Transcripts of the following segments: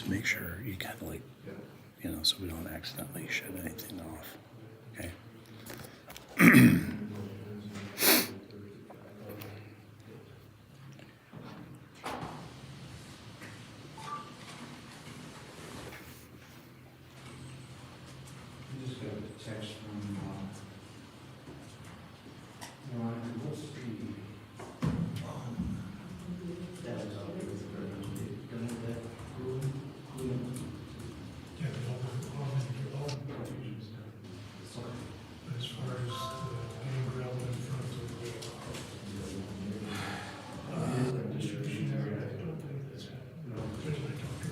just make sure you kind of like, you know, so we don't accidentally shut anything off. Okay. Just got a text from, what's the, that was all, Yeah, as far as getting gravel in front of the distribution area, I don't think that's happening. There's my doctor.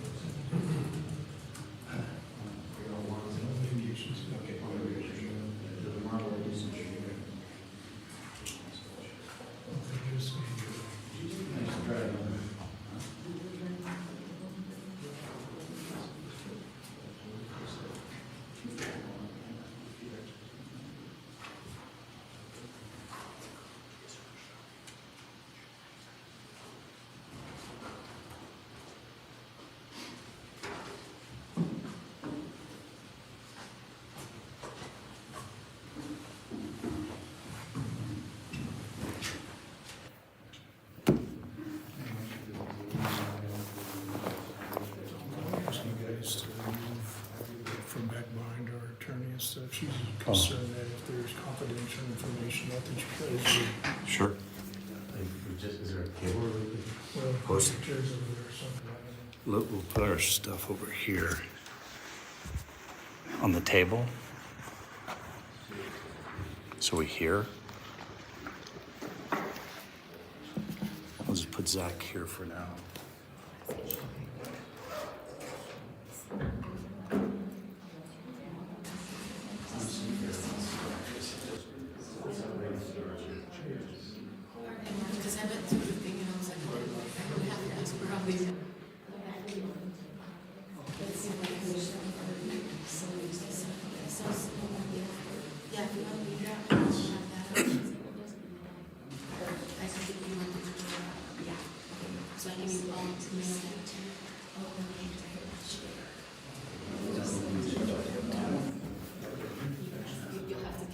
From back behind our attorney and stuff, she's concerned that if there's confidential information out that you guys would, Sure. is there a cable? well, Post. pictures of it or something like that. We'll put our stuff over here on the table. So we hear. I'll just put Zach here for now. Because I went through the thing and I was like, oh, I would have to ask for all these. Yeah, if you want to be there, I'll have that. I think you want to, yeah. So I can use all to mail that to. You'll have to.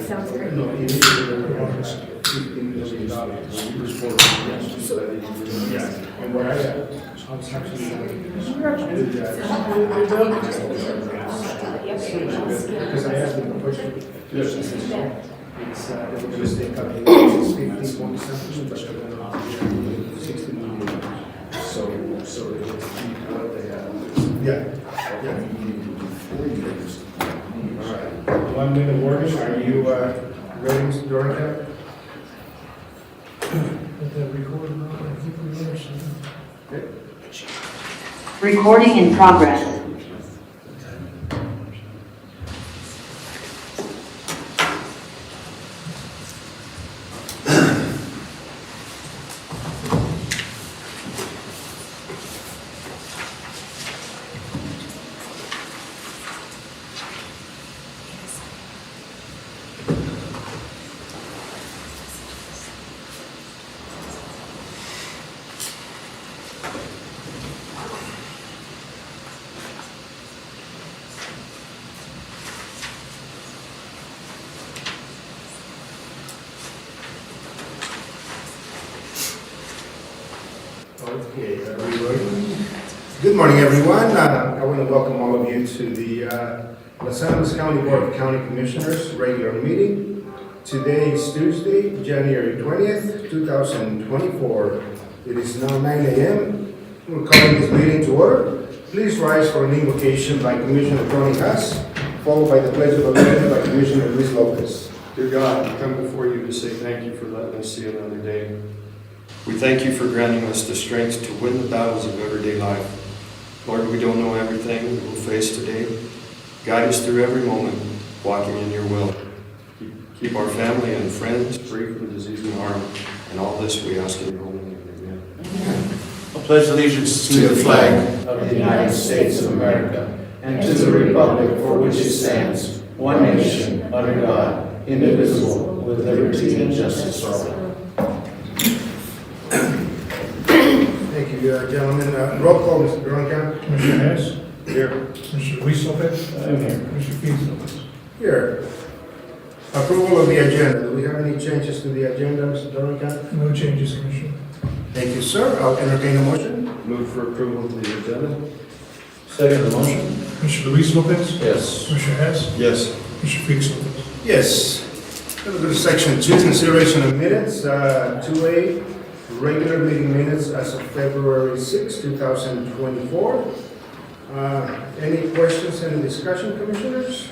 Sounds great. And what I because I asked them a question. Yes. It's, they were going to stay cut 15, 20 something, but they're going to 60 million. So it's what they have. Yeah. 4 years. All right. 1 minute warning. Are you ready, Mr. Dorica? But that recording, I think we understand. Recording in progress. Okay, good morning, everyone. I want to welcome all of you to the Los Angeles County Board of County Commissioners regular meeting. Today is Tuesday, January 20th, 2024. It is now 9 a.m. We're calling this meeting to order. Please rise for an invocation by Commissioner Tony Haas, followed by the Pledge of Allegiance by Commissioner Luis Lopez. Dear God, we come before you to say thank you for letting us see another day. We thank you for granting us the strength to win the battles of everyday life. Lord, we don't know everything that we'll face today. Guide us through every moment, walking in your will. Keep our family and friends free from disease and harm. And all this we ask in your holy name. Amen. I pledge allegiance to the flag of the United States of America and to the republic for which it stands, one nation, under God, indivisible, with liberty and justice for all. Thank you, gentlemen. Roll call, Mr. Veronica. Commissioner Hess, Here. Commissioner Luis Lopez, I'm here. Commissioner Felix Lopez. Here. Approval of the agenda. Do we have any changes to the agenda, Mr. Veronica? No changes, Commissioner. Thank you, sir. I'll entertain a motion. Move for approval of the agenda. Second the motion? Commissioner Luis Lopez, Yes. Commissioner Hess, Yes. Commissioner Felix Lopez. Yes. Let's go to section 2, consideration of minutes. 2A, regular meeting minutes as of February 6, 2024. Any questions, any discussion, commissioners?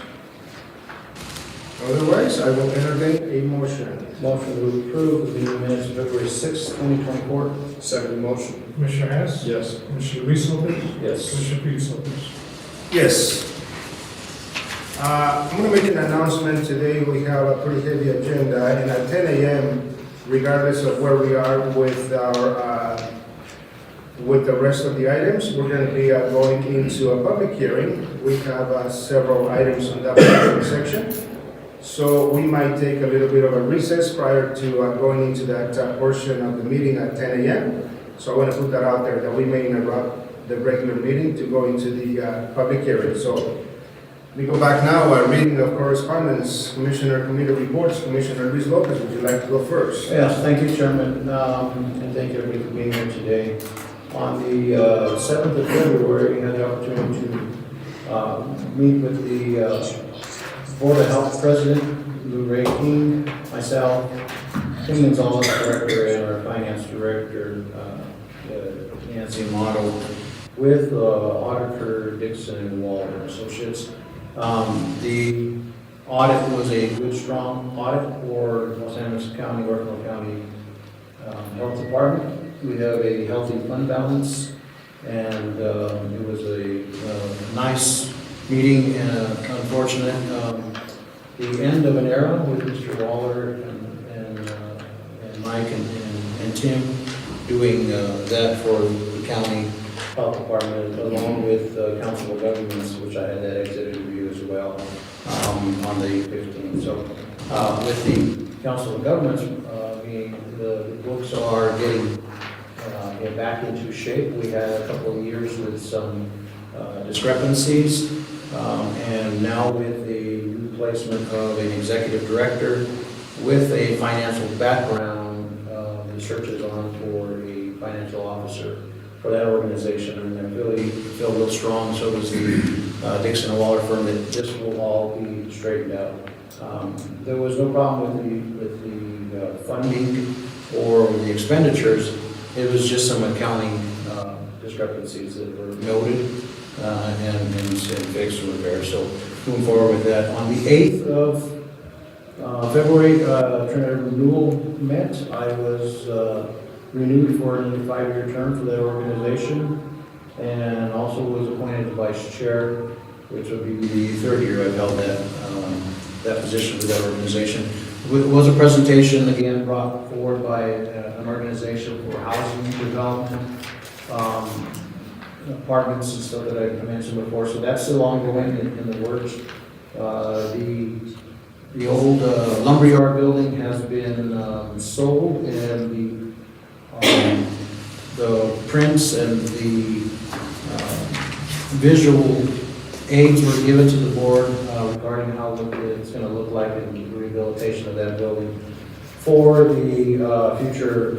Otherwise, I will entertain a motion. Motion to approve the meeting minutes of February 6, 2024. Second motion. Commissioner Hess, Yes. Commissioner Luis Lopez, Yes. Commissioner Felix Lopez. Yes. I'm going to make an announcement today. We have a pretty heavy agenda, and at 10 a.m., regardless of where we are with our with the rest of the items, we're going to be going into a public hearing. We have several items on that particular section, so we might take a little bit of a recess prior to going into that portion of the meeting at 10 a.m. So I want to put that out there, that we may interrupt the regular meeting to go into the public hearing. So we go back now, reading of correspondence, Commissioner Committee reports. Commissioner Luis Lopez, would you like to go first? Yes, thank you, Chairman, and thank you everybody for being here today. On the 7th of February, we had the opportunity to meet with the Board of Health President, Lou Ray King, myself, Tim Gonzalez, Director, and our Finance Director, Nancy Motto, with Auditor Dixon and Waller Associates. The audit was a good, strong audit for Los Angeles County, Northern County Health Department. We have a healthy fund balance, and it was a nice meeting, and unfortunate the end of an era with Mr. Waller and Mike and Tim doing that for the county health department, along with Council of Governments, which I had that executive review as well on the 15th. So with the Council of Governments being, the books are getting back into shape. We had a couple of years with some discrepancies, and now with the replacement of an executive director with a financial background, the search is on for a financial officer for that organization, and I really feel real strong. So does the Dixon and Waller firm, that this will all be straightened out. There was no problem with the funding or the expenditures. It was just some accounting discrepancies that were noted and fixed and repaired. So moving forward with that. On the 8th of February, Trinidad Renewal met. I was renewed for another 5-year term for that organization, and also was appointed vice chair, which will be the 3rd year I've held that position with that organization. It was a presentation, again, brought forward by an organization for housing development, apartments and stuff that I mentioned before. So that's still ongoing in the works. The old lumberyard building has been sold, and the prints and the visual aids were given to the board regarding how it's going to look like in the rehabilitation of that building for the future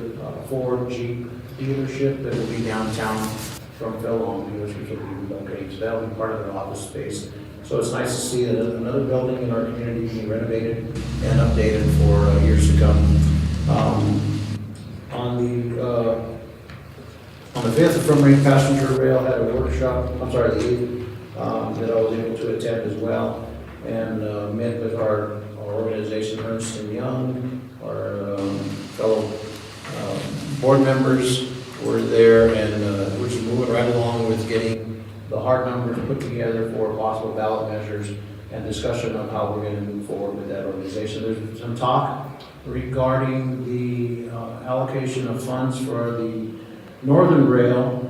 Ford Jeep dealership that will be downtown from Philhom dealership will be relocated. So that'll be part of the office space. So it's nice to see that another building in our community being renovated and updated for years to come. On the 5th, From Marine Passenger Rail had a workshop, I'm sorry, the 8th, that I was able to attend as well, and met with our organization, Ernst & Young, our fellow board members were there, and we're just moving right along with getting the hard numbers put together for possible ballot measures and discussion of how we're going to move forward with that organization. There's some talk regarding the allocation of funds for the Northern Rail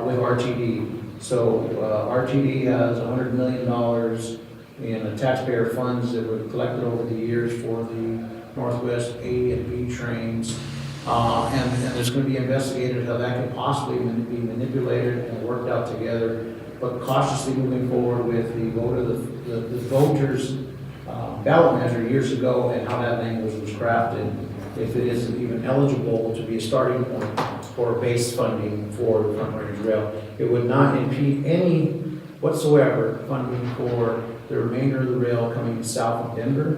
with RTD. So RTD has $100 million in taxpayer funds that were collected over the years for the Northwest A and B trains. And there's going to be investigated how that could possibly be manipulated and worked out together, but cautiously moving forward with the vote of the voters' ballot measure years ago and how that language was crafted, if it isn't even eligible to be a starting point for base funding for the Front Range Rail. It would not impede any whatsoever funding for the remainder of the rail coming south of Denver,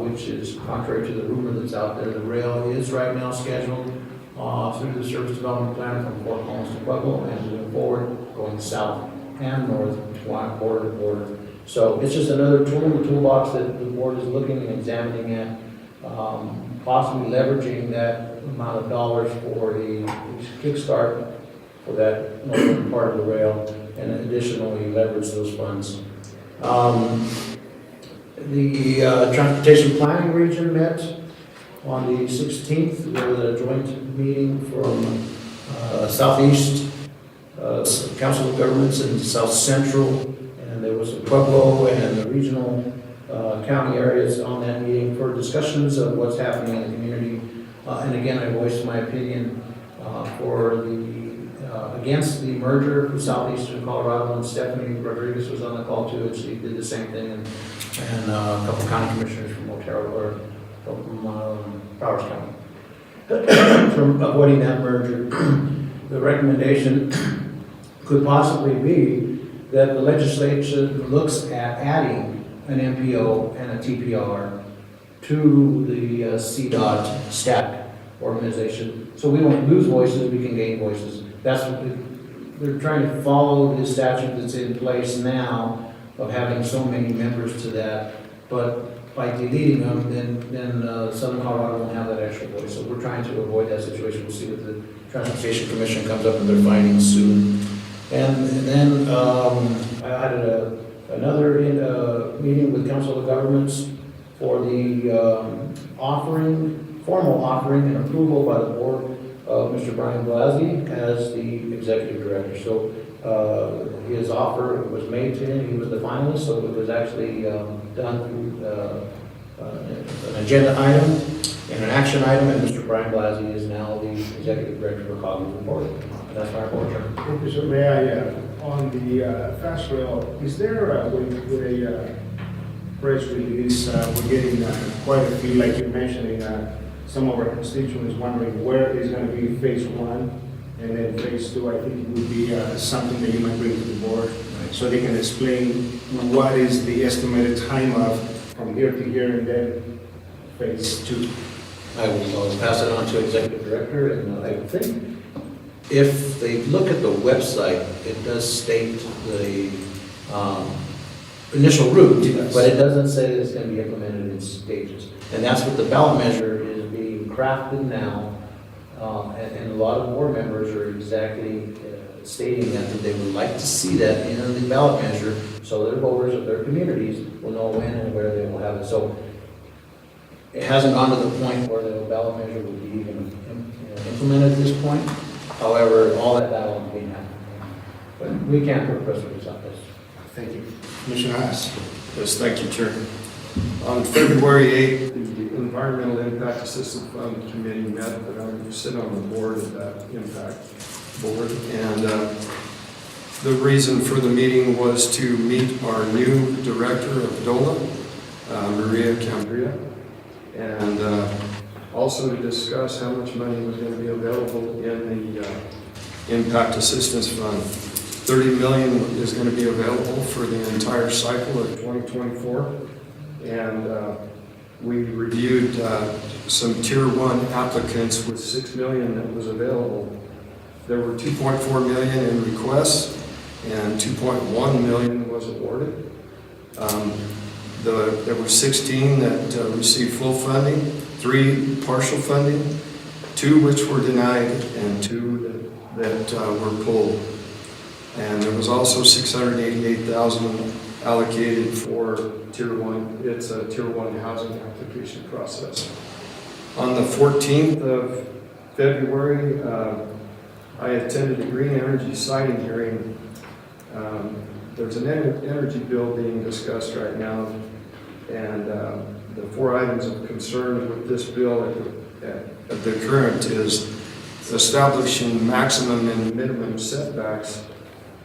which is contrary to the rumor that's out there. The rail is right now scheduled through the Service Development Plan from Fort Collins to Pueblo and moving forward, going south and north, border to border. So it's just another tool in the toolbox that the board is looking and examining at, possibly leveraging that amount of dollars for the kickstart for that northern part of the rail, and additionally leverage those funds. The Transportation Planning Region met on the 16th. There was a joint meeting from Southeast Council of Governments and South Central, and there was a Pueblo and the regional county areas on that meeting for discussions of what's happening in the community. And again, I voiced my opinion for the against the merger of Southeastern Colorado, and Stephanie Rodriguez was on the call too, and she did the same thing, and a couple of county commissioners from Otero or from Powers County from avoiding that merger. The recommendation could possibly be that the legislature looks at adding an MPO and a TPR to the CDOT stack organization, so we don't lose voices, we can gain voices. That's what they're trying to follow the statute that's in place now of having so many members to that, but by deleting them, then Southern Colorado won't have that extra voice. So we're trying to avoid that situation. We'll see what the Transportation Commission comes up with their findings soon. And then I had another meeting with Council of Governments for the formal offering and approval by the board of Mr. Brian Blasey as the executive director. So his offer was made to him. He was the finalist, so it was actually done through an agenda item and an action item, and Mr. Brian Blasey is now the executive director for Cognitive Board. That's my report, Chairman. Okay, so may I, on the fast rail, is there with a press release, we're getting quite a few, like you're mentioning, some of our constituents wondering where is going to be phase one, and then phase two. I think it would be something that you might bring to the board, so they can explain what is the estimated time of from here to here, and then phase two. I will pass it on to executive director, and I think if they look at the website, it does state the initial route, Yes. but it doesn't say that it's going to be implemented in stages. And that's what the ballot measure is being crafted now, and a lot of board members are exactly stating that they would like to see that in the ballot measure, so their voters of their communities will know when and where they will have it. So it hasn't gone to the point where the ballot measure would be even implemented at this point. However, all that dialogue is being happened. But we can't put a press release on this. Thank you. Commissioner Haas. Yes, thank you, Chair. On February 8th, the Environmental Impact Assistance Fund Committee met, but I sit on the board of that impact board. And the reason for the meeting was to meet our new director of DOLA, Maria Cambria, and also to discuss how much money was going to be available in the Impact Assistance Fund. $30 million is going to be available for the entire cycle of 2024. And we reviewed some Tier 1 applicants with $6 million that was available. There were $2.4 million in requests, and $2.1 million was awarded. There were 16 that received full funding, 3 partial funding, 2 which were denied, and 2 that were pulled. And there was also $688,000 allocated for Tier 1. It's a Tier 1 housing application process. On the 14th of February, I attended a green energy siting hearing. There's an energy bill being discussed right now, and the 4 items of concern with this bill at the current is establishing maximum and minimum setbacks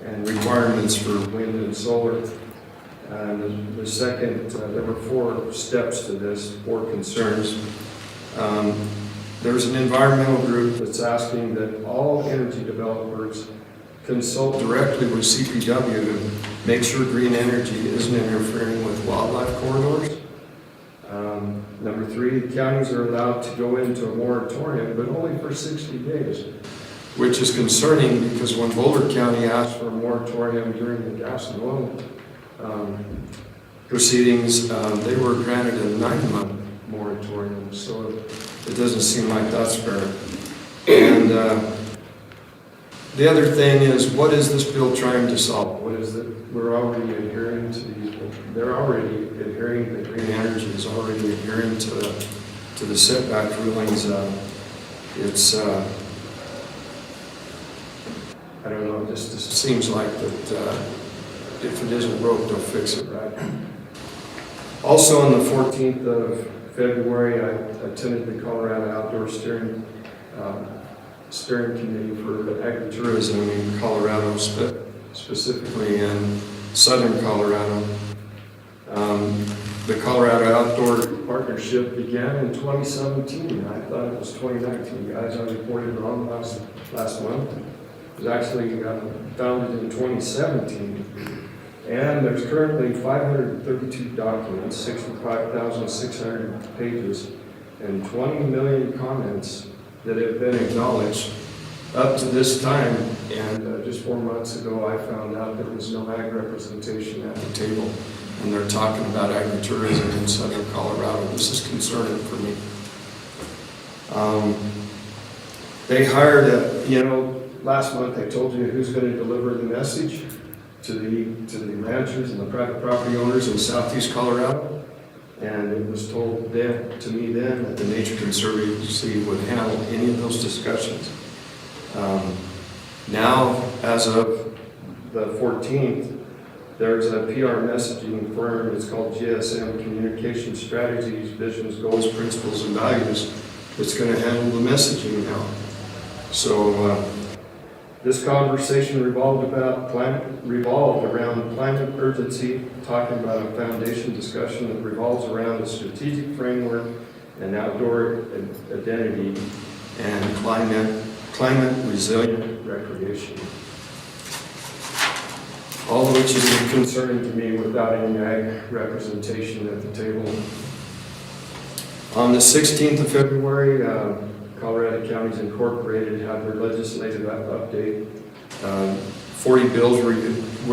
and requirements for wind and solar. And the second, there were 4 steps to this, 4 concerns. There's an environmental group that's asking that all energy developers consult directly with CPW to make sure green energy isn't interfering with wildlife corridors. Number 3, counties are allowed to go into a moratorium, but only for 60 days, which is concerning because when Boulder County asked for a moratorium during the gas and oil proceedings, they were granted a 9-month moratorium, so it doesn't seem like that's fair. And the other thing is, what is this bill trying to solve? What is it? We're already adhering to these, they're already adhering, the green energy is already adhering to the setback rulings. It's, I don't know, it just seems like that if it isn't broke, don't fix it, right? Also on the 14th of February, I attended the Colorado Outdoor Steering Committee for Agritourism in Colorado, specifically in southern Colorado. The Colorado Outdoor Partnership began in 2017. I thought it was 2019. Guys, I reported wrong last month. It was actually founded in 2017. And there's currently 532 documents, 65,600 pages, and 20 million comments that have been acknowledged up to this time. And just 4 months ago, I found out there was no ag representation at the table. And they're talking about agritourism in southern Colorado. This is concerning for me. They hired last month I told you who's going to deliver the message to the ranchers and the private property owners in southeast Colorado. And it was told to me then that the Nature Conservancy would handle any of those discussions. Now, as of the 14th, there's a PR messaging firm. It's called GSM, Communication Strategies, Visions, Goals, Principles, and Values, that's going to handle the messaging now. So this conversation revolved around climate urgency, talking about a foundation discussion that revolves around a strategic framework and outdoor identity and climate resilient recreation. All of which is concerning to me without any ag representation at the table. On the 16th of February, Colorado Counties Incorporated had their legislative update. 40 bills were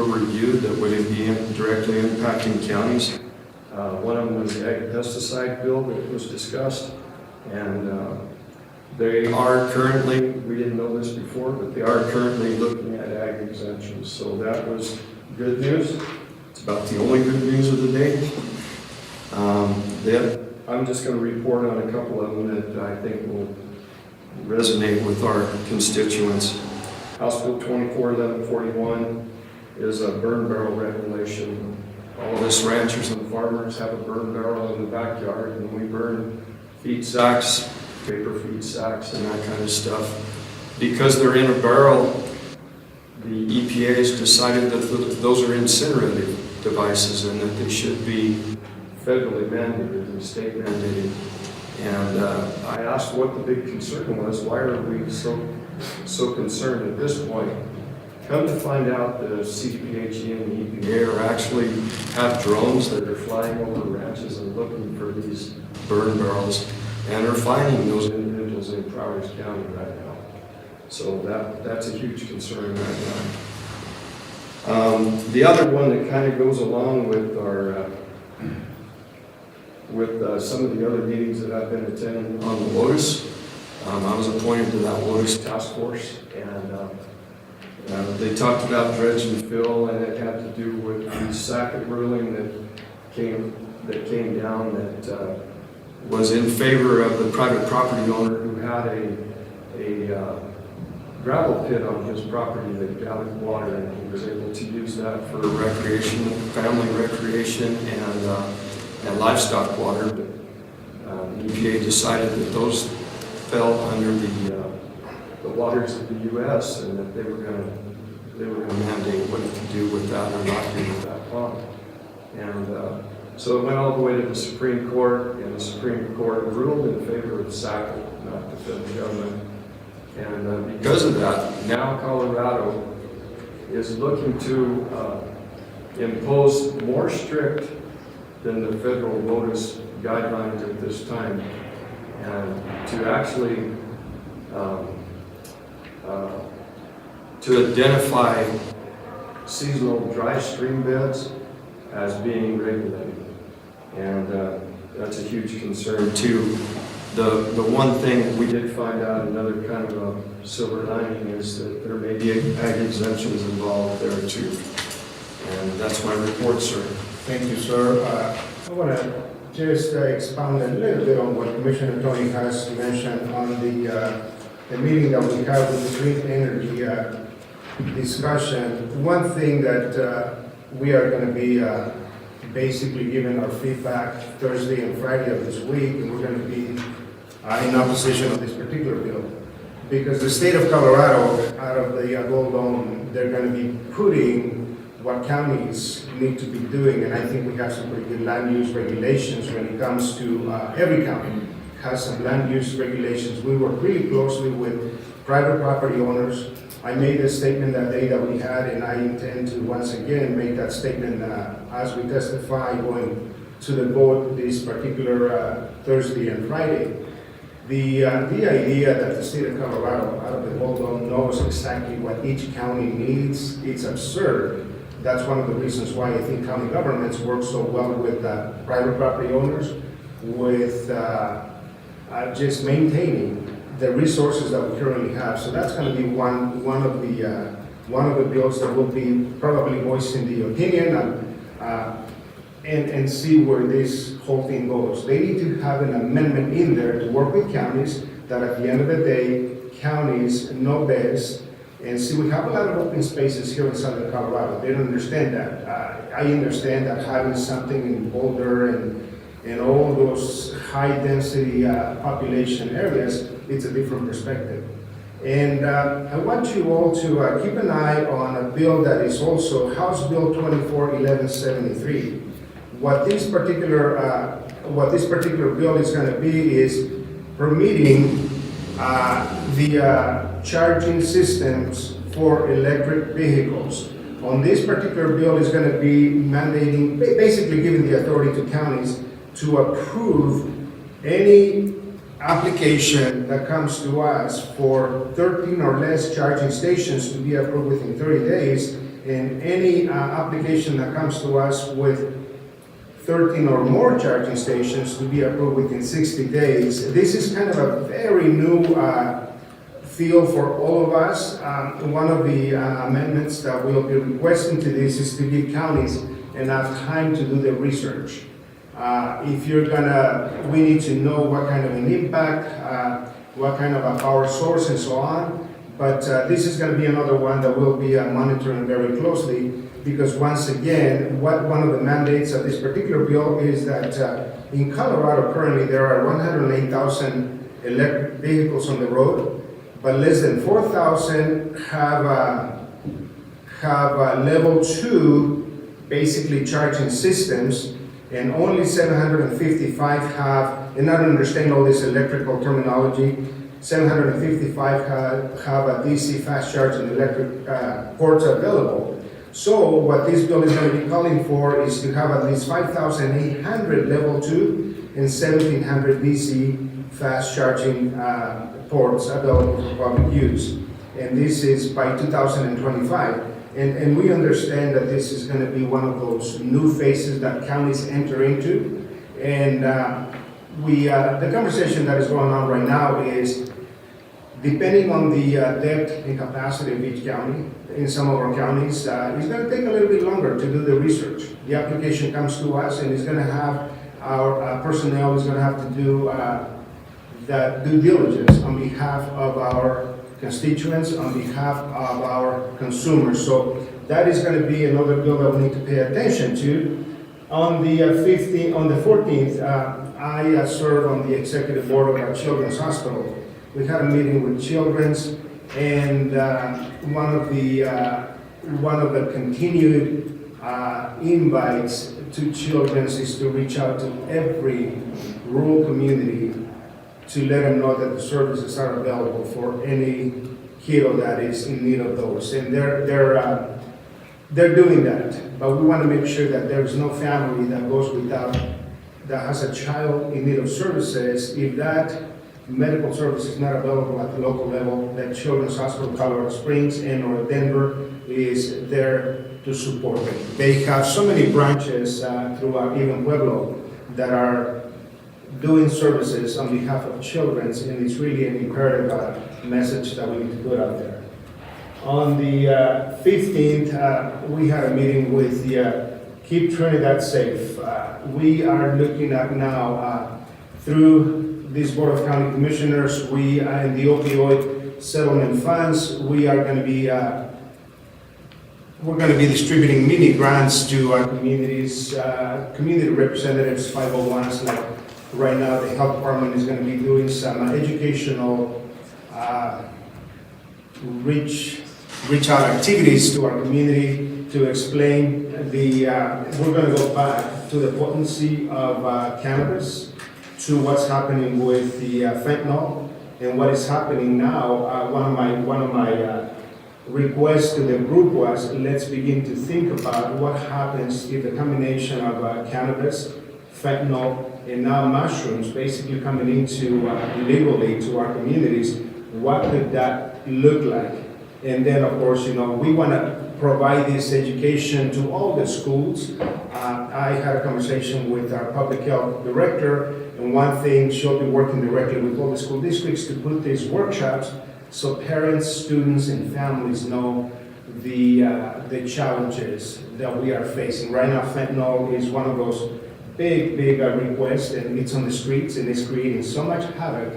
reviewed that would be directly impacting counties. One of them was the ag pesticide bill that was discussed. And they are currently, we didn't know this before, but they are currently looking at ag exemptions. So that was good news. It's about the only good news of the day. I'm just going to report on a couple of them that I think will resonate with our constituents. House Bill 241141 is a burn barrel regulation. All of us ranchers and farmers have a burn barrel in the backyard, and we burn feed sacks, paper feed sacks, and that kind of stuff. Because they're in a barrel, the EPA has decided that those are incinerative devices and that they should be federally mandated and state mandated. And I asked what the big concern was. Why are we so concerned at this point? Come to find out, the CDPHE and the EPA are actually have drones that are flying over ranches and looking for these burn barrels, and are finding those individuals in Prowers County right now. So that's a huge concern right now. The other one that kind of goes along with our with some of the other meetings that I've been attending on the Lotus. I was appointed to that Lotus task force, and they talked about dredge and fill, and it had to do with the Sackett ruling that came down that was in favor of the private property owner who had a gravel pit on his property that gathered water, and he was able to use that for recreation, family recreation, and livestock water. But the EPA decided that those fell under the waters of the U.S. and that they were going to mandate what to do with that or not do with that pond. And so it went all the way to the Supreme Court, and the Supreme Court ruled in favor of Sackett, not the federal government. And because of that, now Colorado is looking to impose more strict than the federal Lotus guidelines at this time, and to actually to identify seasonal dry stream beds as being regulated. And that's a huge concern too. The one thing that we did find out, another kind of a silver lining, is that there may be ag exemptions involved there too. And that's my report, sir. Thank you, sir. I want to just expound a little bit on what Commissioner Tony has mentioned on the meeting that we had with the Green Energy discussion. One thing that we are going to be basically giving our feedback Thursday and Friday of this week, and we're going to be in opposition of this particular bill. Because the state of Colorado, out of the Gold Dome, they're going to be putting what counties need to be doing, and I think we have some pretty good land use regulations when it comes to every county has some land use regulations. We work really closely with private property owners. I made a statement that day that we had, and I intend to once again make that statement as we testify going to the vote this particular Thursday and Friday. The idea that the state of Colorado, out of the Gold Dome, knows exactly what each county needs, it's absurd. That's one of the reasons why I think county governments work so well with private property owners, with just maintaining the resources that we currently have. So that's going to be one of the bills that will be probably voicing the opinion and see where this whole thing goes. They need to have an amendment in there to work with counties that at the end of the day, counties know best. And see, we have a lot of open spaces here in Southern Colorado. They don't understand that. I understand that having something in Boulder and all those high-density population areas, it's a different perspective. And I want you all to keep an eye on a bill that is also House Bill 241173. What this particular bill is going to be is permitting the charging systems for electric vehicles. On this particular bill is going to be mandating, basically giving the authority to counties to approve any application that comes to us for 13 or less charging stations to be approved within 30 days, and any application that comes to us with 13 or more charging stations to be approved within 60 days. This is kind of a very new field for all of us. One of the amendments that we'll be requesting to this is to give counties enough time to do the research. If you're we need to know what kind of an impact, what kind of a power source and so on. But this is going to be another one that we'll be monitoring very closely, because once again, one of the mandates of this particular bill is that in Colorado currently there are 108,000 electric vehicles on the road, but less than 4,000 have level 2 basically charging systems, and only 755 have, and I don't understand all this electrical terminology, 755 have a DC fast charging electric ports available. So what this bill is going to be calling for is to have at least 5,800 level 2 and 1,700 DC fast charging ports available for public use. And this is by 2025. And we understand that this is going to be one of those new phases that counties enter into. And the conversation that is going on right now is, depending on the depth and capacity of each county, in some of our counties, it's going to take a little bit longer to do the research. The application comes to us, and it's going to have our personnel is going to have to do the due diligence on behalf of our constituents, on behalf of our consumers. So that is going to be another bill that we need to pay attention to. On the 14th, I serve on the executive board of our Children's Hospital. We had a meeting with Children's, and one of the continued invites to Children's is to reach out to every rural community to let them know that the services are available for any kiddo that is in need of those. And they're doing that, but we want to make sure that there is no family that goes without, that has a child in need of services. If that medical service is not available at the local level, that Children's Hospital Colorado Springs and or Denver is there to support them. They have so many branches throughout even Pueblo that are doing services on behalf of children, and it's really an imperative message that we need to put out there. On the 15th, we had a meeting with the Keep Trinidad Safe. We are looking at now, through this Board of County Commissioners, we in the opioid settlement funds, we are going to be we're going to be distributing mini grants to our communities, community representatives, 501s. Like right now, the health department is going to be doing some educational reach out activities to our community to explain we're going to go back to the potency of cannabis, to what's happening with the fentanyl, and what is happening now. One of my request to the group was, let's begin to think about what happens if the combination of cannabis, fentanyl, and now mushrooms basically coming into legally to our communities. What could that look like? And then, of course, we want to provide this education to all the schools. I had a conversation with our public health director, and one thing, she'll be working directly with all the school districts to put these workshops so parents, students, and families know the challenges that we are facing. Right now, fentanyl is one of those big requests, and it's on the streets, and it's creating so much havoc,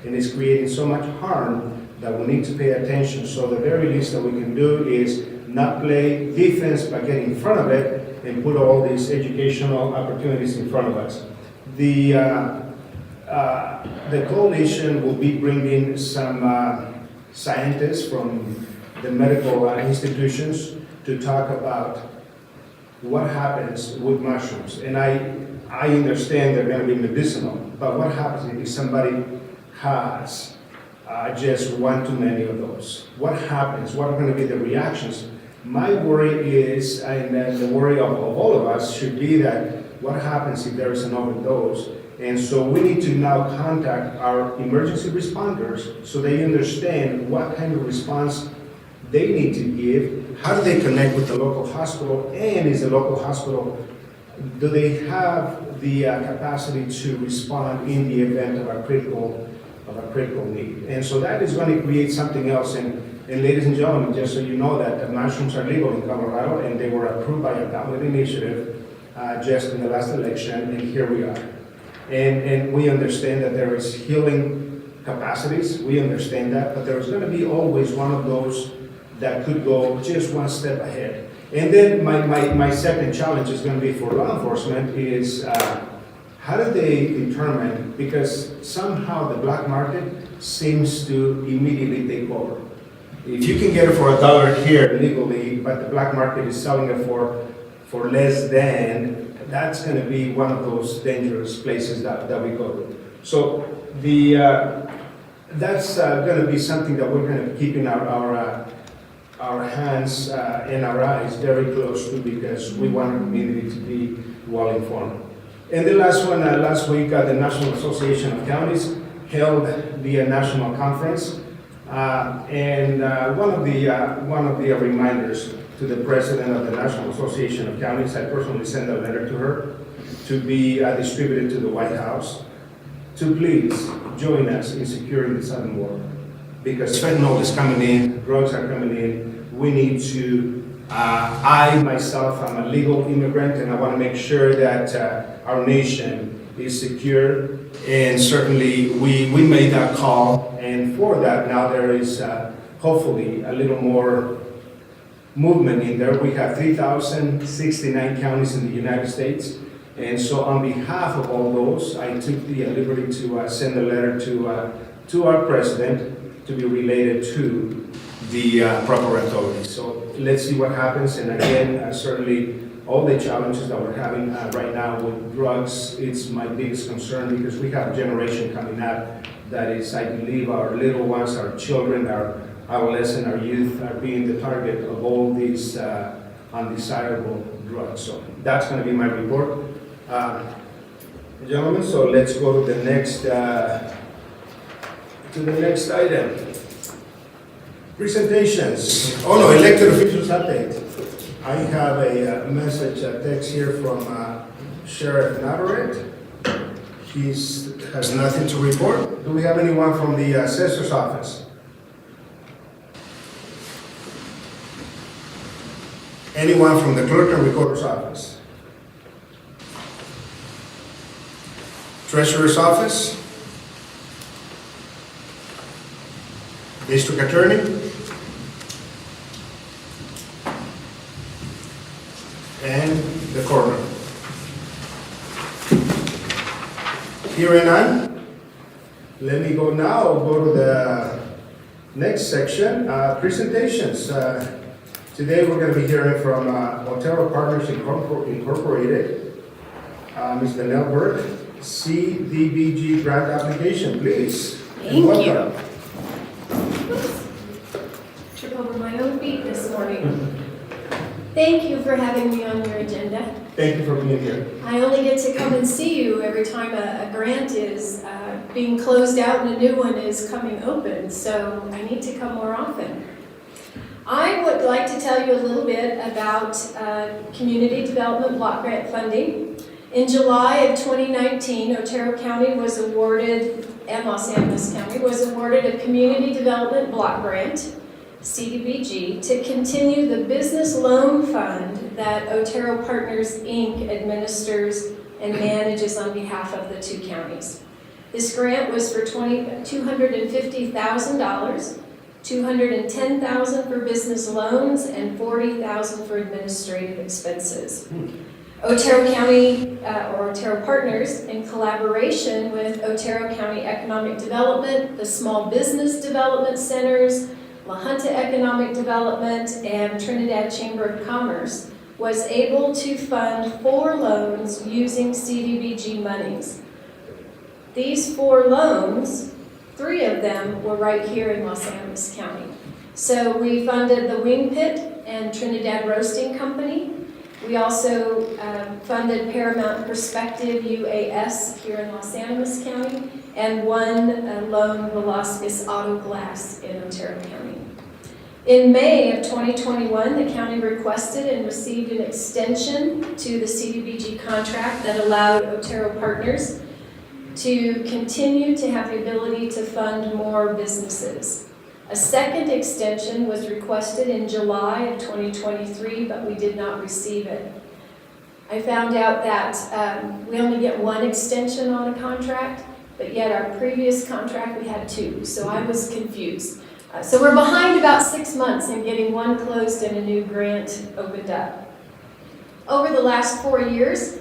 and it's creating so much harm that we need to pay attention. So the very least that we can do is not play defense, but get in front of it and put all these educational opportunities in front of us. The coalition will be bringing some scientists from the medical institutions to talk about what happens with mushrooms. And I understand they're going to be medicinal, but what happens if somebody has just one too many of those? What happens? What are going to be the reactions? My worry is, and the worry of all of us should be that what happens if there is an overdose? And so we need to now contact our emergency responders so they understand what kind of response they need to give. How do they connect with the local hospital? And is the local hospital, do they have the capacity to respond in the event of a critical need? And so that is going to create something else. And ladies and gentlemen, just so you know that the mushrooms are legal in Colorado, and they were approved by a ballot initiative just in the last election, and here we are. And we understand that there is healing capacities, we understand that, but there's going to be always one of those that could go just one step ahead. And then my second challenge is going to be for law enforcement is how do they determine, because somehow the black market seems to immediately take over. If you can get it for $1 here legally, but the black market is selling it for less than, that's going to be one of those dangerous places that we go to. So that's going to be something that we're going to keep in our hands and our eyes very close to, because we want our community to be well informed. And the last one, last week, the National Association of Counties held the national conference, and one of the reminders to the president of the National Association of Counties, I personally sent a letter to her, to be distributed to the White House to please join us in securing the southern border. Because fentanyl is coming in, drugs are coming in, we need to, I myself, I'm a legal immigrant, and I want to make sure that our nation is secure. And certainly we made that call, and for that now there is hopefully a little more movement in there. We have 3,069 counties in the United States. And so on behalf of all those, I took the liberty to send a letter to our president to be related to the proper authorities. So let's see what happens. And again, certainly all the challenges that we're having right now with drugs, it's my biggest concern because we have a generation coming up that is, I believe, our little ones, our children, our adolescents, our youth are being the target of all these undesirable drugs. So that's going to be my report. Gentlemen, so let's go to the next item. Presentations. Oh no, elected officials update. I have a message, a text here from Sheriff Navarrete. He has nothing to report. Do we have anyone from the assessor's office? Anyone from the clerk and recorder's office? Treasurer's office? District attorney? And the coroner. Hearing none, let me go to the next section, presentations. Today we're going to be hearing from Otero Partners Incorporated. Ms. Danelle Burke, CDBG grant application, please. Thank you. Trip over my own feet this morning. Thank you for having me on your agenda. Thank you for being here. I only get to come and see you every time a grant is being closed out and a new one is coming open, so I need to come more often. I would like to tell you a little bit about community development block grant funding. In July of 2019, Otero County was awarded, and Los Angeles County was awarded a community development block grant, CDBG, to continue the business loan fund that Otero Partners, Inc. administers and manages on behalf of the two counties. This grant was for $250,000, $210,000 for business loans, and $40,000 for administrative expenses. Otero County, or Otero Partners, in collaboration with Otero County Economic Development, the Small Business Development Centers, La Junta Economic Development, and Trinidad Chamber of Commerce, was able to fund 4 loans using CDBG monies. These 4 loans, 3 of them were right here in Los Angeles County. So we funded the Wing Pit and Trinidad Roasting Company. We also funded Paramount Perspective UAS here in Los Angeles County, and one loan, Velasquez Auto Glass in Otero County. In May of 2021, the county requested and received an extension to the CDBG contract that allowed Otero Partners to continue to have the ability to fund more businesses. A second extension was requested in July of 2023, but we did not receive it. I found out that we only get 1 extension on a contract, but yet our previous contract we had 2, so I was confused. So we're behind about 6 months in getting 1 closed and a new grant opened up. Over the last 4 years,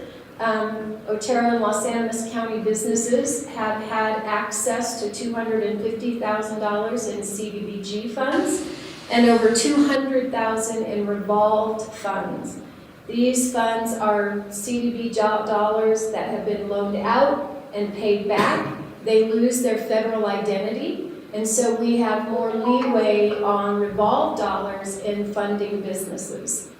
Otero and Los Angeles County businesses have had access to $250,000 in CDBG funds and over $200,000 in revolved funds. These funds are CDBG dollars that have been loaned out and paid back. They lose their federal identity, and so we have more leeway on revolved dollars in funding businesses.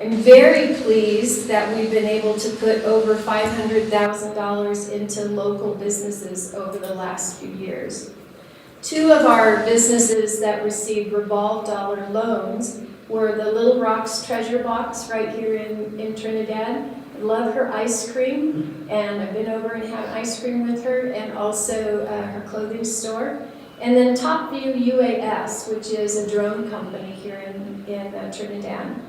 I'm very pleased that we've been able to put over $500,000 into local businesses over the last few years. 2 of our businesses that received revolved dollar loans were the Little Rocks Treasure Box right here in Trinidad, Love her ice cream, and I've been over and had ice cream with her, and also her clothing store. And then Topview UAS, which is a drone company here in Trinidad.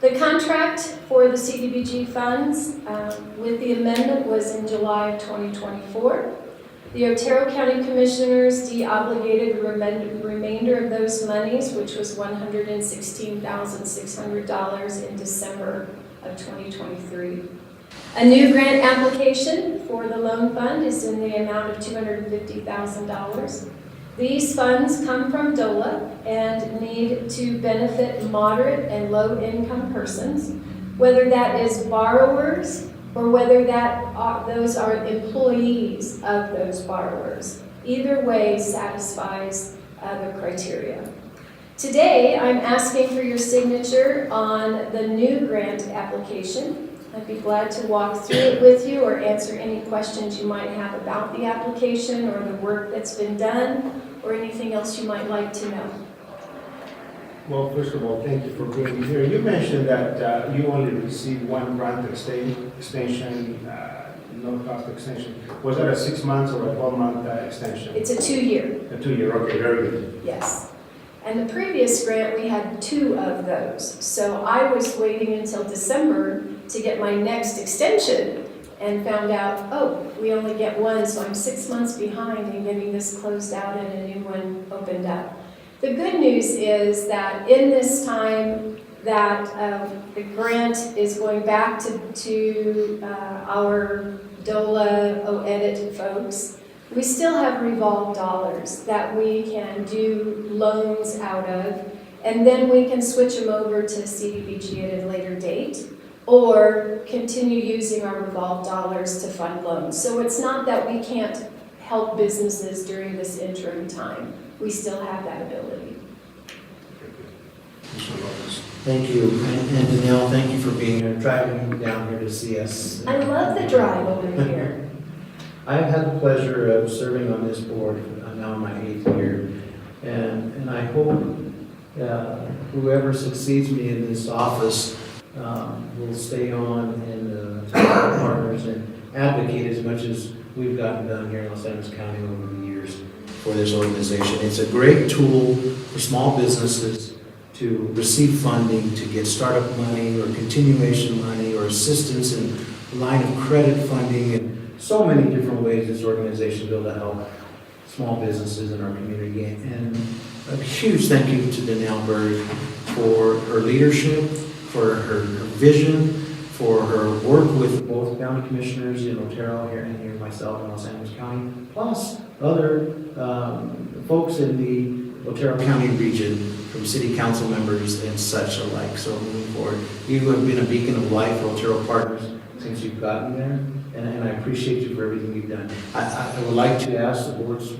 The contract for the CDBG funds with the amendment was in July of 2024. The Otero County Commissioners de-obligated the remainder of those monies, which was $116,600 in December of 2023. A new grant application for the loan fund is in the amount of $250,000. These funds come from DOLA and need to benefit moderate and low-income persons, whether that is borrowers or whether those are employees of those borrowers. Either way satisfies the criteria. Today, I'm asking for your signature on the new grant application. I'd be glad to walk through it with you or answer any questions you might have about the application or the work that's been done or anything else you might like to know. Well, first of all, thank you for being here. You mentioned that you only received one grant extension, no cost extension. Was that a 6 months or a 12-month extension? It's a 2-year. A 2-year, okay, very good. Yes. And the previous grant, we had 2 of those. So I was waiting until December to get my next extension and found out, oh, we only get 1, so I'm 6 months behind in getting this closed out and a new one opened up. The good news is that in this time that the grant is going back to our DOLA OEDIT folks, we still have revolved dollars that we can do loans out of, and then we can switch them over to CDBG at a later date, or continue using our revolved dollars to fund loans. So it's not that we can't help businesses during this interim time. We still have that ability. Thank you, and Danielle, thank you for being here, driving down here to see us. I love the drive over here. I've had the pleasure of serving on this board, now in my 8th year, and I hope whoever succeeds me in this office will stay on and partners and advocate as much as we've gotten done here in Los Angeles County over the years for this organization. It's a great tool for small businesses to receive funding, to get startup money or continuation money or assistance in line of credit funding, and so many different ways this organization will be able to help small businesses in our community. And a huge thank you to Danielle Berg for her leadership, for her vision, for her work with both county commissioners in Otero here and here myself in Los Angeles County, plus other folks in the Otero County region, from city council members and such alike. So moving forward, you have been a beacon of light for Otero Partners since you've gotten there, and I appreciate you for everything you've done. I would like to ask the board's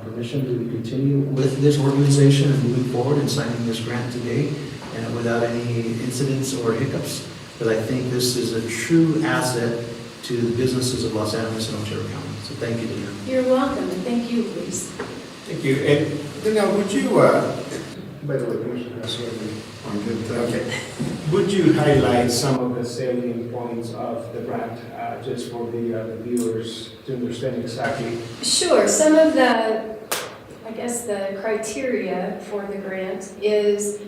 permission to continue with this organization and moving forward and signing this grant today, and without any incidents or hiccups, because I think this is a true asset to the businesses of Los Angeles and Otero County. So thank you, Danielle. You're welcome, and thank you, Luis. Thank you. And Danielle, would you, by the way, Commissioner, that's what I'm good. Okay. Would you highlight some of the salient points of the grant, just for the viewers to understand exactly? Sure. Some of the, I guess, the criteria for the grant is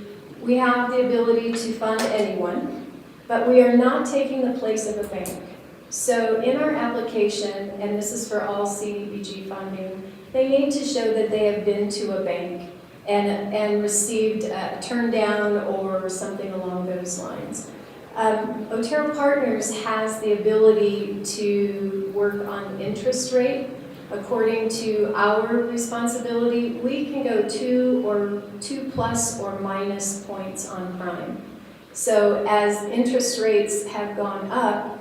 we have the ability to fund anyone, but we are not taking the place of a bank. So in our application, and this is for all CDBG funding, they need to show that they have been to a bank and received a turn down or something along those lines. Otero Partners has the ability to work on interest rate. According to our responsibility, we can go 2 plus or minus points on prime. So as interest rates have gone up,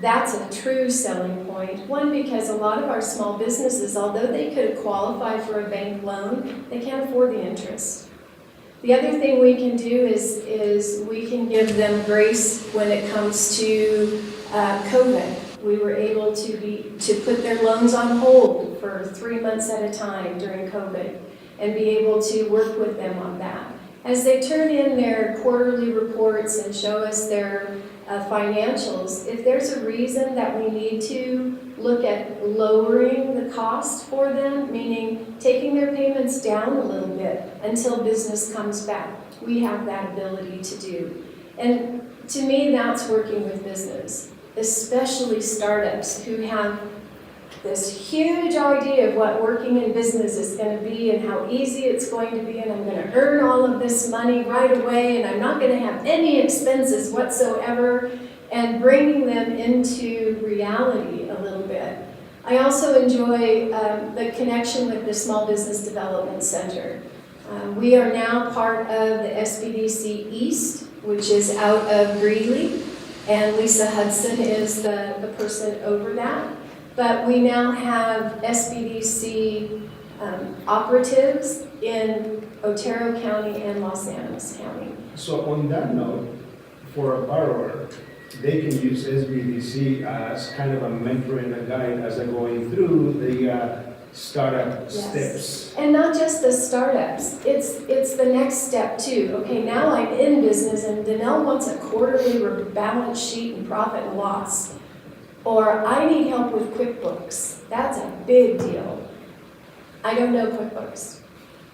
that's a true selling point. One, because a lot of our small businesses, although they could qualify for a bank loan, they can't afford the interest. The other thing we can do is we can give them grace when it comes to COVID. We were able to put their loans on hold for 3 months at a time during COVID and be able to work with them on that. As they turn in their quarterly reports and show us their financials, if there's a reason that we need to look at lowering the cost for them, meaning taking their payments down a little bit until business comes back, we have that ability to do. And to me, that's working with business, especially startups who have this huge idea of what working in business is going to be and how easy it's going to be, and I'm going to earn all of this money right away, and I'm not going to have any expenses whatsoever, and bringing them into reality a little bit. I also enjoy the connection with the Small Business Development Center. We are now part of the SBDC East, which is out of Greeley, and Lisa Hudson is the person over that. But we now have SBDC operatives in Otero County and Los Angeles County. So on that note, for a borrower, they can use SBDC as kind of a mentor and a guide as they're going through the startup Yes. steps. And not just the startups, it's the next step too. Okay, now I'm in business and Danelle wants a quarterly balance sheet and profit and loss. Or I need help with QuickBooks. That's a big deal. I don't know QuickBooks,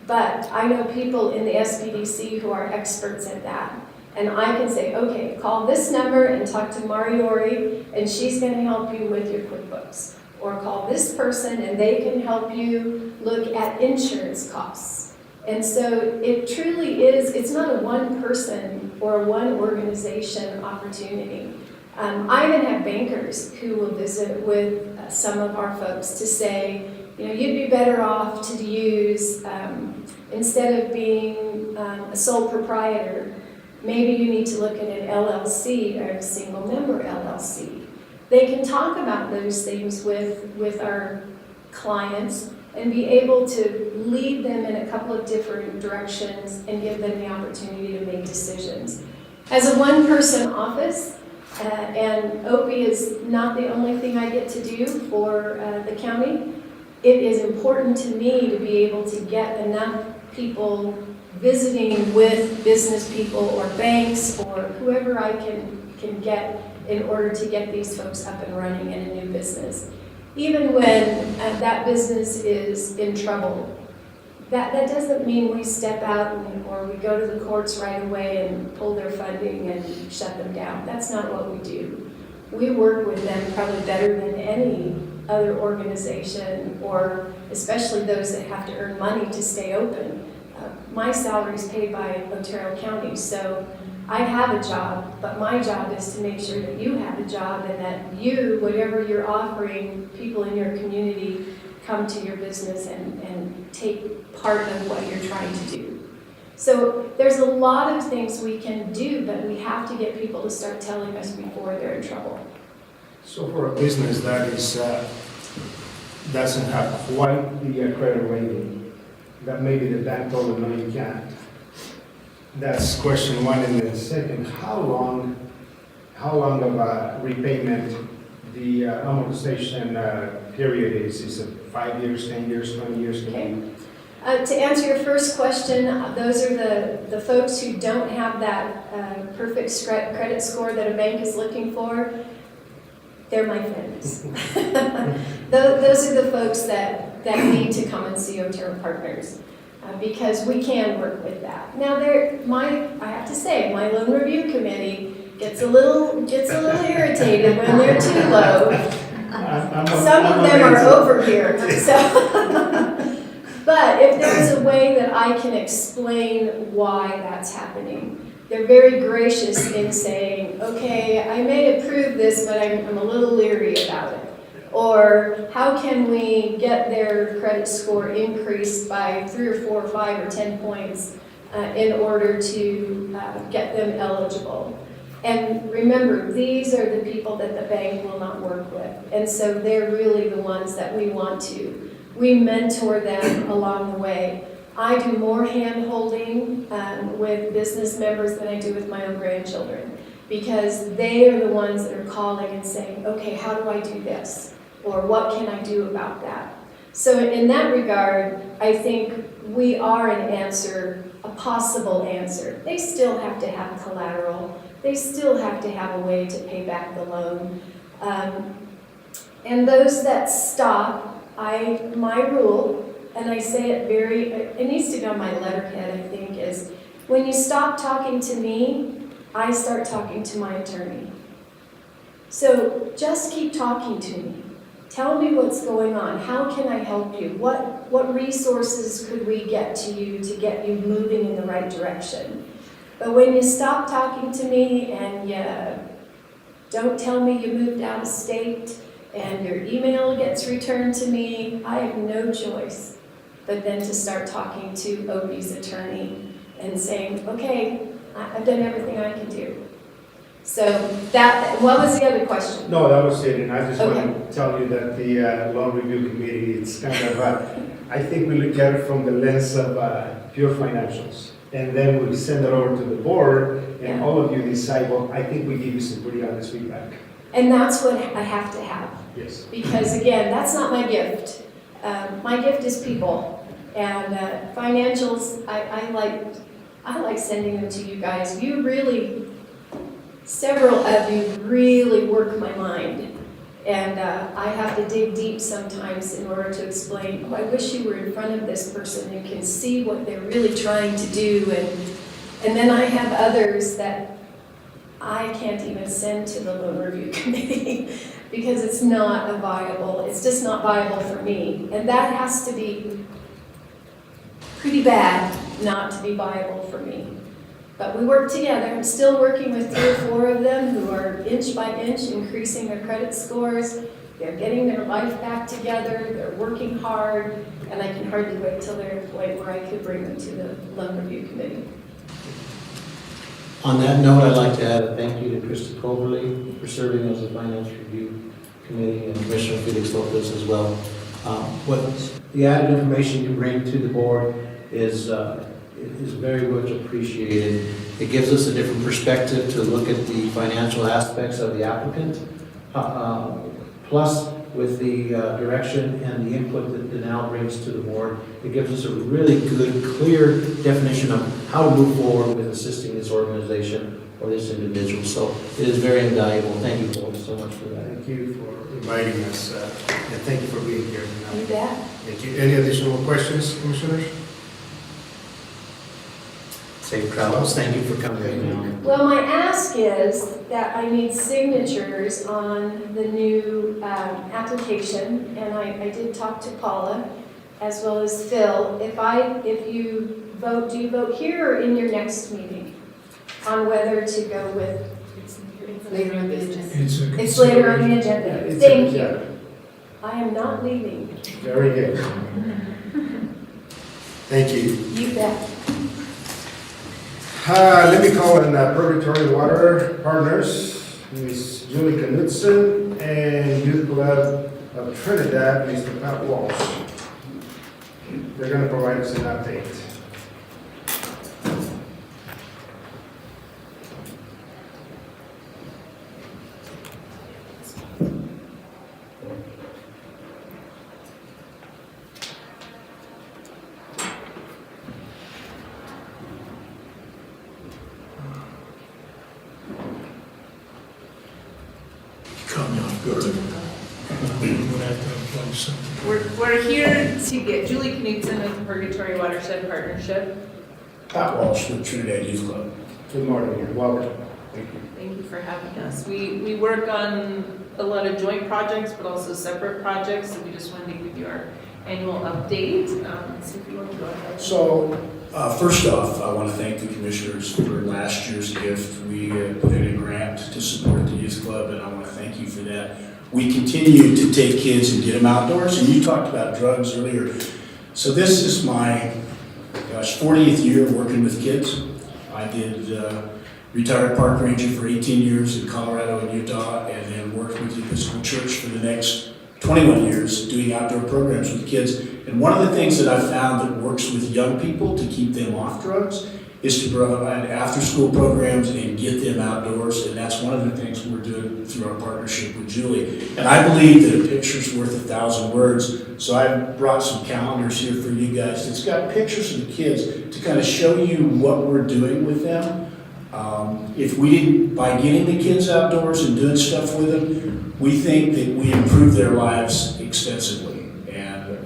but I know people in the SBDC who are experts at that. And I can say, okay, call this number and talk to Mariori, and she's going to help you with your QuickBooks. Or call this person, and they can help you look at insurance costs. And so it truly is, it's not a one person or a one organization opportunity. I even have bankers who will visit with some of our folks to say, you know, you'd be better off to use, instead of being a sole proprietor, maybe you need to look at an LLC or a single member LLC. They can talk about those things with our clients and be able to lead them in a couple of different directions and give them the opportunity to make decisions. As a one-person office, and Opie is not the only thing I get to do for the county, it is important to me to be able to get enough people visiting with business people or banks or whoever I can get in order to get these folks up and running in a new business. Even when that business is in trouble, that doesn't mean we step out or we go to the courts right away and pull their funding and shut them down. That's not what we do. We work with them probably better than any other organization, or especially those that have to earn money to stay open. My salary is paid by Otero County, so I have a job, but my job is to make sure that you have a job and that you, whatever you're offering people in your community, come to your business and take part of what you're trying to do. So there's a lot of things we can do, but we have to get people to start telling us before they're in trouble. So for a business that is doesn't have quite the credit rating, that maybe the bank told them, no, you can't. That's question one. And then second, how long of a repayment the amortization period is? Is it 5 years, 10 years, 20 years? Okay. To answer your first question, those are the folks who don't have that perfect credit score that a bank is looking for. They're my friends. Those are the folks that need to come and see Otero Partners, because we can work with that. Now, I have to say, my loan review committee gets a little irritated when they're too low. Some of them are over here. So. But if there's a way that I can explain why that's happening, they're very gracious in saying, okay, I may approve this, but I'm a little leery about it. Or how can we get their credit score increased by 3 or 4 or 5 or 10 points in order to get them eligible. And remember, these are the people that the bank will not work with. And so they're really the ones that we want to. We mentor them along the way. I do more hand-holding with business members than I do with my own grandchildren, because they are the ones that are calling and saying, okay, how do I do this? Or what can I do about that? So in that regard, I think we are an answer, a possible answer. They still have to have collateral. they still have to have a way to pay back the loan. And those that stop, my rule, and I say it it needs to be on my letterhead, I think, is when you stop talking to me, I start talking to my attorney. So just keep talking to me. Tell me what's going on. How can I help you? What resources could we get to you to get you moving in the right direction? But when you stop talking to me and you don't tell me you moved out of state and your email gets returned to me, I have no choice but then to start talking to Opie's attorney and saying, okay, I've done everything I can do. So what was the other question? No, that was it, and I just Okay. want to tell you that the loan review committee, it's kind of, I think we look at it from the lens of pure financials. And then we send it over to the board, and Yeah. all of you decide, well, I think we give you some pretty honest feedback. And that's what I have to have. Yes. Because again, that's not my gift. My gift is people. And financials, I like sending them to you guys. Several of you really work my mind. And I have to dig deep sometimes in order to explain, I wish you were in front of this person and can see what they're really trying to do. And then I have others that I can't even send to the loan review committee because it's just not viable for me. And that has to be pretty bad not to be viable for me. But we work together. I'm still working with 3 or 4 of them who are inch by inch increasing their credit scores. They're getting their life back together. They're working hard. And I can hardly wait till they're at a point where I could bring them to the loan review committee. On that note, I'd like to add a thank you to Krista Coverly for serving as the Finance Review Committee and Commissioner Felix Lopez as well. What the added information you bring to the board is very much appreciated. It gives us a different perspective to look at the financial aspects of the applicant, plus with the direction and the input that Danelle brings to the board. It gives us a really good, clear definition of how to move forward with assisting this organization or this individual. So it is very invaluable. Thank you folks so much for that. Thank you for inviting us, and thank you for being here. You bet. Thank you. Any additional questions, commissioners? Safe travels. Thank you for coming. Well, my ask is that I need signatures on the new application, and I did talk to Paula as well as Phil. If you vote, do you vote here or in your next meeting on whether to go with? Later on the agenda. It's later on the agenda. It's Thank yeah. you. I am not leaving. Very good. Thank you. You bet. Let me call in Purgatory Water Partners, Ms. Julie Knudsen, and Youth Club of Trinidad, Mr. Pat Walsh. They're going to provide us an update. Caught me off guard. I'm gonna have to apply something. We're here to get Julie Knudsen of the Purgatory Watershed Partnership. Pat Walsh with Trinidad Youth Club. Good morning and welcome. Thank you. Thank you for having us. We work on a lot of joint projects, but also separate projects, so we just wanted to give you our annual update. So if you want to go ahead. So, first off, I want to thank the commissioners for last year's gift. We put in a grant to support the youth club, and I want to thank you for that. We continue to take kids and get them outdoors, and you talked about drugs earlier. So this is my, 40th year working with kids. I did retired park ranger for 18 years in Colorado and Utah, and then worked with the Episcopal Church for the next 21 years doing outdoor programs with kids. And one of the things that I've found that works with young people to keep them off drugs is to provide after-school programs and get them outdoors, and that's one of the things we're doing through our partnership with Julie. And I believe that a picture's worth 1,000 words, so I brought some calendars here for you guys. It's got pictures of the kids to kind of show you what we're doing with them. If we didn't, by getting the kids outdoors and doing stuff with them, we think that we improve their lives extensively. And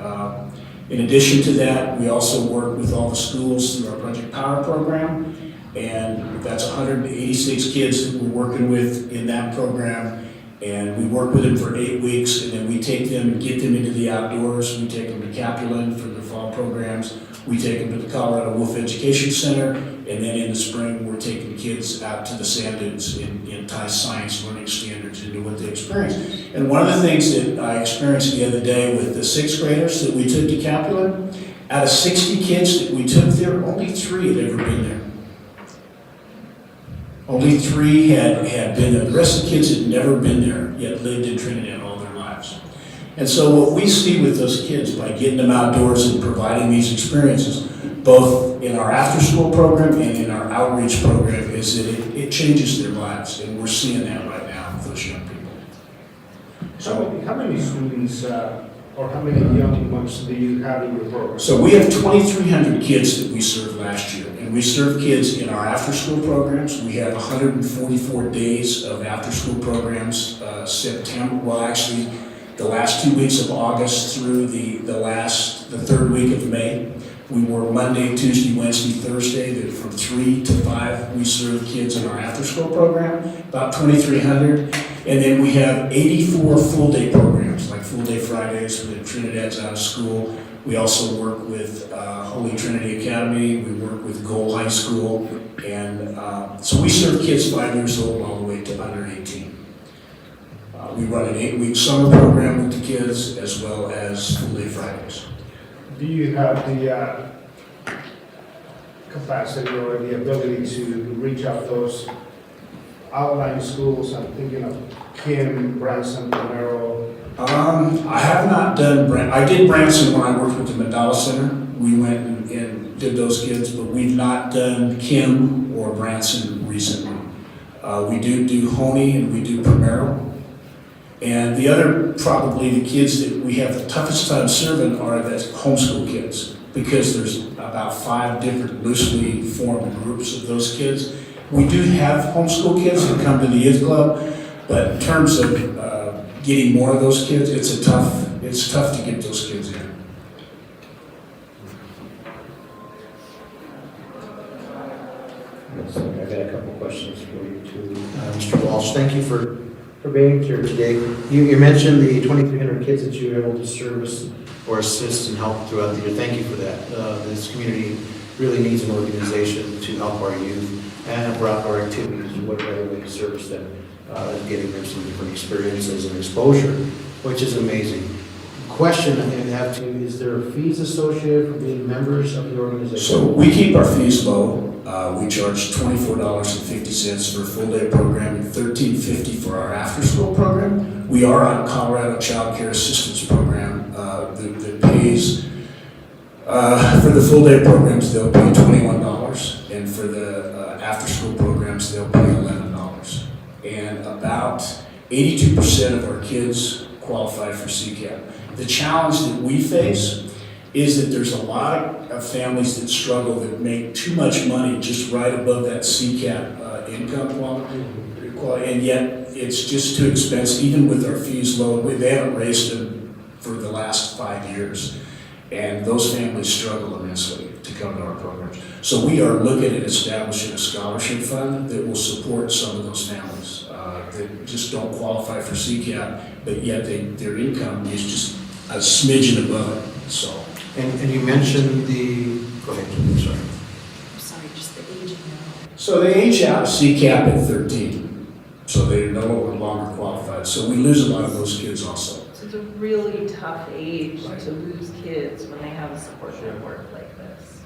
in addition to that, we also work with all the schools through our Project Power program. And that's 186 kids that we're working with in that program. And we work with them for 8 weeks, and then we take them and get them into the outdoors. We take them to Capulan for their fall programs. We take them to the Colorado Wolf Education Center, and then in the spring, we're taking kids out to the sand dunes in Tice Science Learning Standards into what they experience. And one of the things that I experienced the other day with the 6th graders that we took to Capulan, out of 60 kids that we took there, only 3 had ever been there. Only 3 had been there. The rest of the kids had never been there, yet lived in Trinidad all their lives. And so what we see with those kids by getting them outdoors and providing these experiences, both in our after-school program and in our outreach program, is that it changes their lives. And we're seeing that right now with those young people. How many students or how many young ones do you have in your program? So we have 2,300 kids that we served last year. And we serve kids in our after-school programs. We have 144 days of after-school programs, actually the last 2 weeks of August through the 3rd week of May. We work Monday, Tuesday, Wednesday, Thursday. From 3 to 5, we serve kids in our after-school program, about 2,300. And then we have 84 full-day programs, like full-day Fridays when Trinidad's out of school. We also work with Holy Trinity Academy. We work with Goal High School. And so we serve kids 5 years old all the way to under 18. We run an 8-week summer program with the kids as well as full-day Fridays. Do you have the capacity or the ability to reach out those outlying schools? I'm thinking of Kim, Branson, Romero. I have not done, I did Branson when I worked with the Mandala Center. We went and did those kids, but we've not done Kim or Branson recently. We do Honey and we do Primero. And the other, probably the kids that we have the toughest time serving are the homeschool kids, because there's about 5 different loosely formed groups of those kids. We do have homeschool kids that come to the youth club, but in terms of getting more of those kids, it's tough to get those kids in. I got a couple questions for you too. Mr. Walsh, thank you for being here today. You mentioned the 2,300 kids that you were able to service or assist and help throughout the year. Thank you for that. This community really needs an organization to help our youth and throughout our activities. What better way to service them than getting them some different experiences and exposure, which is amazing. Question I have to you, is there fees associated for being members of the organization? So we keep our fees low. We charge $24.50 for a full-day program and $13.50 for our after-school program. We are on a Colorado Child Care Assistance Program that pays, for the full-day programs, they'll pay $21, and for the after-school programs, they'll pay $11. And about 82% of our kids qualify for CCAP. The challenge that we face is that there's a lot of families that struggle, that make too much money just right above that CCAP income quality, and yet it's just too expensive. Even with our fees low, they haven't raised them for the last 5 years, and those families struggle immensely to come to our programs. So we are looking at establishing a scholarship fund that will support some of those families that just don't qualify for CCAP, but yet their income is just a smidgen above it. So. And you mentioned go ahead, I'm sorry. I'm sorry, just the age now. So they age out of CCAP at 13, so they're no longer qualified. So we lose a lot of those kids also. So it's a really tough age to lose kids when they have a support network like this.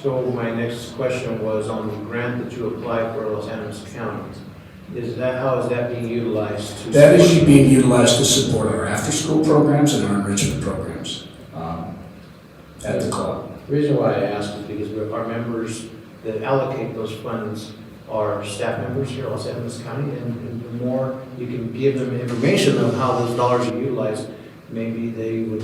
So my next question was on the grant that you applied for Los Angeles County. How is that being utilized? That is being utilized to support our after-school programs and our enrichment programs at the club. The reason why I ask is because our members that allocate those funds are staff members here at Los Angeles County, and the more you can give them information of how those dollars are utilized, maybe they would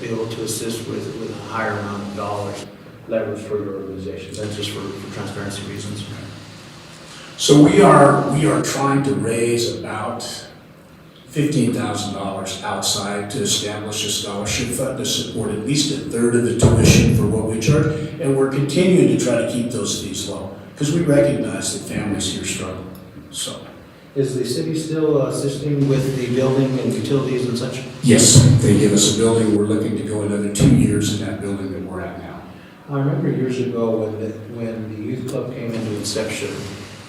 be able to assist with a higher amount of dollars leveraged for your organization. That's just for transparency reasons. So we are trying to raise about $15,000 outside to establish a scholarship fund to support at least a third of the tuition for what we charge. And we're continuing to try to keep those fees low because we recognize that families here struggle. So, Is the city still assisting with the building and utilities and such? yes, they give us a building. We're looking to go another 2 years in that building that we're at now. I remember years ago when the youth club came into inception,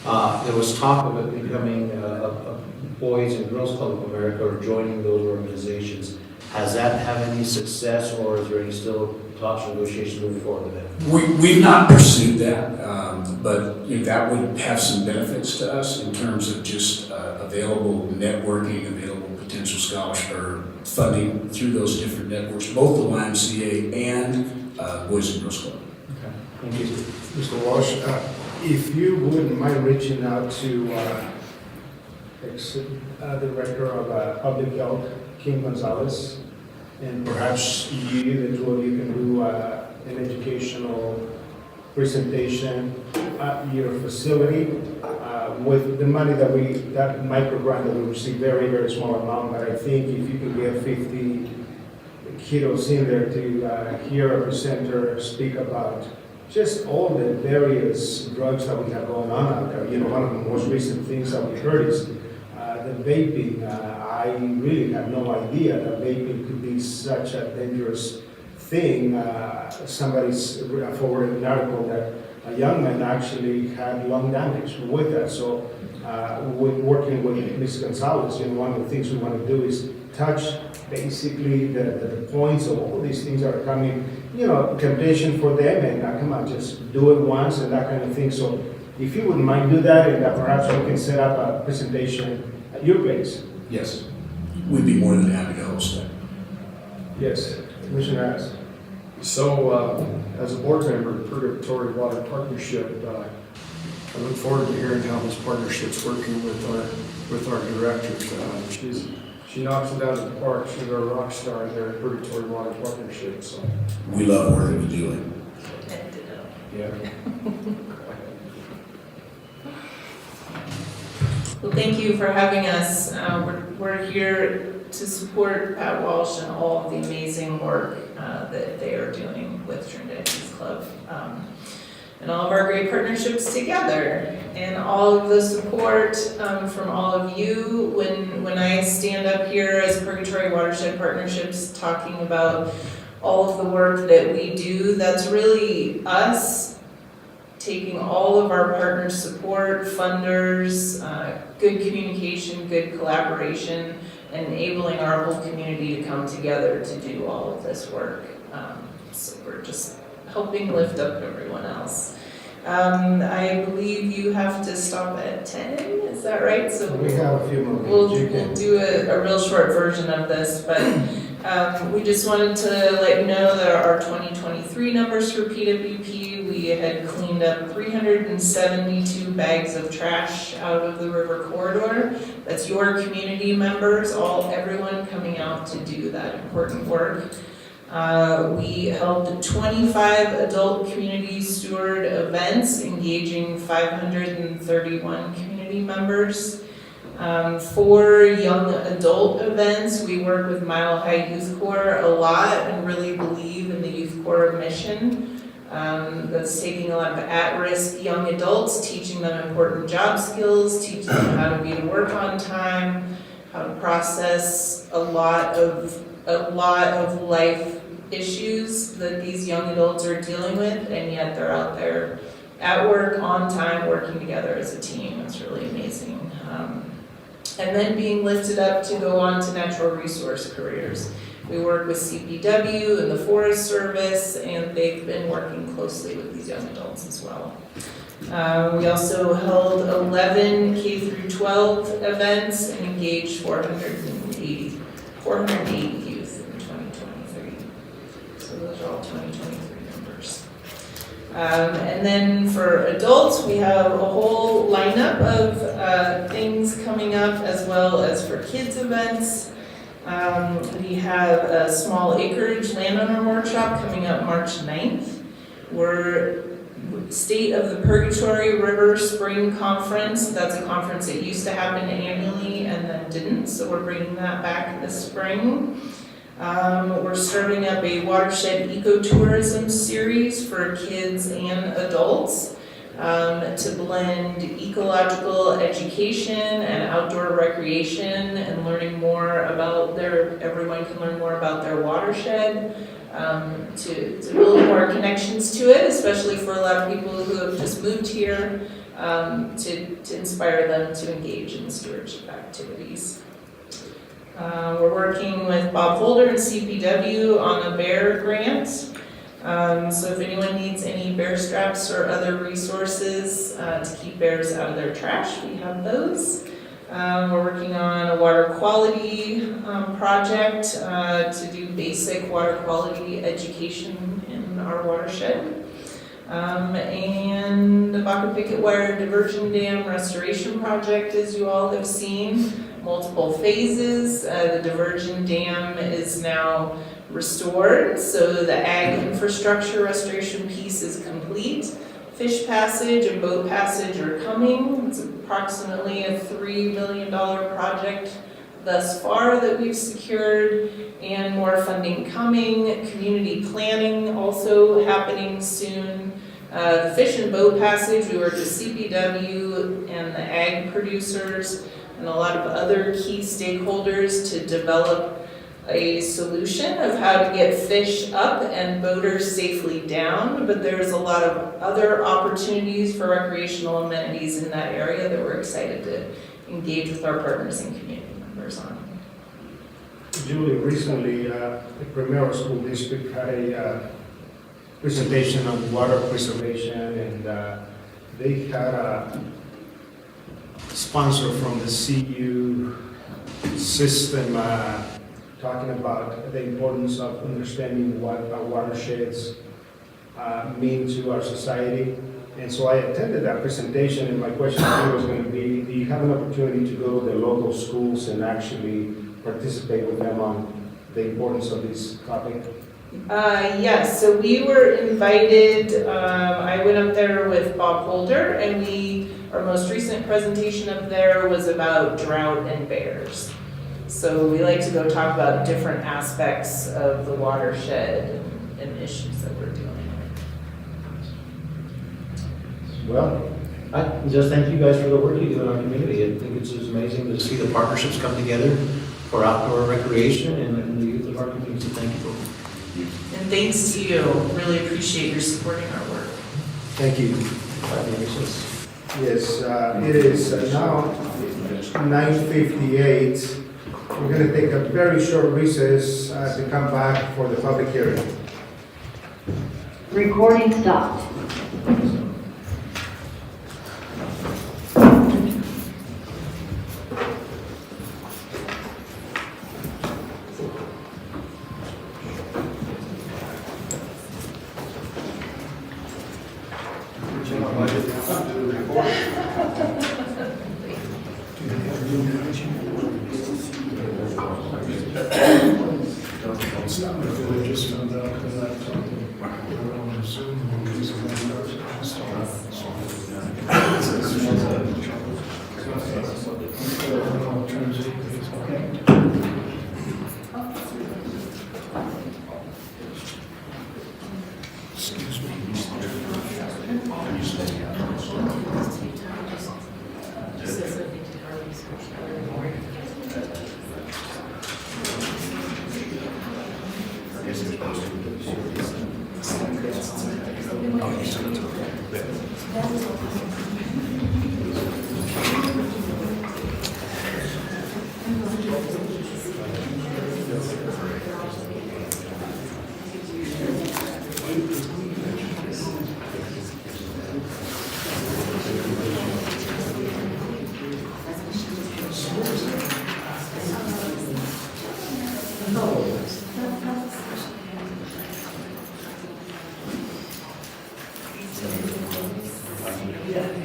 there was talk of it becoming a Boys and Girls Club of America or joining those organizations. Has that had any success, or is there any still talks or negotiations moving forward with that? We've not pursued that, but that would have some benefits to us in terms of just available networking, available potential scholarship or funding through those different networks, both the YMCA and Boys and Girls Club. Okay, thank you. Mr. Walsh, if you wouldn't mind reaching out to Director of Public Health, Kim Gonzalez, and perhaps the two of you can do an educational presentation at your facility with the money that micro grant that we received, very, very small amount, but I think if you could get 50 kiddos in there to hear a presenter speak about just all the various drugs that we have going on out there. One of the most recent things that we heard is the vaping. I really have no idea that vaping could be such a dangerous thing. Somebody's forwarded an article that a young man actually had lung damage with that. So working with Ms. Gonzalez, one of the things we want to do is touch basically the points of all these things that are coming, temptation for them, and come on, just do it once and that kind of thing. So if you wouldn't mind do that, and perhaps we can set up a presentation at your place. Yes, we'd be more than happy to host that. Yes, Commissioner Harris. So, as a board member of Purgatory Water Partnership, I look forward to hearing how this partnership's working with our director. She knocks it out of the park. She's our rock star there at Purgatory Water Partnership. So, We love working with you. yeah. Well, thank you for having us. We're here to support Pat Walsh and all of the amazing work that they are doing with Trinidad Youth Club. And all of our great partnerships together, and all of the support from all of you. When I stand up here as Purgatory Watershed Partnerships talking about all of the work that we do, that's really us taking all of our partners' support, funders, good communication, good collaboration, and enabling our whole community to come together to do all of this work. So we're just helping lift up everyone else. I believe you have to stop at 10, is that right? So We have a few more minutes. we'll do a real short version of this, but we just wanted to let you know that our 2023 numbers for PWP, we had cleaned up 372 bags of trash out of the river corridor. That's your community members, everyone coming out to do that important work. We held 25 adult community steward events, engaging 531 community members. 4 young adult events. We work with Mile High Youth Corps a lot and really believe in the Youth Corps mission. That's taking a lot of at-risk young adults, teaching them important job skills, teaching them how to be to work on time, how to process a lot of life issues that these young adults are dealing with, and yet they're out there at work, on time, working together as a team. It's really amazing. And then being lifted up to go on to natural resource careers. We work with CPW and the Forest Service, and they've been working closely with these young adults as well. We also held 11 K through 12 events and engaged 480 youth in 2023. So those are all 2023 numbers. And then for adults, we have a whole lineup of things coming up, as well as for kids events. We have a small acreage landowner workshop coming up March 9th. We're State of the Purgatory River Spring Conference. That's a conference that used to happen annually and then didn't, so we're bringing that back this spring. We're starting up a watershed ecotourism series for kids and adults to blend ecological education and outdoor recreation and learning more about everyone can learn more about their watershed, to build more connections to it, especially for a lot of people who have just moved here, to inspire them to engage in stewardship activities. We're working with Bob Holder and CPW on a bear grant. So if anyone needs any bear straps or other resources to keep bears out of their trash, we have those. We're working on a water quality project to do basic water quality education in our watershed. And the Baca Picket Wire Diversion Dam Restoration Project, as you all have seen, multiple phases. The diversion dam is now restored, so the ag infrastructure restoration piece is complete. Fish passage and boat passage are coming. It's approximately a $3 million project thus far that we've secured, and more funding coming. Community planning also happening soon. The fish and boat passage, we worked with CPW and the ag producers and a lot of other key stakeholders to develop a solution of how to get fish up and boaters safely down, but there's a lot of other opportunities for recreational amenities in that area that we're excited to engage with our partners and community members on. Julie, recently, the Primero School District had a presentation on water preservation, and they had a sponsor from the CU system talking about the importance of understanding what our watersheds mean to our society. And so I attended that presentation, and my question to you was going to be, do you have an opportunity to go to the local schools and actually participate with them on the importance of this topic? Yes, so we were invited, I went up there with Bob Holder, and our most recent presentation up there was about drought and bears. So we like to go talk about different aspects of the watershed and issues that we're dealing with. Well, I just thank you guys for the work you do in our community. I think it's just amazing to see the partnerships come together for outdoor recreation and the youth of our community. So thank you both. And thanks to you, really appreciate your supporting our work. Thank you. Yes, it is now 9:58. We're going to take a very short recess to come back for the public hearing. Recording stopped. I just found out that I don't assume he's going Excuse me. Yeah.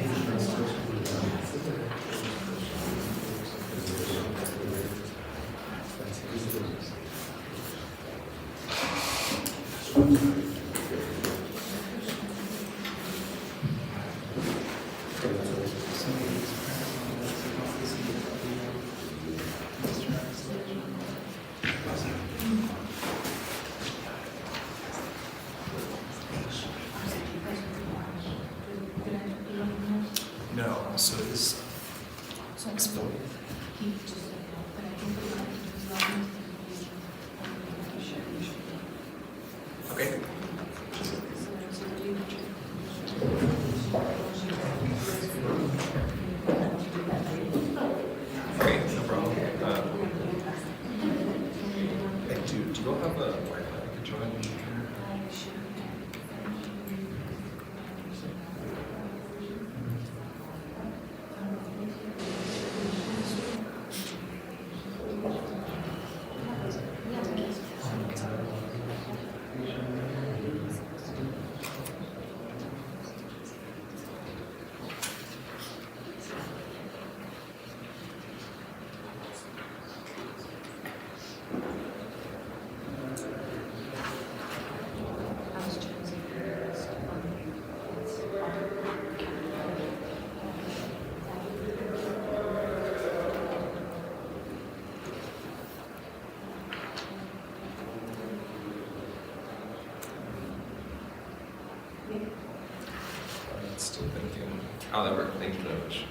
Okay. Okay, no problem. And do you all have a Wi-Fi I could join? Still thinking. Oh, that worked. Thank you very much.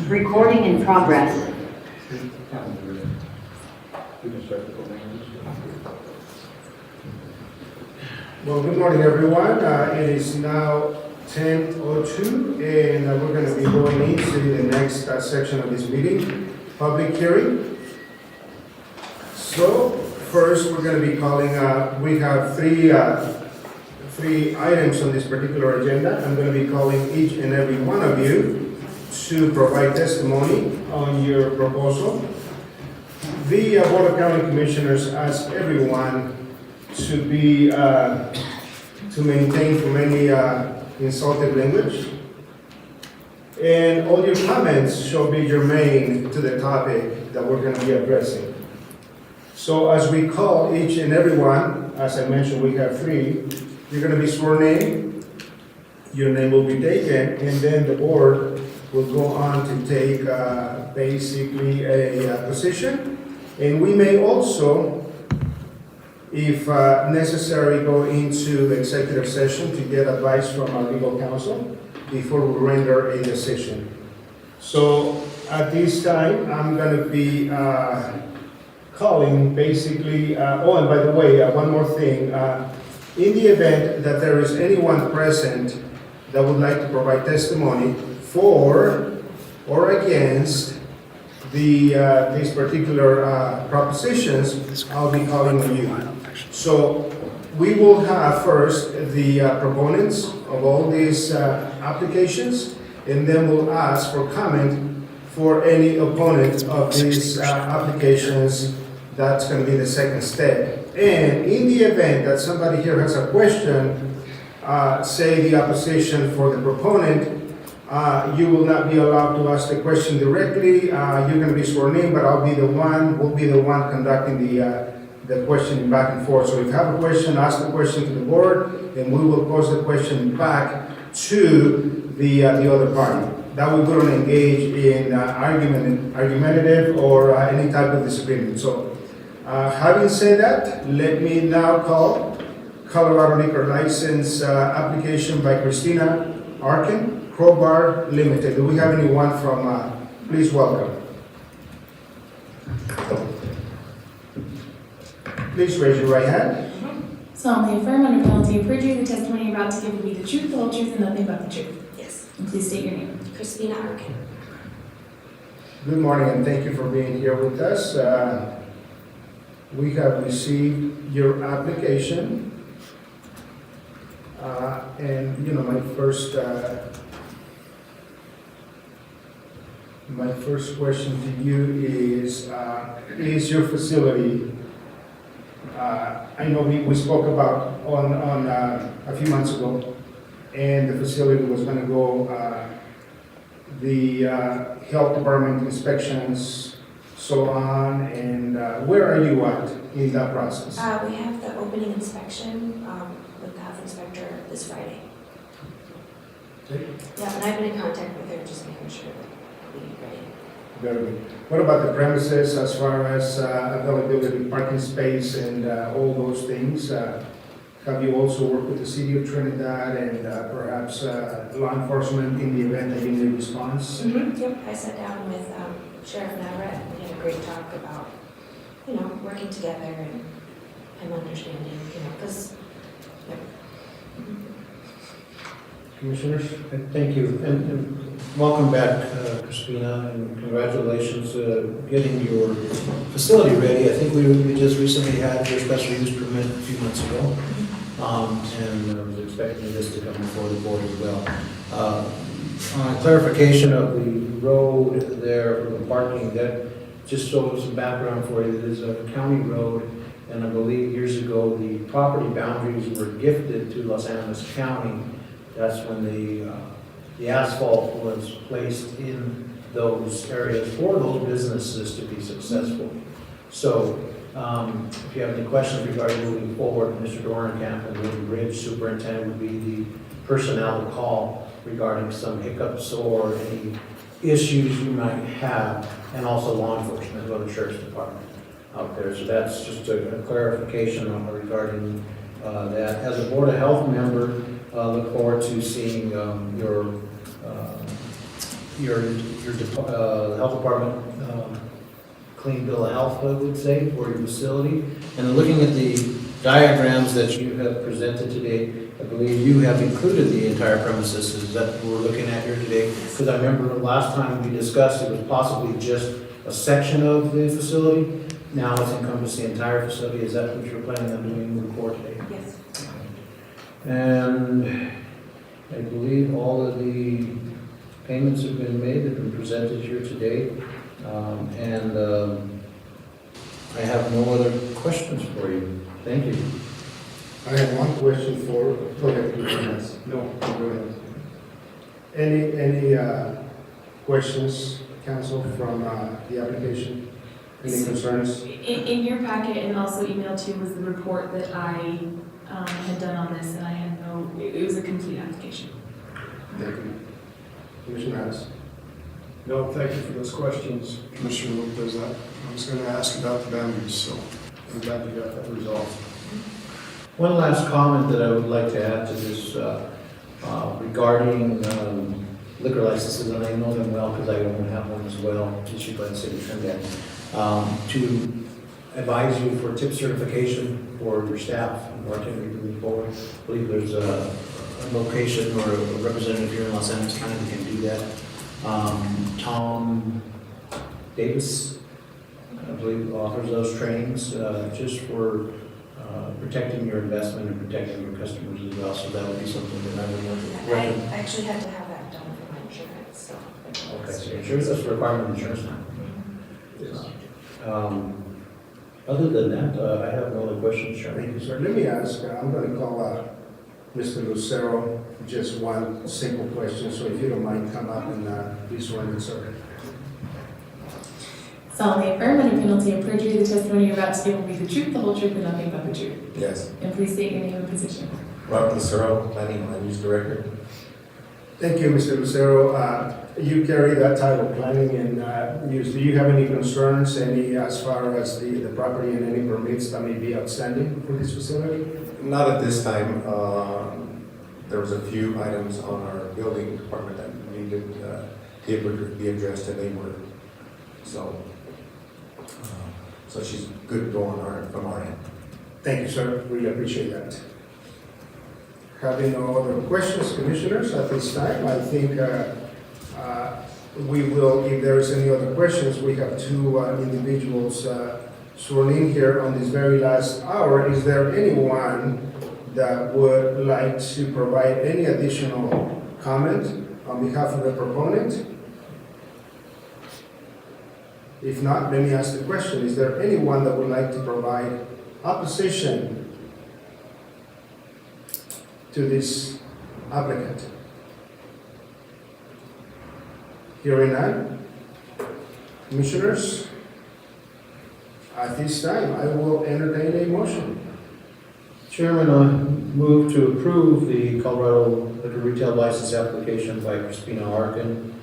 Recording in progress. Well, good morning, everyone. It is now 10:02, and we're going to be going into the next section of this meeting, public hearing. So, first, we're going to be calling, we have three items on this particular agenda. I'm going to be calling each and every one of you to provide testimony on your proposal. The Board of County Commissioners asked everyone to be, to maintain from any insulted language. And all your comments shall be germane to the topic that we're going to be addressing. So as we call each and every one, as I mentioned, we have three, you're going to be sworn in, your name will be taken, and then the board will go on to take basically a position. And we may also, if necessary, go into executive session to get advice from our legal counsel before we render a decision. So at this time, I'm going to be calling basically, oh, and by the way, one more thing. In the event that there is anyone present that would like to provide testimony for or against these particular propositions, I'll be calling on you. So we will have first the proponents of all these applications, and then we'll ask for comment for any opponent of these applications. That's going to be the second step. And in the event that somebody here has a question, say the opposition for the proponent, you will not be allowed to ask the question directly. You're going to be sworn in, but we'll be the one conducting the questioning back and forth. So if you have a question, ask the question to the board, and we will pose the question back to the other party. That way we don't engage in argumentative or any type of disagreement. So having said that, let me now call Colorado Liquor License application by Christina Arkin, Crowbar Limited. Do we have anyone from, please welcome. Please raise your right hand. Solemnly affirm under penalty of perjury the testimony you're about to give will be the truth, the whole truth, and nothing but the truth. Yes. And please state your name. Christina Arkin. Good morning, and thank you for being here with us. We have received your application. And, you know, my first question to you is your facility, I know we spoke about on a few months ago, and the facility was going to go, the health department inspections, so on, and where are you at in that process? We have the opening inspection with the health inspector this Friday. Okay. Yeah, and I've been in contact with her, just making sure that we're ready. Very good. What about the premises as far as availability, parking space, and all those things? Have you also worked with the city of Trinidad and perhaps law enforcement in the event that you need a response? Yep, I sat down with Sheriff Navarette, and we had a great talk about, you know, working together and understanding, you know, because, yep. Commissioners? Thank you, and welcome back, Christina, and congratulations getting your facility ready. I think we just recently had your special use permit a few months ago, and I was expecting this to come before the board as well. On clarification of the road there for the parking, that just so some background for you, it is a county road, and I believe years ago the property boundaries were gifted to Los Angeles County. That's when the asphalt was placed in those areas for those businesses to be successful. So if you have any questions regarding moving forward, Mr. Dorenkamp and the Bridge Superintendent would be the personnel to call regarding some hiccups or any issues you might have, and also law enforcement or the sheriff's department out there. So that's just a clarification regarding that. As a Board of Health member, look forward to seeing your health department clean bill of health, I would say, for your facility. And looking at the diagrams that you have presented today, I believe you have included the entire premises. Is that what we're looking at here today? Because I remember last time we discussed it was possibly just a section of the facility. Now it's encompassed the entire facility. Is that what you're planning on doing moving forward today? Yes. And I believe all of the payments have been made, have been presented here today. I have no other questions for you. Thank you. I have one question for, go ahead, Commissioners. No, go ahead. Any questions, council, from the application? Any concerns? In your packet and also emailed to was the report that I had done on this, and I had it was a complete application. Thank you. Commissioner Harris? No, thank you for those questions, Commissioner Luke does that. I was going to ask about the boundaries, so I'm glad you got that resolved. One last comment that I would like to add to this regarding liquor licenses, and I know them well because I own have one as well, issued by the city of Trinidad, to advise you for tip certification for your staff and bartender moving forward. I believe there's a location or a representative here in Los Angeles County that can do that. Tom Davis, I believe, offers those trainings just for protecting your investment and protecting your customers as well. So that would be something that I would want to I recommend. actually had to have that done for my insurance, so. Okay, so insurance, that's a requirement of insurance now. Yes. Other than that, I have no other questions, Thank Chairman. you, sir. Let me ask, I'm going to call Mr. Lucero, just one simple question, so if you don't mind, come up and be sworn in, sir. Solemnly affirm under penalty of perjury the testimony you're about to give will be the truth, the whole truth, and nothing but the truth. Yes. And please state your name and position. Rob Lucero, Planning and Land Use Director. Thank you, Mr. Lucero. You carry that title, planning and use. Do you have any concerns, any as far as the property and any permits that may be outstanding for this facility? Not at this time. There was a few items on our building department that needed to be addressed, and they were. So she's good going from our end. Thank you, sir. Really appreciate that. Having no other questions, commissioners, at this time, I think we will, if there is any other questions, we have two individuals sworn in here on this very last hour. Is there anyone that would like to provide any additional comment on behalf of the proponent? If not, let me ask the question. Is there anyone that would like to provide opposition to this applicant? Hearing none. Commissioners, at this time, I will entertain a motion. Chairman, I move to approve the Colorado liquor retail license application by Crispina Arkin,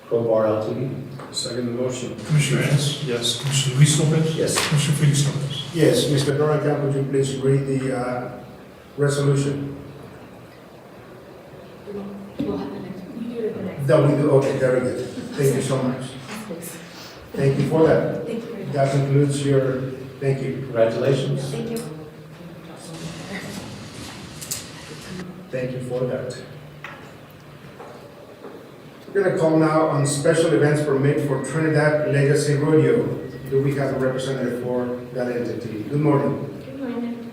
Crowbar Ltd. Second motion. Commissioner Hess? Yes. Commissioner Luis Lopez? Yes. Commissioner Felix Lopez? Yes, Mr. Dorian, would you please read the resolution? We'll have the next, you do it at the next. That we do, okay, very good. Thank you so much. Please. Thank you for that. Thank you very much. That concludes your, thank you. Congratulations. Thank you. Thank you for that. We're going to call now on special events permit for Trinidad Legacy Rodeo. Do we have a representative for that entity? Good morning. Good morning.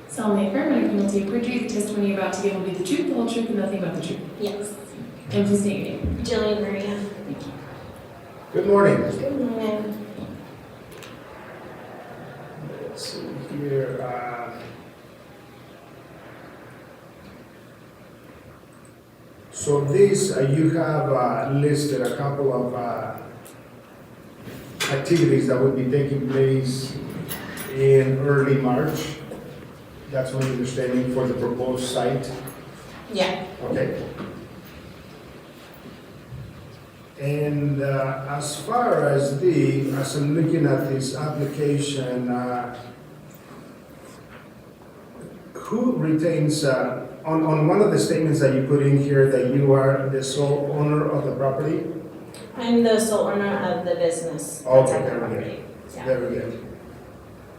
Solemnly affirm under penalty of perjury, the testimony you're about to give will be the truth, the whole truth, and nothing but the truth. Yes. And please state your name. Jillian Maria. Good morning. Good morning. Let's see here. So this, you have listed a couple of activities that would be taking place in early March. That's my understanding for the proposed site. Yeah. Okay. And as far as as I'm looking at this application, who retains, on one of the statements that you put in here, that you are the sole owner of the property? I'm the sole owner of the business. that's Okay, at the very property. good. Yeah. Very good.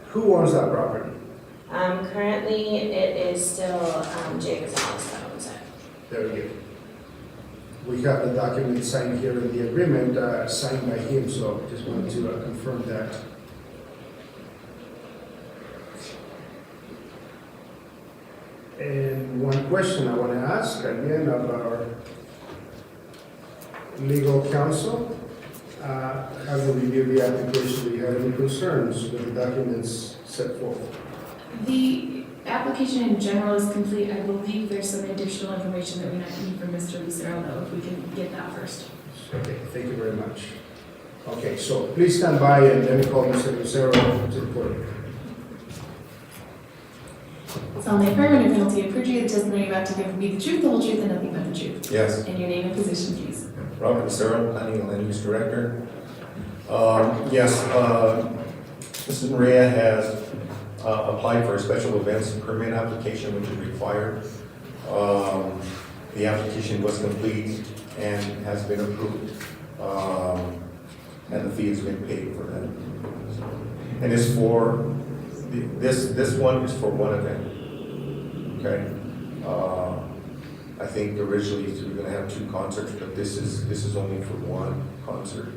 Who owns that property? Currently, it is still Jay Gonzalez that owns it. Very good. We have the document signed here in the agreement, signed by him, so just wanted to confirm that. And one question I want to ask again of our legal counsel. Having reviewed the application, do you have any concerns with the documents set forth? The application in general is complete. I believe there's some additional information that we might need from Mr. Lucero, though, if we can get that first. Okay, thank you very much. Okay, so please stand by and let me call Mr. Lucero to the podium. Solemnly affirm under penalty of perjury, the testimony you're about to give will be the truth, the whole truth, and nothing but the truth. Yes. And your name and position, please. Robert Lucero, Planning and Land Use Director. Yes, Mrs. Maria has applied for a special events permit application, which is required. The application was complete and has been approved. And the fee has been paid for that. And it's for, this one is for one event. Okay? I think originally we were gonna have 2 concerts, but this is only for 1 concert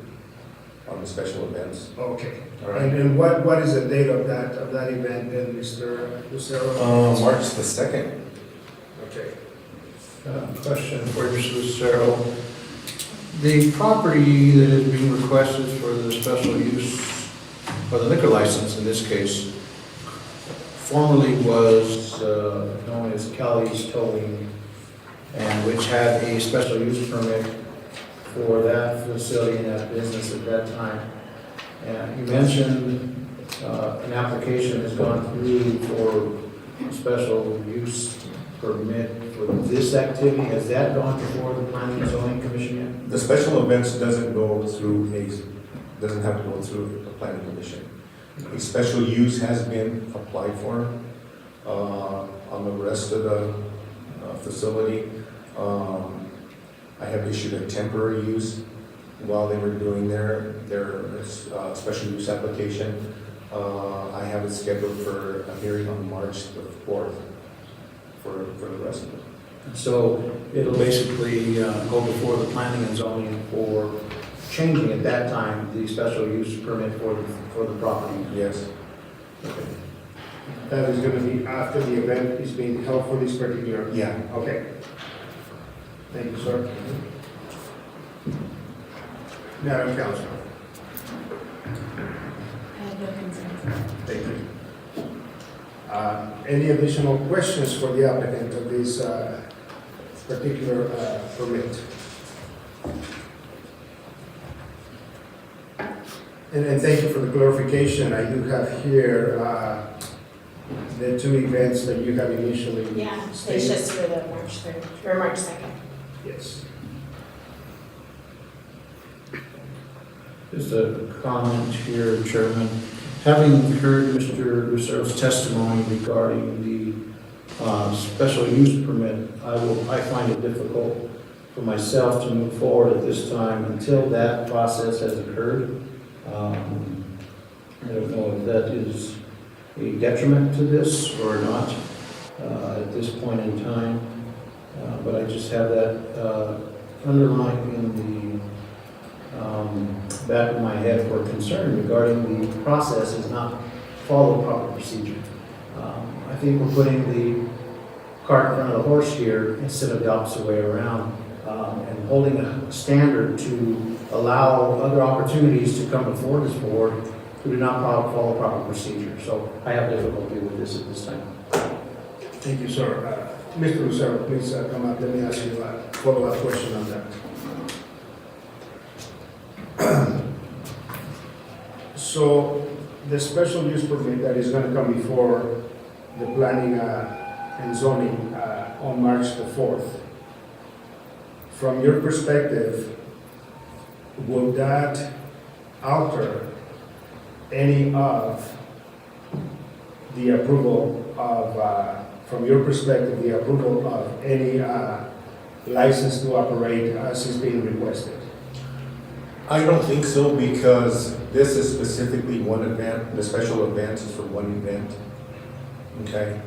on the special events. Okay. All right. And what is the date of that event then, Mr. Lucero? March the 2nd. Okay. Question for you, Mr. Lucero. The property that is being requested for the special use, or the liquor license in this case, formerly was known as Kelly's Towing, and which had a special use permit for that facility and that business at that time. And you mentioned an application has gone through for a special use permit for this activity. Has that gone before the Planning and Zoning Commission yet? The special events doesn't have to go through the planning commission. A special use has been applied for on the rest of the facility. I have issued a temporary use while they were doing their special use application. I have it scheduled for a hearing on March the 4th for the rest of it. So it'll basically go before the planning and zoning for changing at that time the special use permit for the property. Yes. Okay. That is gonna be after the event is being held for this particular? Yeah. Okay. Thank you, sir. Madam Council. I have no concerns. Thank you. Any additional questions for the applicant of this particular permit? And thank you for the clarification. I do have here the two events that you have initially Yeah, it's stated. just for the March 3rd, or March 2nd. Yes. Just a comment here, Chairman. Having heard Mr. Lucero's testimony regarding the special use permit, I find it difficult for myself to move forward at this time until that process has occurred. I don't know if that is a detriment to this or not at this point in time, but I just have that underlined in the back of my head for concern regarding the process is not follow proper procedure. I think we're putting the cart in front of the horse here instead of the opposite way around, and holding a standard to allow other opportunities to come before this board who do not follow proper procedure. So I have difficulty with this at this time. Thank you, sir. Mr. Lucero, please come up. Let me ask you a follow-up question on that. So the special use permit that is going to come before the planning and zoning on March the 4th, from your perspective, would that alter any of the approval of, from your perspective, the approval of any license to operate as is being requested? I don't think so, because this is specifically one event, the special event is for one event, okay?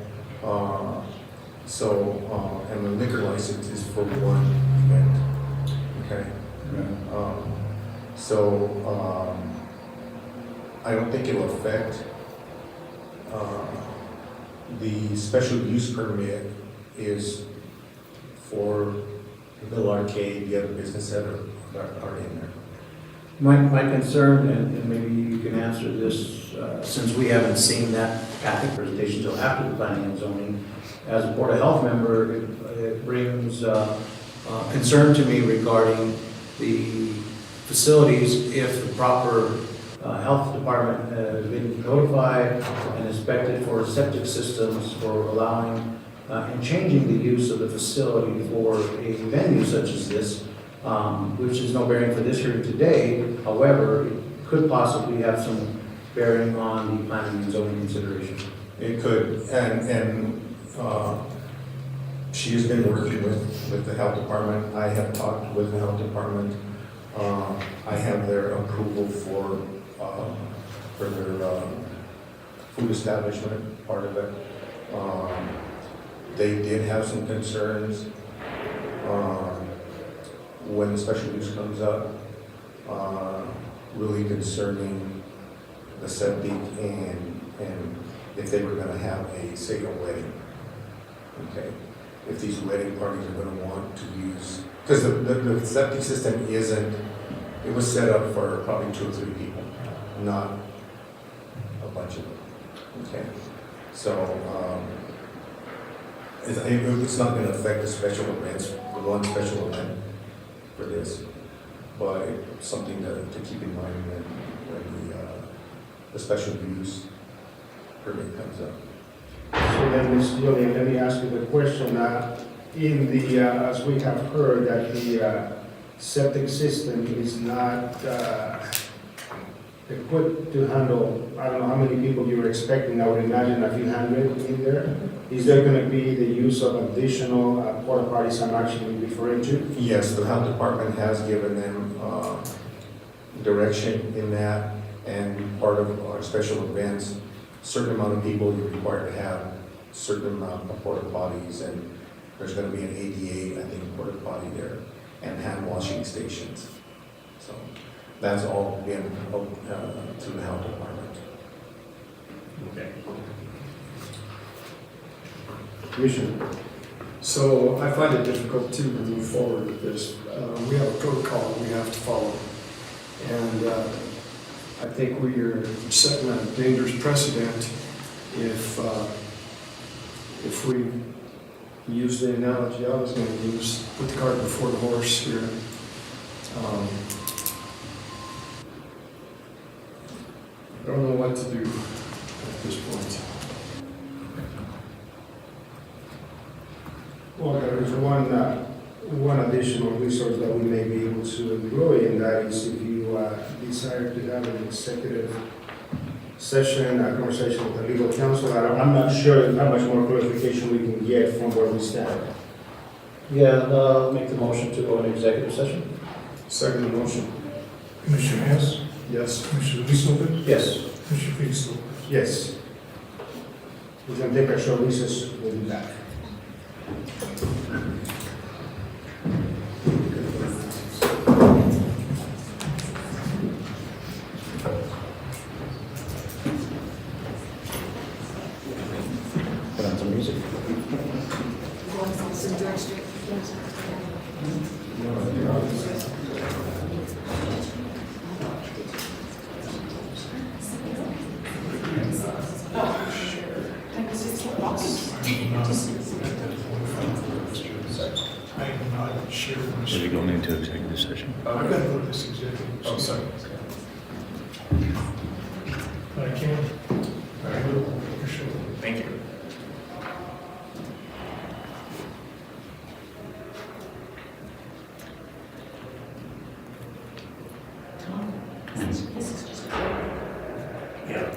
And the liquor license is for one event, okay? I don't think it'll affect, the special use permit is for the Villa Arcade, the other business that are in there. My concern, and maybe you can answer this, since we haven't seen that packet presentation until after the planning and zoning, as a Board of Health member, it brings concern to me regarding the facilities if the proper health department has been notified and inspected for septic systems for allowing and changing the use of the facility for a venue such as this, which is no bearing for this hearing today. However, it could possibly have some bearing on the planning and zoning consideration. It could, and she has been working with the health department. I have talked with the health department. I have their approval for their food establishment part of it. They did have some concerns when the special use comes up, really concerning the septic and if they were gonna have say a wedding, okay? If these wedding parties are gonna want to use, because the septic system it was set up for probably 2 or 3 people, not a bunch of them, okay? So, it's not gonna affect the special events, the one special event for this, but something to keep in mind when the special use permit comes up. So then, Ms. Julian, let me ask you the question. As we have heard, that the septic system is not equipped to handle, I don't know how many people you were expecting. I would imagine a few hundred in there. Is there going to be the use of additional porta potties I'm actually referring to? Yes, the health department has given them direction in that, and part of our special events, certain amount of people you're required to have, certain amount of porta potties, and there's gonna be an ADA, I think, porta potty there, and hand washing stations. So that's all been through the health department. Okay. Commissioner. So I find it difficult to move forward with this. We have a protocol we have to follow. And I think we are setting a dangerous precedent if we use the analogy I was going to use, put the cart before the horse here. I don't know what to do at this point. Well, there is one additional resource that we may be able to employ, and that is if you desire to have an executive session, a conversation with the legal counsel. I'm not sure how much more clarification we can get from where we stand. Yeah, I'll make the motion to go into executive session. Second motion. Commissioner Hess, Yes. Commissioner Eastover, Yes. Commissioner Peace. Yes. We're going to take a short recess. We'll be back. Put on some music. I am not sure. Are we going into executive session? I've got to go to this executive. Oh, sorry. But I can. I will, for sure. Thank you. Yeah.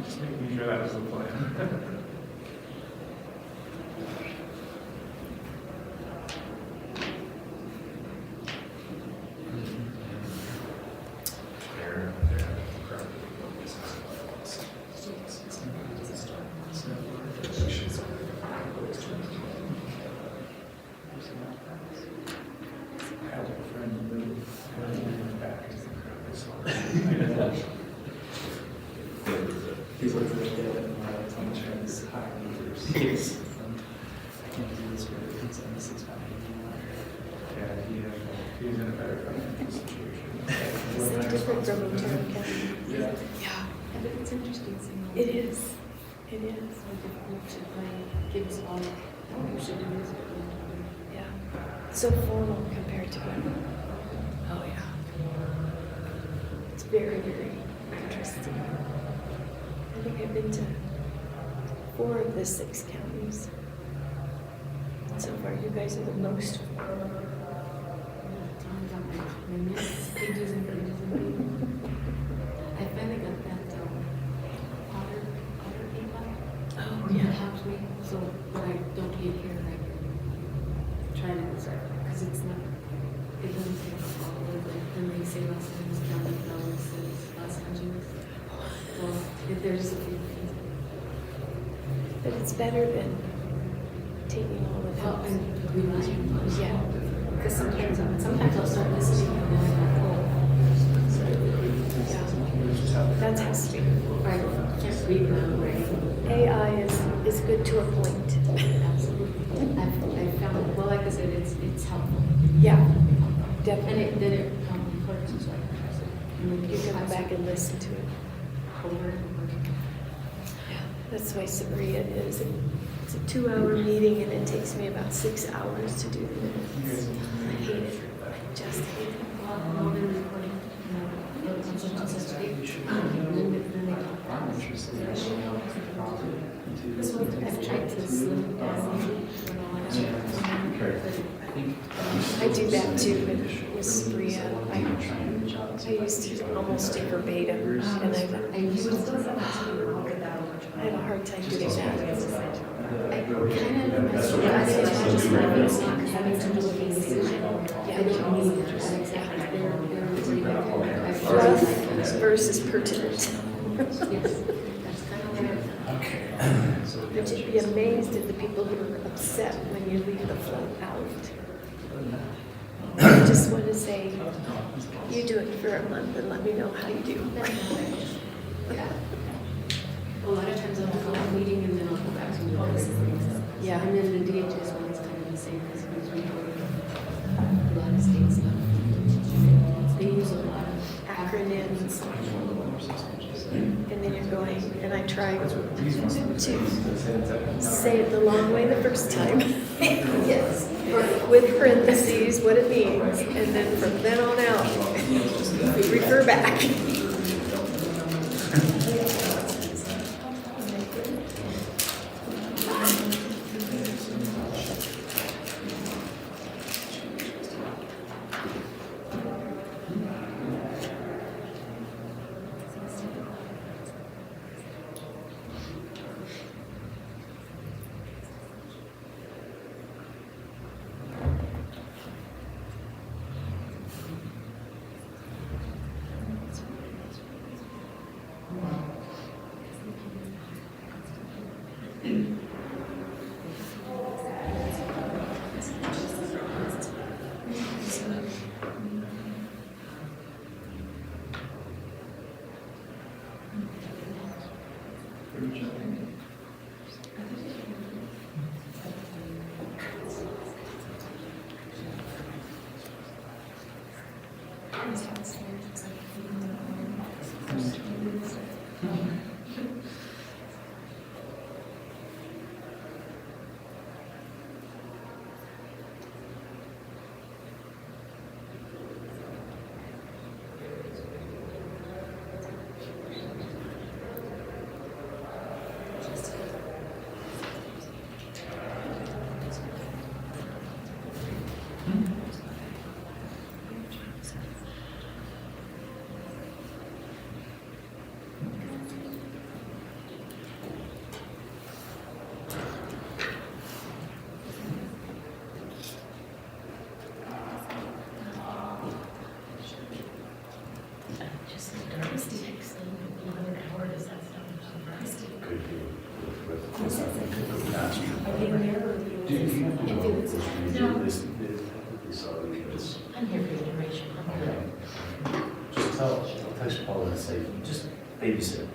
Just making sure that was the plan. He's looking at it and I'm trying to hire leaders. I can't do this with a consensus anymore. Yeah, he's in a better financial situation. Is it different from Ontario County? Yeah. Yeah, But it's interesting seeing. it is. It is. Like if we should like give us all, what we should do is. Yeah. So formal compared to what? Oh, yeah. It's very, very interesting. I think I've been to 4 of the 6 counties. And so far, you guys are the most. Tom's on my minutes, pages and pages and pages. I finally got that, otter paper. Oh, It yeah. helps me, so when I don't get here, I can try to, because it's not, it doesn't say all of it, and they say Los Angeles County, now it says Los Angeles. Well, if there's a few things. But it's better than taking all of Oh, it. and relying on. Yeah. Because sometimes I'll start listening and then I'm like, oh. Yeah. That has to be. I can't read now, right? AI is good to a point. Absolutely. I found, well, like I said, it's helpful. Yeah, And definitely. then it records as well. And then You can go back and listen to it. over and over. Yeah, that's the way Sabria is. It's a 2-hour meeting and it takes me about 6 hours to do the minutes. I hate it. I just hate it. all been recording. On such and such date. And then they talk. I'm interested in going out to the property. I've tried to slim it down. I do that too with Sabria. I used to almost do verbatim, and I use it. I have a hard time doing that. I kind of mess with that. I just want to stop because I need to do a decision. I don't mean that exactly. They're Rough like, versus pertinent. yes, that's kind of what But you'd be amazed at the people who are upset when you leave the flow out. I just want to say, you do it for a month and let me know how you do. a lot of times I'll call a meeting and then I'll go back to the office. Yeah. And then the DHS one is kind of the same because it was recording a lot of state stuff. They use a lot of Acronyms. And then you're going, and I try to say it the long way the first time. Yes. With parentheses, what it means, and then from then on out, we refer back. I'm here for the duration. Okay. Just tell, touch Paul and say, just babysit.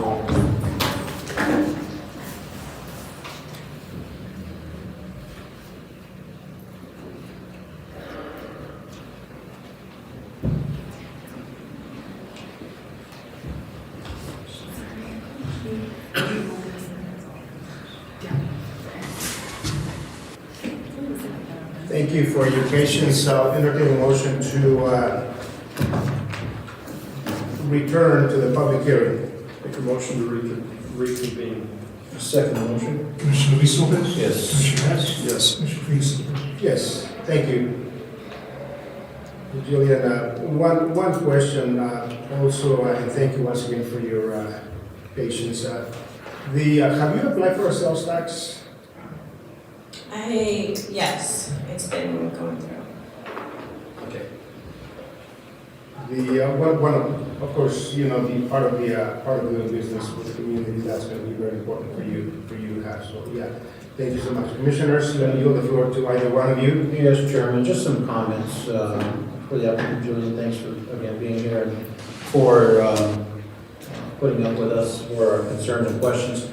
So, thank you for your patience. I'll entertain a motion to return to the public hearing. Make a motion to reconvene. Second motion? Commissioner Luis Lopez? Yes. Commissioner Hess? Yes. Commissioner Felix? Yes, thank you. Julian, one question also, and thank you once again for your patience. Have you applied for a sales tax? Yes, it's been going through. Okay. Of course, you know, the part of doing business with the community, that's going to be very important for you to have. So, yeah, thank you so much. Commissioners, you yield the floor to either one of you. Yes, Chairman, just some comments for the applicant. Julian, thanks for, again, being here and for putting up with us for our concerns and questions.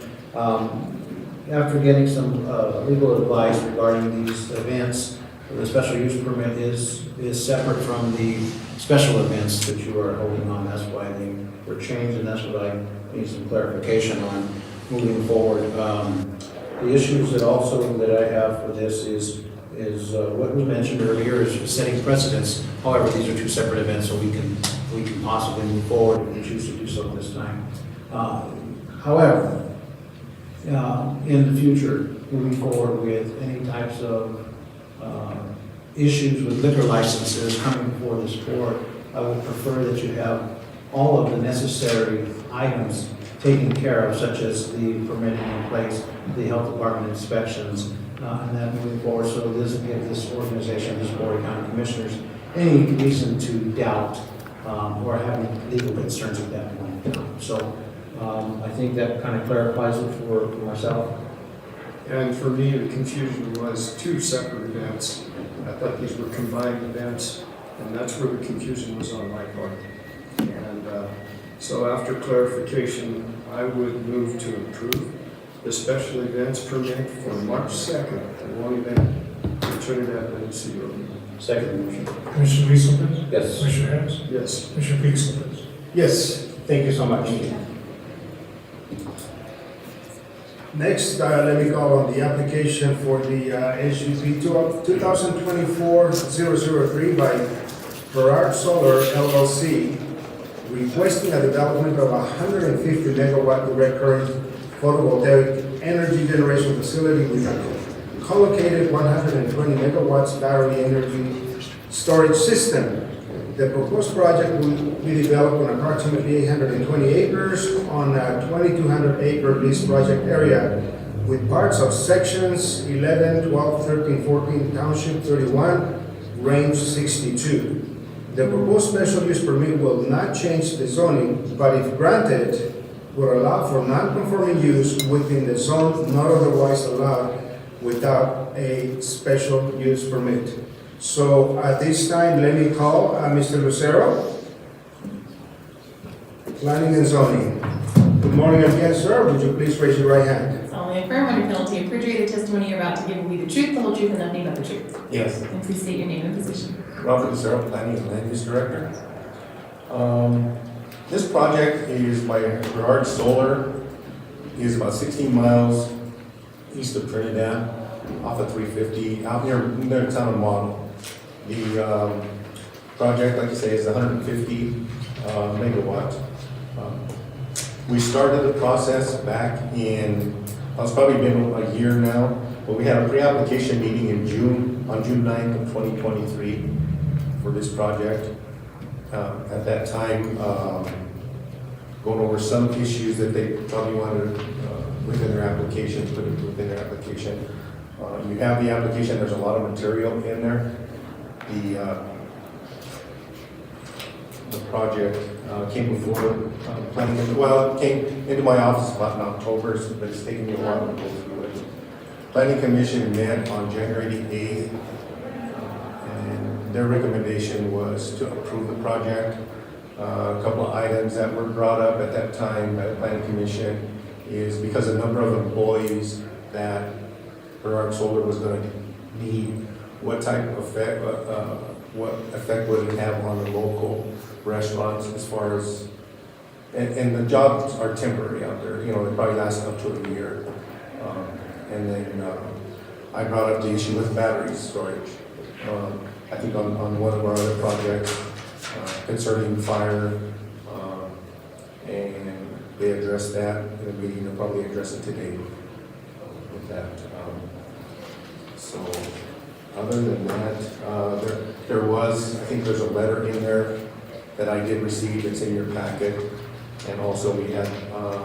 After getting some legal advice regarding these events, the special use permit is separate from the special events that you are holding on. That's why they were changed, and that's what I need some clarification on moving forward. The issues that I have for this is what we mentioned earlier is setting precedents. However, these are two separate events, so we can possibly move forward if we choose to do so this time. However, in the future, moving forward with any types of issues with liquor licenses coming before this board, I would prefer that you have all of the necessary items taken care of, such as the permitting in place, the health department inspections, and that moving forward, so it doesn't give this organization, this board of county commissioners, any reason to doubt or have any legal concerns at that point in time. So I think that kind of clarifies it for myself. And for me, the confusion was two separate events. I thought these were combined events, and that's where the confusion was on my part. And so after clarification, I would move to approve the special events permit for March 2nd, the one event, for Trinidad and CO. Second motion. Commissioner Luis Lopez? Yes. Commissioner Hess? Yes. Commissioner Felix Lopez? Yes, thank you so much. Next, let me call on the application for the SUP 2024-003 by Gerard Solar LLC, requesting a development of a 150 megawatt direct current photovoltaic energy generation facility with a co-located 120 megawatts battery energy storage system. The proposed project will be developed on approximately 820 acres on a 2,200 acre leased project area with parts of sections 11, 12, 13, 14, Township 31, Range 62. The proposed special use permit will not change the zoning, but if granted, will allow for non-conforming use within the zone not otherwise allowed without a special use permit. So at this time, let me call Mr. Lucero, Planning and Zoning. Good morning again, sir. Would you please raise your right hand? Solemnly affirm under penalty of perjury the testimony you're about to give will be the truth, the whole truth, and nothing but the truth. Yes. And please state your name and position. Robert Lucero, Planning and Land Use Director. This project is by Gerard Solar. It is about 16 miles east of Trinidad, off of 350, out near the town of Model. The project, like I say, is 150 megawatt. We started the process back in, it's probably been a year now, but we had a pre-application meeting in June, on June 9th of 2023 for this project. At that time, going over some issues that they probably wanted within their application, put it within their application. You have the application, there's a lot of material in there. The project came before planning, well, it came into my office about in October, but it's taken me a while to go through it. Planning Commission met on January 8th, and their recommendation was to approve the project. A couple of items that were brought up at that time by the planning commission is because a number of employees that Bernard Solar was going to need, what type of effect, what effect would it have on the local restaurants as far as, and the jobs are temporary out there, you know, they probably last up to a year. And then I brought up the issue with battery storage. I think on one of our other projects concerning fire, and they addressed that in a meeting. They'll probably address it today with that. So other than that, there was, I think there's a letter in there that I did receive. It's in your packet. And also we had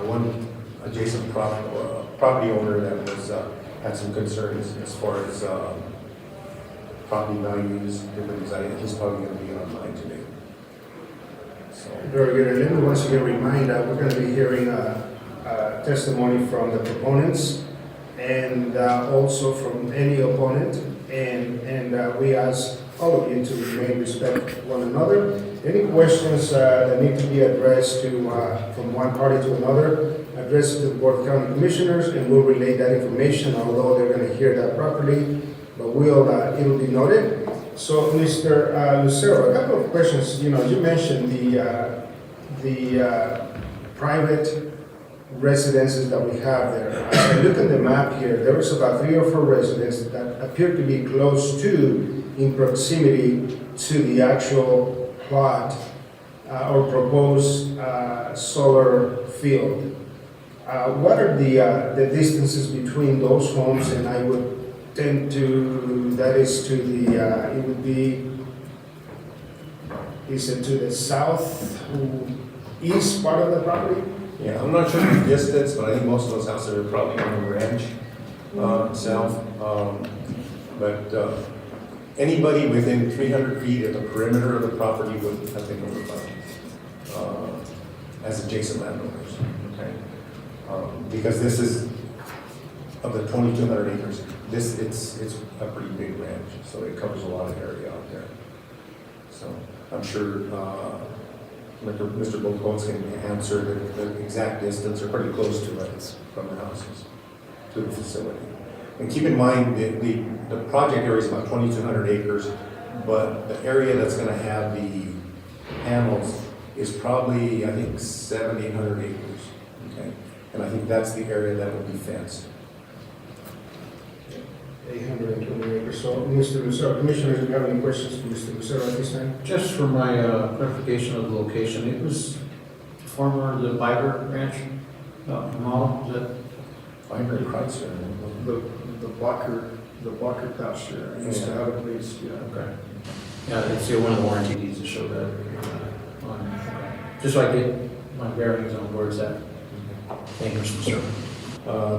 one adjacent property owner that was had some concerns as far as property values, different things. He's probably going to be online today. So. Very good. And let me once again remind, we're going to be hearing testimony from the proponents and also from any opponent. And we ask all of you to remain respect one another. Any questions that need to be addressed to from one party to another, address it to the Board of County Commissioners, and we'll relay that information, although they're going to hear that properly, but it'll be noted. So, Mr. Lucero, a couple of questions. You know, you mentioned the private residences that we have there. As I look at the map here, there is about 3 or 4 residences that appear to be close to, in proximity to the actual plot or proposed solar field. What are the distances between those homes? And I would tend to, that is to the, it would be, is it to the south east part of the property? Yeah, I'm not sure the distance, but I think most of those houses are probably on the ranch south. But anybody within 300 feet of the perimeter of the property would have been notified as adjacent landowners. Okay, because this is of the 2,200 acres. It's a pretty big ranch, so it covers a lot of area out there. So I'm sure Mr. Boltons can answer the exact distance, or pretty close to it from the houses to the facility. And keep in mind, the project area is about 2,200 acres, but the area that's going to have the panels is probably, I think, 700-800 acres. Okay, and I think that's the area that will be fenced. 820 acres. So, Mr. Lucero, Commissioners, do you have any questions for Mr. Lucero at this time? Just for my clarification of the location, it was former the Viber Ranch mall, is that? Viber Kreitzer. The Blocker pasture, I used to have a place, yeah. Okay. Yeah, I see one of the warranty deeds that show that. Just so I get my bearings on where it's at. Thank you, Mr. Sir.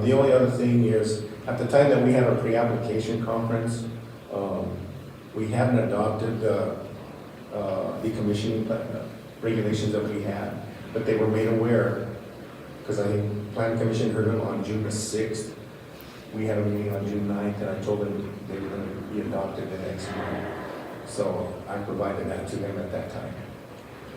The only other thing is, at the time that we had our pre-application conference, we hadn't adopted the decommissioning regulations that we had, but they were made aware, because I think Planning Commission heard them on June the 6th. We had a meeting on June 9th, and I told them they were going to be adopted the next month. So I provided that to them at that time.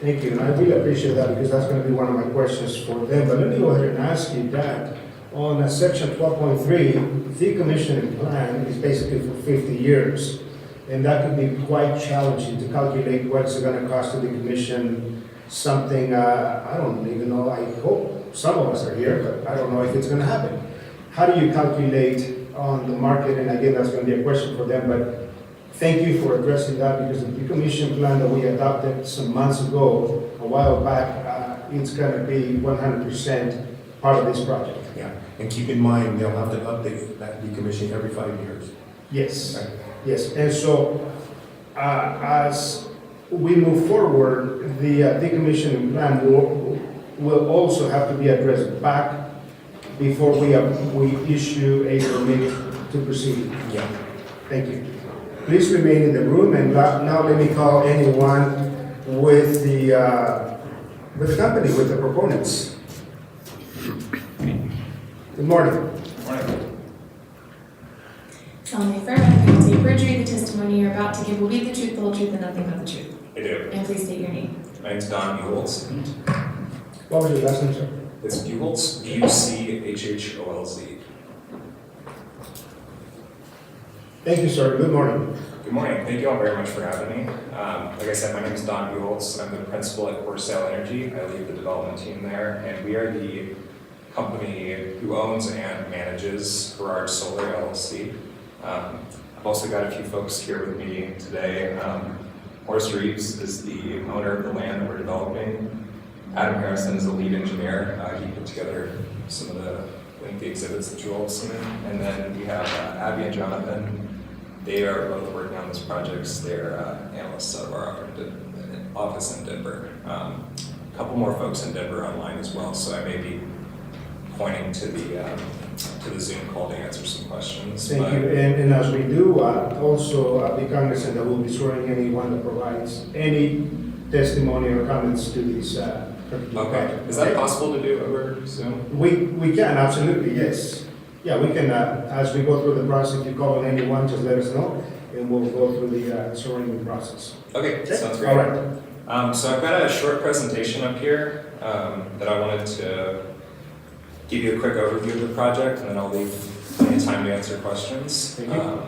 Thank you, and I really appreciate that, because that's going to be one of my questions for them. But let me go ahead and ask you that. On section 12.3, decommissioning plan is basically for 50 years. And that could be quite challenging to calculate what's it going to cost to decommission something, I don't even know, I hope some of us are here, but I don't know if it's going to happen. How do you calculate on the market? And again, that's going to be a question for them, but thank you for addressing that, because the decommission plan that we adopted some months ago, a while back, it's going to be 100% part of this project. Yeah, and keep in mind, they'll have to update that decommission every 5 years. Yes, Right. yes. And so as we move forward, the decommissioning plan will also have to be addressed back before we issue a permit to proceed. Yeah. Thank you. Please remain in the room, and now let me call anyone with the company, with the proponents. Good morning. Solemnly affirm under penalty of perjury, the testimony you're about to give will be the truth, the whole truth, and nothing but the truth. I do. And please state your name. My name's Don Buchholz. What was your last name, sir? It's Buchholz, Buchholz. Thank you, sir. Good morning. Good morning. Thank you all very much for having me. Like I said, my name is Don Buchholz. I'm the principal at Corsail Energy. I lead the development team there, and we are the company who owns and manages Garage Solar LLC. I've also got a few folks here with me today. Horace Reeves is the owner of the land that we're developing. Adam Harrison is the lead engineer. He put together some of the lengthy exhibits that you all have seen. And then we have Abby and Jonathan. They are both working on this project. They're analysts out of our office in Denver. A couple more folks in Denver online as well, so I may be pointing to the Zoom call to answer some questions. Thank you. And as we do, also be cognizant that we'll be swearing anyone that provides any testimony or comments to these particular project. Is that possible to do over Zoom? We can, absolutely, yes. Yeah, we can, as we go through the process, if you call on anyone, just let us know, and we'll go through the swearing process. Okay, sounds great. All right. So I've got a short presentation up here that I wanted to give you a quick overview of the project, and then I'll leave plenty of time to answer questions. Thank you.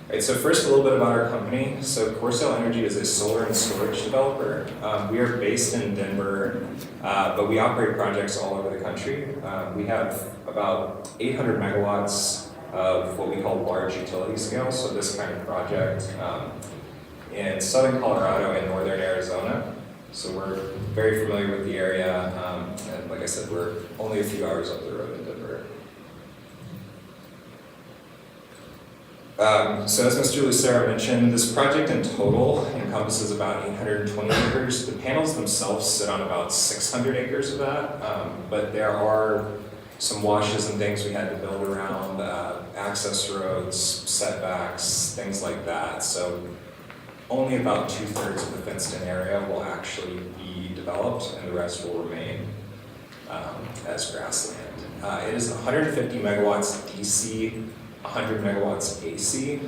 Right, so first, a little bit about our company. So Corsail Energy is a solar and storage developer. We are based in Denver, but we operate projects all over the country. We have about 800 megawatts of what we call large utility scale, so this kind of project in southern Colorado and northern Arizona. So we're very familiar with the area, and like I said, we're only a few hours up the road in Denver. So as Mr. Lucero mentioned, this project in total encompasses about 820 acres. The panels themselves sit on about 600 acres of that, but there are some washes and things we had to build around, access roads, setbacks, things like that. So only about 2/3 of the fenced-in area will actually be developed, and the rest will remain as grassland. It is 150 megawatts DC, 100 megawatts AC.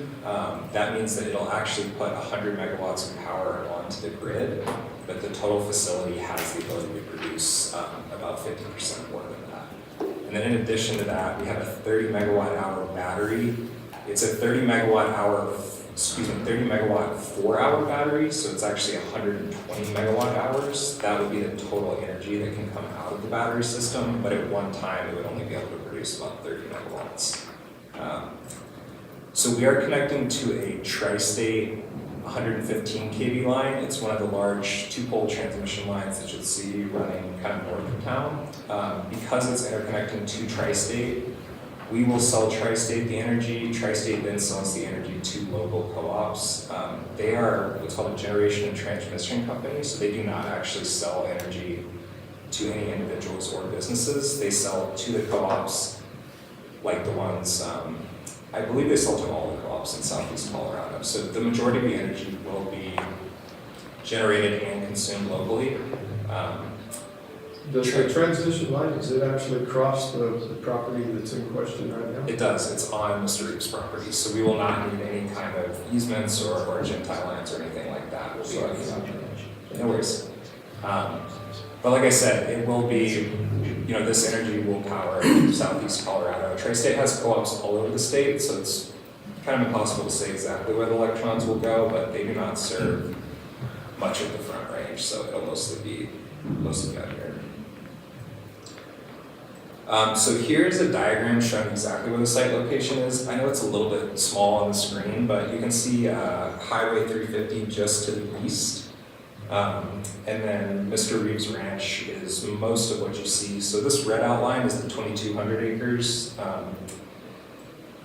That means that it'll actually put 100 megawatts of power onto the grid, but the total facility has the ability to produce about 50% more than that. And then in addition to that, we have a 30 megawatt hour battery. It's a 30 megawatt 4-hour battery, so it's actually 120 megawatt hours. That would be the total energy that can come out of the battery system, but at one time it would only be able to produce about 30 megawatts. So we are connecting to a tri-state 115 kV line. It's one of the large two-pole transmission lines that you'll see running kind of north of town. Because it's interconnecting to tri-state, we will sell tri-state the energy. Tri-state then sells the energy to local co-ops. They are what's called a generation and transmission company, so they do not actually sell energy to any individuals or businesses. They sell to the co-ops, like the ones, I believe they sell to all the co-ops in southeast Colorado. So the majority of the energy will be generated and consumed locally. Does the transmission line, does it actually cross the property that's in question right now? It does. It's on Mr. Reeves' property, so we will not need any kind of easements or Gentile lands or anything like that. We'll be no worries. But like I said, it will be, this energy will power southeast Colorado. Tri-State has co-ops all over the state, so it's kind of impossible to say exactly where the electrons will go, but they do not serve much of the Front Range, so it'll mostly be out here. So here's a diagram showing exactly where the site location is. I know it's a little bit small on the screen, but you can see Highway 350 just to the east. And then Mr. Reeves Ranch is most of what you see. So this red outline is the 2,200 acres.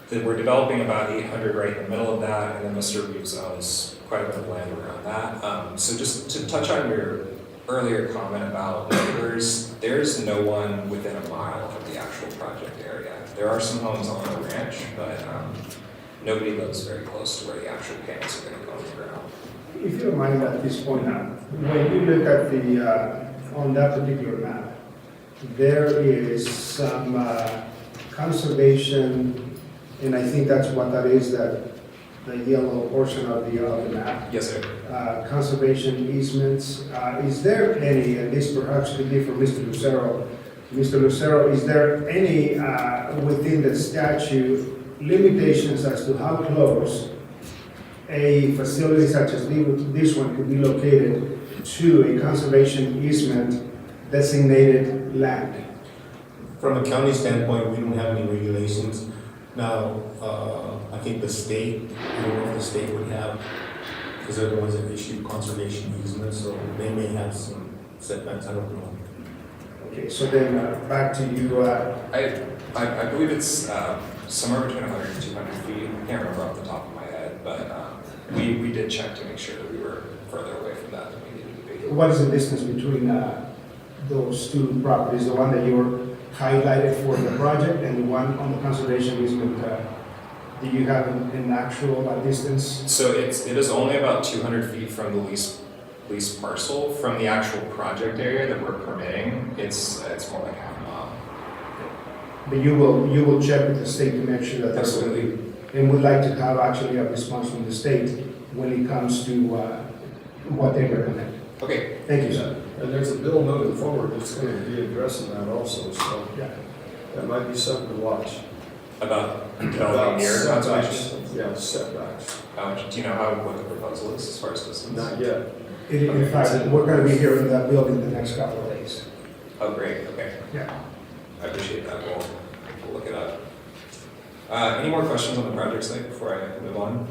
That we're developing about 800 right in the middle of that, and then Mr. Reeves owns quite a bit of land around that. So just to touch on your earlier comment about neighbors, there's no one within a mile of the actual project area. There are some homes on the ranch, but nobody lives very close to where the actual panels are going to go on the ground. If you don't mind at this point now, when you look at on that particular map, there is some conservation, and I think that's what that is, that the yellow portion of the map. Yes, sir. Conservation easements, is there any, and this perhaps could be for Mr. Lucero. Mr. Lucero, is there any, within the statute, limitations as to how close a facility such as this one could be located to a conservation easement designated land? From a county standpoint, we don't have any regulations. Now, I think the state, I don't know if the state would have, because they're the ones that issue conservation easements, so they may have some setbacks, I don't know. Okay, so then back to you. I believe it's somewhere between 100 and 200 feet. I can't remember off the top of my head, but we did check to make sure that we were further away from that than we needed to be. What is the distance between those two properties, the one that you were highlighted for the project and the one on the conservation easement? Do you have an actual distance? So it is only about 200 feet from the lease parcel. From the actual project area that we're permitting, it's more like half a mile. But you will check with the state to make sure that that's Absolutely. and would like to have actually a response from the state when it comes to what they recommend. Okay. Thank you, sir. And there's a bill moving forward that's going to be addressing that also, so Yeah. that might be something to watch. About developing near conservation? Yeah, setbacks. Do you know what the proposal is as far as distance? Not yet. In fact, we're going to be here in that building the next couple of days. Oh, great. Okay. Yeah. I appreciate that. We'll look it up. Any more questions on the project site before I move on?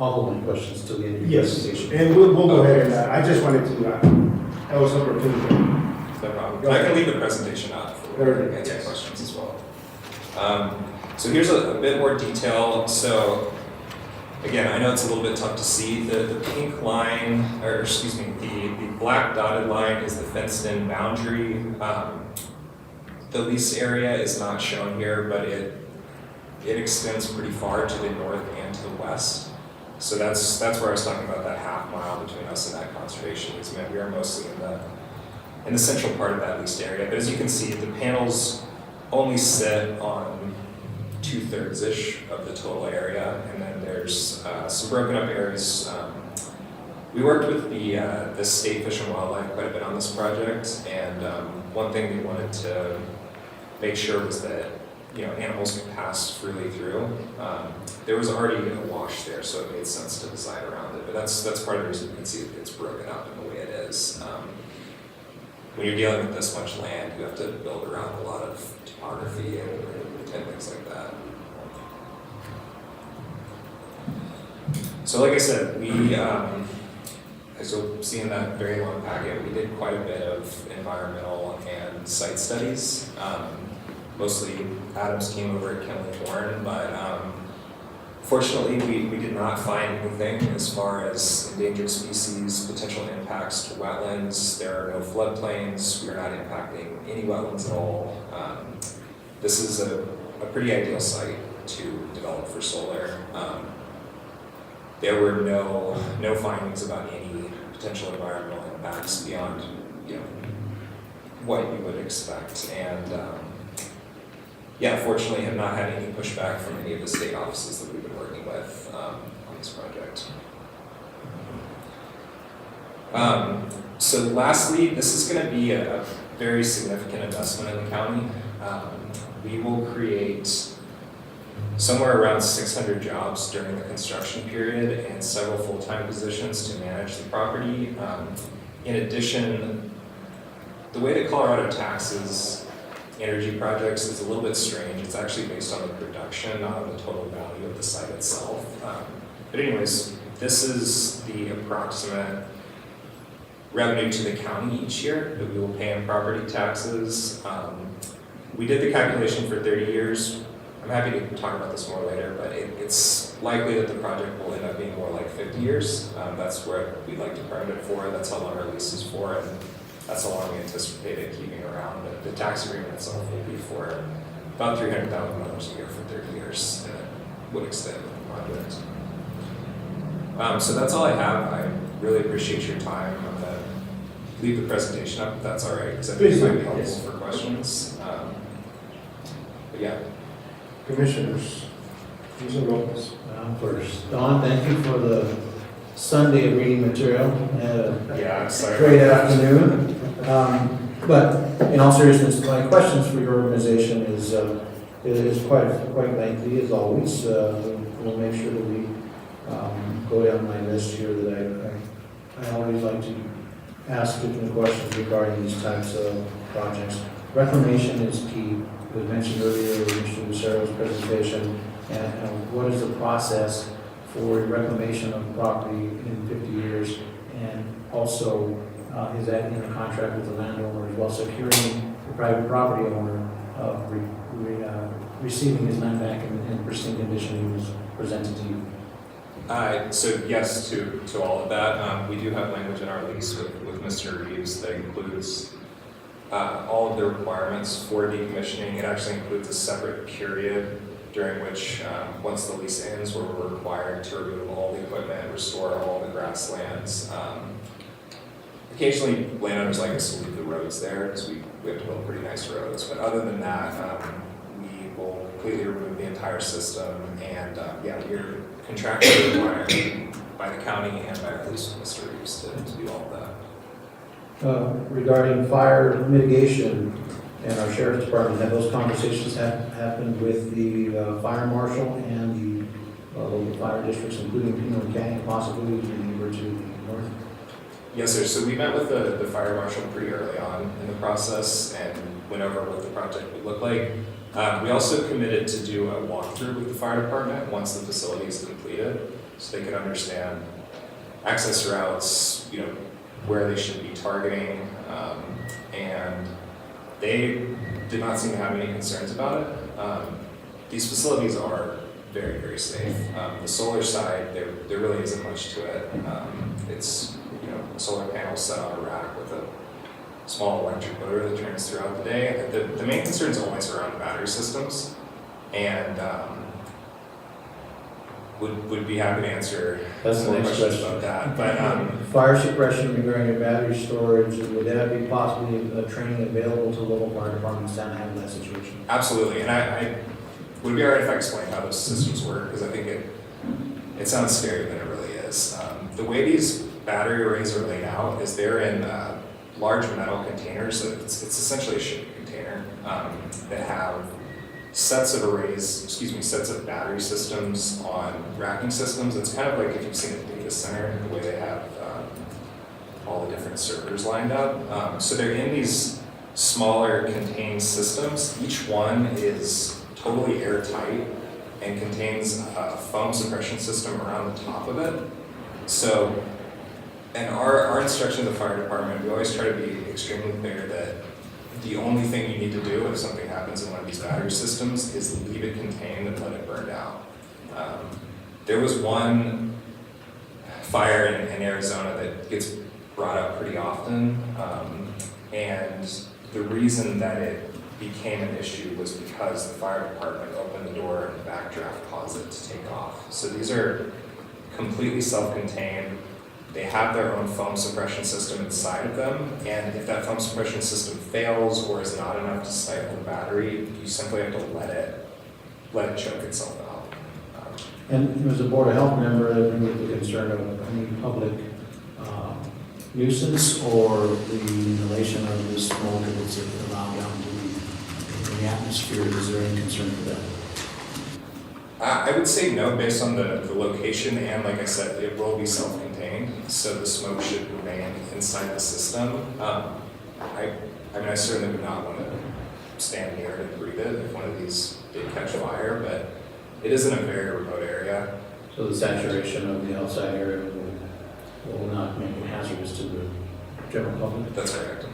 I'll hold my questions till the end of your Yes, presentation. and we'll go ahead and I just wanted to, that was opportunity. No problem. I can leave the presentation up for Very good. answer questions as well. So here's a bit more detail. So again, I know it's a little bit tough to see. The pink line, or excuse me, the black dotted line is the fenced-in boundary. The lease area is not shown here, but it extends pretty far to the north and to the west. So that's where I was talking about that half mile between us and that conservation easement. We are mostly in the central part of that leased area. But as you can see, the panels only sit on 2/3-ish of the total area, and then there's some broken up areas. We worked with the State Fish and Wildlife quite a bit on this project, and one thing we wanted to make sure was that animals could pass freely through. There was already a wash there, so it made sense to design around it. But that's part of the reason you can see it's broken up in the way it is. When you're dealing with this much land, you have to build around a lot of topography and things like that. So like I said, as you'll see in that very long packet, we did quite a bit of environmental and site studies. Mostly Adam's team over at Kenley Warren, but fortunately we did not find anything as far as endangered species, potential impacts to wetlands. There are no floodplains. We are not impacting any wetlands at all. This is a pretty ideal site to develop for solar. There were no findings about any potential environmental impacts beyond what you would expect, and fortunately have not had any pushback from any of the state offices that we've been working with on this project. So lastly, this is going to be a very significant investment in the county. We will create somewhere around 600 jobs during the construction period and several full-time positions to manage the property. In addition, the way that Colorado taxes energy projects is a little bit strange. It's actually based on the production, not on the total value of the site itself. But anyways, this is the approximate revenue to the county each year that we will pay in property taxes. We did the calculation for 30 years. I'm happy to talk about this more later, but it's likely that the project will end up being more like 50 years. That's where we'd like to permit it for. That's how long our lease is for, and that's how long we anticipate it keeping around. But the tax agreement itself will be for about $300,000 a year for 30 years, and it would extend the project. So that's all I have. I really appreciate your time. I'm going to leave the presentation up if that's all right, because I think it might be helpful for questions. But yeah. Commissioners, Who's in roles? First, Don, thank you for the Sunday of reading material. Yeah, I'm sorry. Great afternoon. But in all seriousness, my questions for your organization is quite lengthy as always. We'll make sure that we go down my list here that I always like to ask different questions regarding these types of projects. Reclamation is key. It was mentioned earlier in Mr. Lucero's presentation. And what is the process for reclamation of property in 50 years? And also, is that in a contract with the landowner as well, securing the private property owner of receiving his land back in pristine condition he was presented to you? So yes to all of that. We do have language in our lease with Mr. Reeves that includes all of the requirements for decommissioning. It actually includes a separate period during which, once the lease ends, we're required to remove all the equipment, restore all the grasslands. Occasionally, landowners like us to leave the roads there because we have to build pretty nice roads. But other than that, we will completely remove the entire system. And we're contractually required by the county and by our lease with Mr. Reeves to do all of that. Regarding fire mitigation and our sheriff's department, have those conversations happened with the fire marshal and the local fire districts, including Pino and Canyon, possibly to the neighbor to the north? Yes, sir. So we met with the fire marshal pretty early on in the process and went over what the project would look like. We also committed to do a walkthrough with the fire department once the facility is completed, so they could understand access routes, where they should be targeting, and they did not seem to have any concerns about it. These facilities are very, very safe. The solar side, there really isn't much to it. It's a solar panel set on a rack with a small electric motor that turns throughout the day. The main concern is always around battery systems, and would be happy to answer more questions about that. But fire suppression regarding battery storage, would that be possibly a training available to local fire departments down to handle that situation? Absolutely, and I would it be all right if I explained how those systems work, because I think it sounds scarier than it really is. The way these battery arrays are laid out is they're in large metal containers. So it's essentially a shipping container that have sets of battery systems on racking systems. It's kind of like if you've seen a data center, the way they have all the different servers lined up. So they're in these smaller contained systems. Each one is totally airtight and contains a foam suppression system around the top of it. So, and our instruction to the fire department, we always try to be extremely clear that the only thing you need to do if something happens in one of these battery systems is leave it contained and let it burn out. There was one fire in Arizona that gets brought up pretty often, and the reason that it became an issue was because the fire department opened the door and the backdraft caused it to take off. So these are completely self-contained. They have their own foam suppression system inside of them, and if that foam suppression system fails or is not enough to stifle the battery, you simply have to let it choke itself out. And as a Board of Health member, that brings up the concern of any public nuisance or the inhalation of this smoke if it's allowed down to the atmosphere. Is there any concern for that? I would say no, based on the location, and like I said, it will be self-contained, so the smoke should remain inside the system. I certainly would not want to stand near it and breathe it if one of these did catch fire, but it is in a very remote area. So the saturation of the outside area will not make it hazardous to the general public? That's correct.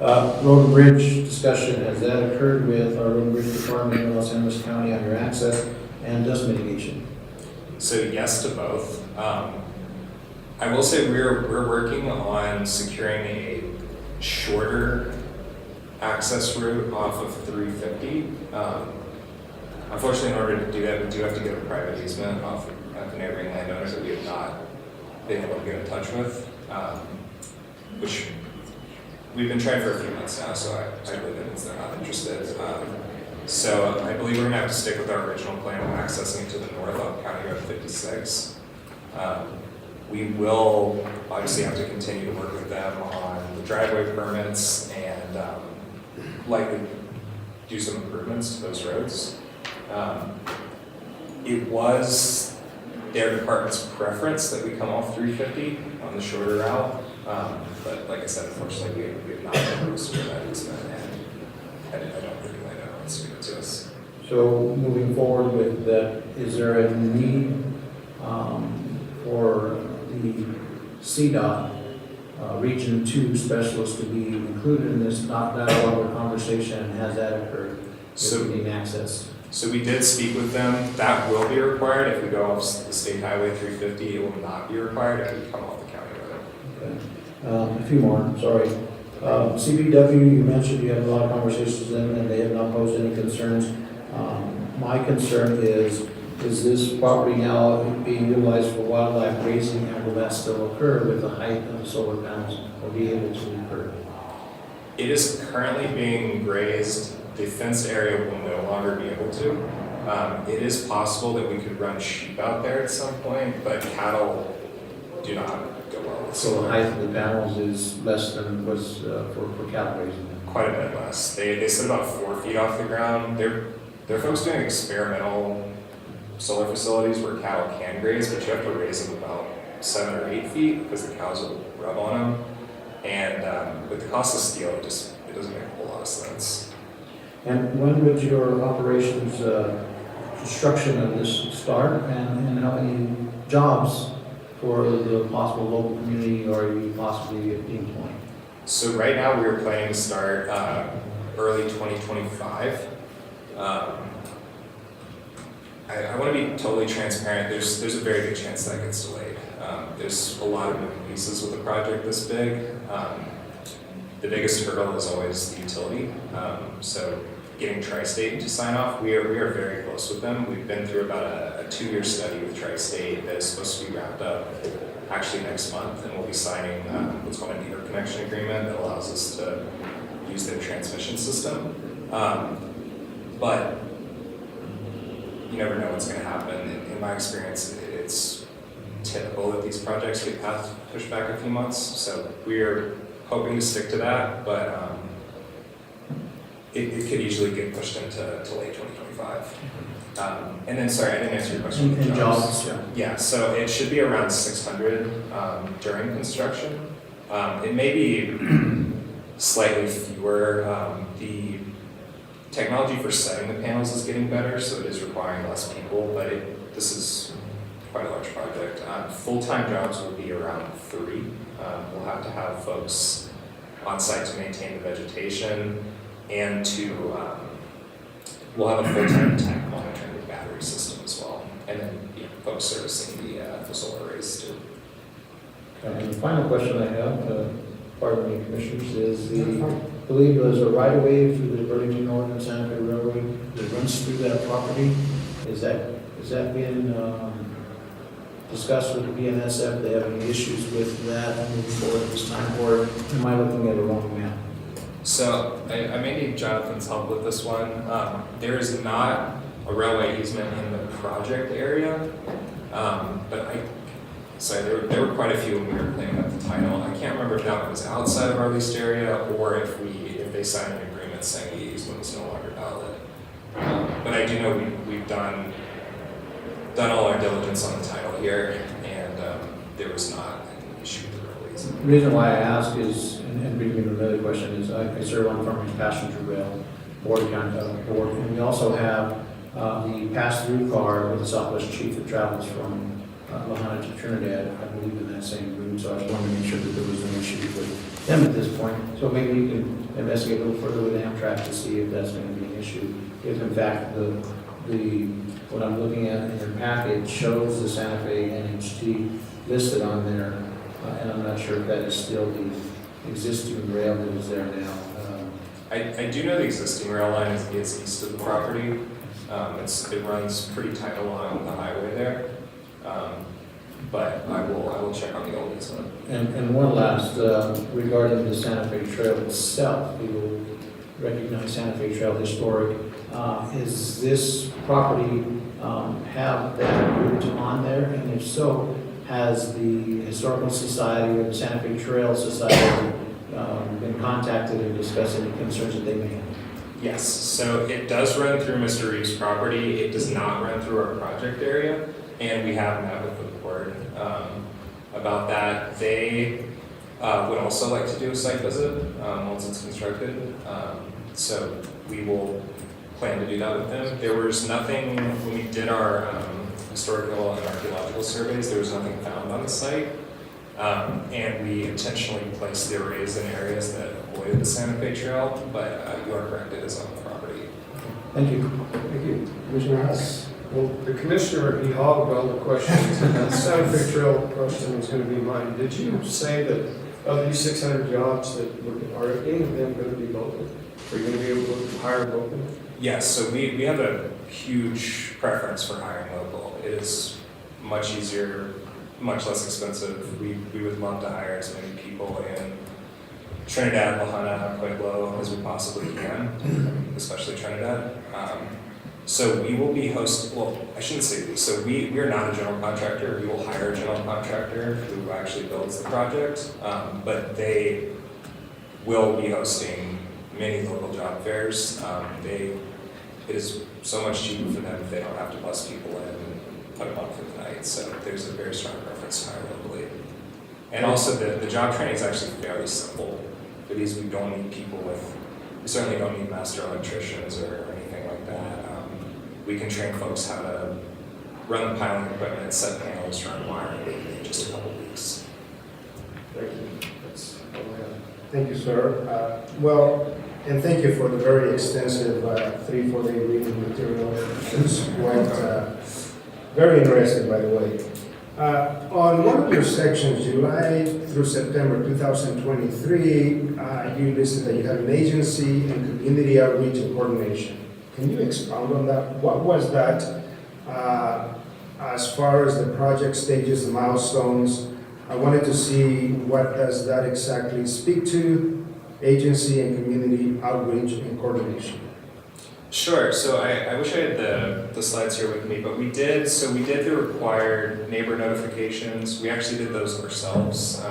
Road and bridge discussion, has that occurred with our road and bridge department in Los Angeles County on your access and dust mitigation? So yes to both. I will say we're working on securing a shorter access route off of 350. Unfortunately, in order to do that, we do have to get a private easement off of the neighboring landowners that we have not been able to get in touch with, which we've been trying for a few months now, so I believe that means they're not interested. So I believe we're gonna have to stick with our original plan of accessing to the north on County Road 56. We will obviously have to continue to work with them on the driveway permits and likely do some improvements to those roads. It was their department's preference that we come off 350 on the shorter route. But like I said, unfortunately, we have not been able to secure that easement, and I don't really know what's given to us. So moving forward with that, is there a need for the CDOT Region 2 specialist to be included in this dialogue or conversation, and has that occurred? So we need access. So we did speak with them. That will be required if we go off the State Highway 350. It will not be required if we come off the county road. Okay. A few more, sorry. CBW, you mentioned you had a lot of conversations with them and they have not posed any concerns. My concern is this property now being utilized for wildlife grazing, and will that still occur with the height of the solar panels, or be able to occur? It is currently being grazed. The fenced area will no longer be able to. It is possible that we could run sheep out there at some point, but cattle do not go well with So the solar. height of the panels is less than was for cattle grazing? Quite a bit less. They sit about 4 feet off the ground. They're folks doing experimental solar facilities where cattle can graze, but you have to raise them about 7 or 8 feet because the cows will rub on them. And with the cost of steel, it doesn't make a whole lot of sense. And when would your operations construction of this start, and how many jobs for the possible local community are you possibly employing? So right now we are planning to start early 2025. I want to be totally transparent. There's a very good chance that gets delayed. There's a lot of moving pieces with a project this big. The biggest hurdle is always the utility. So getting Tri-State to sign off, we are very close with them. We've been through about a 2-year study with Tri-State that is supposed to be wrapped up actually next month, and we'll be signing what's called an interconnection agreement that allows us to use their transmission system. But you never know what's going to happen. In my experience, it's typical that these projects get pushed back a few months. So we're hoping to stick to that, but it could easily get pushed into late 2025. And then, sorry, I didn't answer your question. In jobs, yeah. Yeah, so it should be around 600 during construction. It may be slightly fewer. The technology for setting the panels is getting better, so it is requiring less people, but this is quite a large project. Full-time jobs will be around 3. We'll have to have folks on site to maintain the vegetation, and we'll have a full-time tech monitoring the battery system as well, and then folks servicing the solar arrays too. And the final question I have, pardon me, commissioners, is I believe there's a right-of-way through the Burlington Northern and Santa Fe Railroad that runs through that property. Is that been discussed with the BNSF? Do they have any issues with that moving forward at this time, or am I looking at a wrong map? So I may need Jonathan's help with this one. There is not a railway easement in the project area, but there were quite a few when we were cleaning up the title. I can't remember if that one was outside of our leased area or if they signed an agreement saying the easement was no longer valid. But I do know we've done all our diligence on the title here, and there was not an issue with the railway easement. The reason why I ask is, and bringing me to another question, is I serve on Farmers Passenger Rail Board, and we also have the pass-through car with the Southwest Chief that travels from Lahaina to Trinidad, I believe in that same route, so I just wanted to make sure that there was no issue with them at this point. So maybe you can investigate a little further with Amtrak to see if that's going to be an issue. If in fact what I'm looking at in your package shows the Santa Fe NHT listed on there, and I'm not sure if that is still the existing rail that is there now. I do know the existing rail line is east of the property. It runs pretty tight along the highway there. But I will check on the old easement. And one last, regarding the Santa Fe Trail itself, recognize Santa Fe Trail Historic. Is this property have that route on there? And if so, has the Historical Society or the Santa Fe Trail Society been contacted and discussed any concerns that they may have? Yes, so it does run through Mr. Reeves' property. It does not run through our project area, and we have met with the board about that. They would also like to do a site visit once it's constructed. So we will plan to do that with them. There was nothing, when we did our historical and archaeological surveys, there was nothing found on the site. And we intentionally placed the arrays in areas that avoided the Santa Fe Trail, but you are correct, it is on the property. Thank you. Thank you. Commissioner Hess? Well, the commissioner, he hogged all the questions. The Santa Fe Trail question was going to be mine. Did you say that of these 600 jobs that are any of them going to be local? Are you going to be able to hire local? Yes, so we have a huge preference for hiring local. It is much easier, much less expensive. We would love to hire as many people in Trinidad, Lahana, Pueblo as we possibly can, especially Trinidad. So we will be well, I shouldn't say we. So we are not a general contractor. We will hire a general contractor who actually builds the project, but they will be hosting many local job fairs. It is so much cheaper for them if they don't have to bus people in and put them up for the night. So there's a very strong preference to hire locally. And also the job training is actually fairly simple. For these, we certainly don't need master electricians or anything like that. We can train folks how to run the piling equipment, set panels, run wiring in just a couple weeks. Thank you. That's all I have. Thank you, sir. And thank you for the very extensive 3-4 day reading material. It's quite very interesting, by the way. On one of your sections, July through September 2023, you listed that you have an agency and community outreach and coordination. Can you expound on that? What was that as far as the project stages, the milestones? I wanted to see what does that exactly speak to, agency and community outreach and coordination. Sure, so I wish I had the slides here with me, but we did the required neighbor notifications. We actually did those ourselves.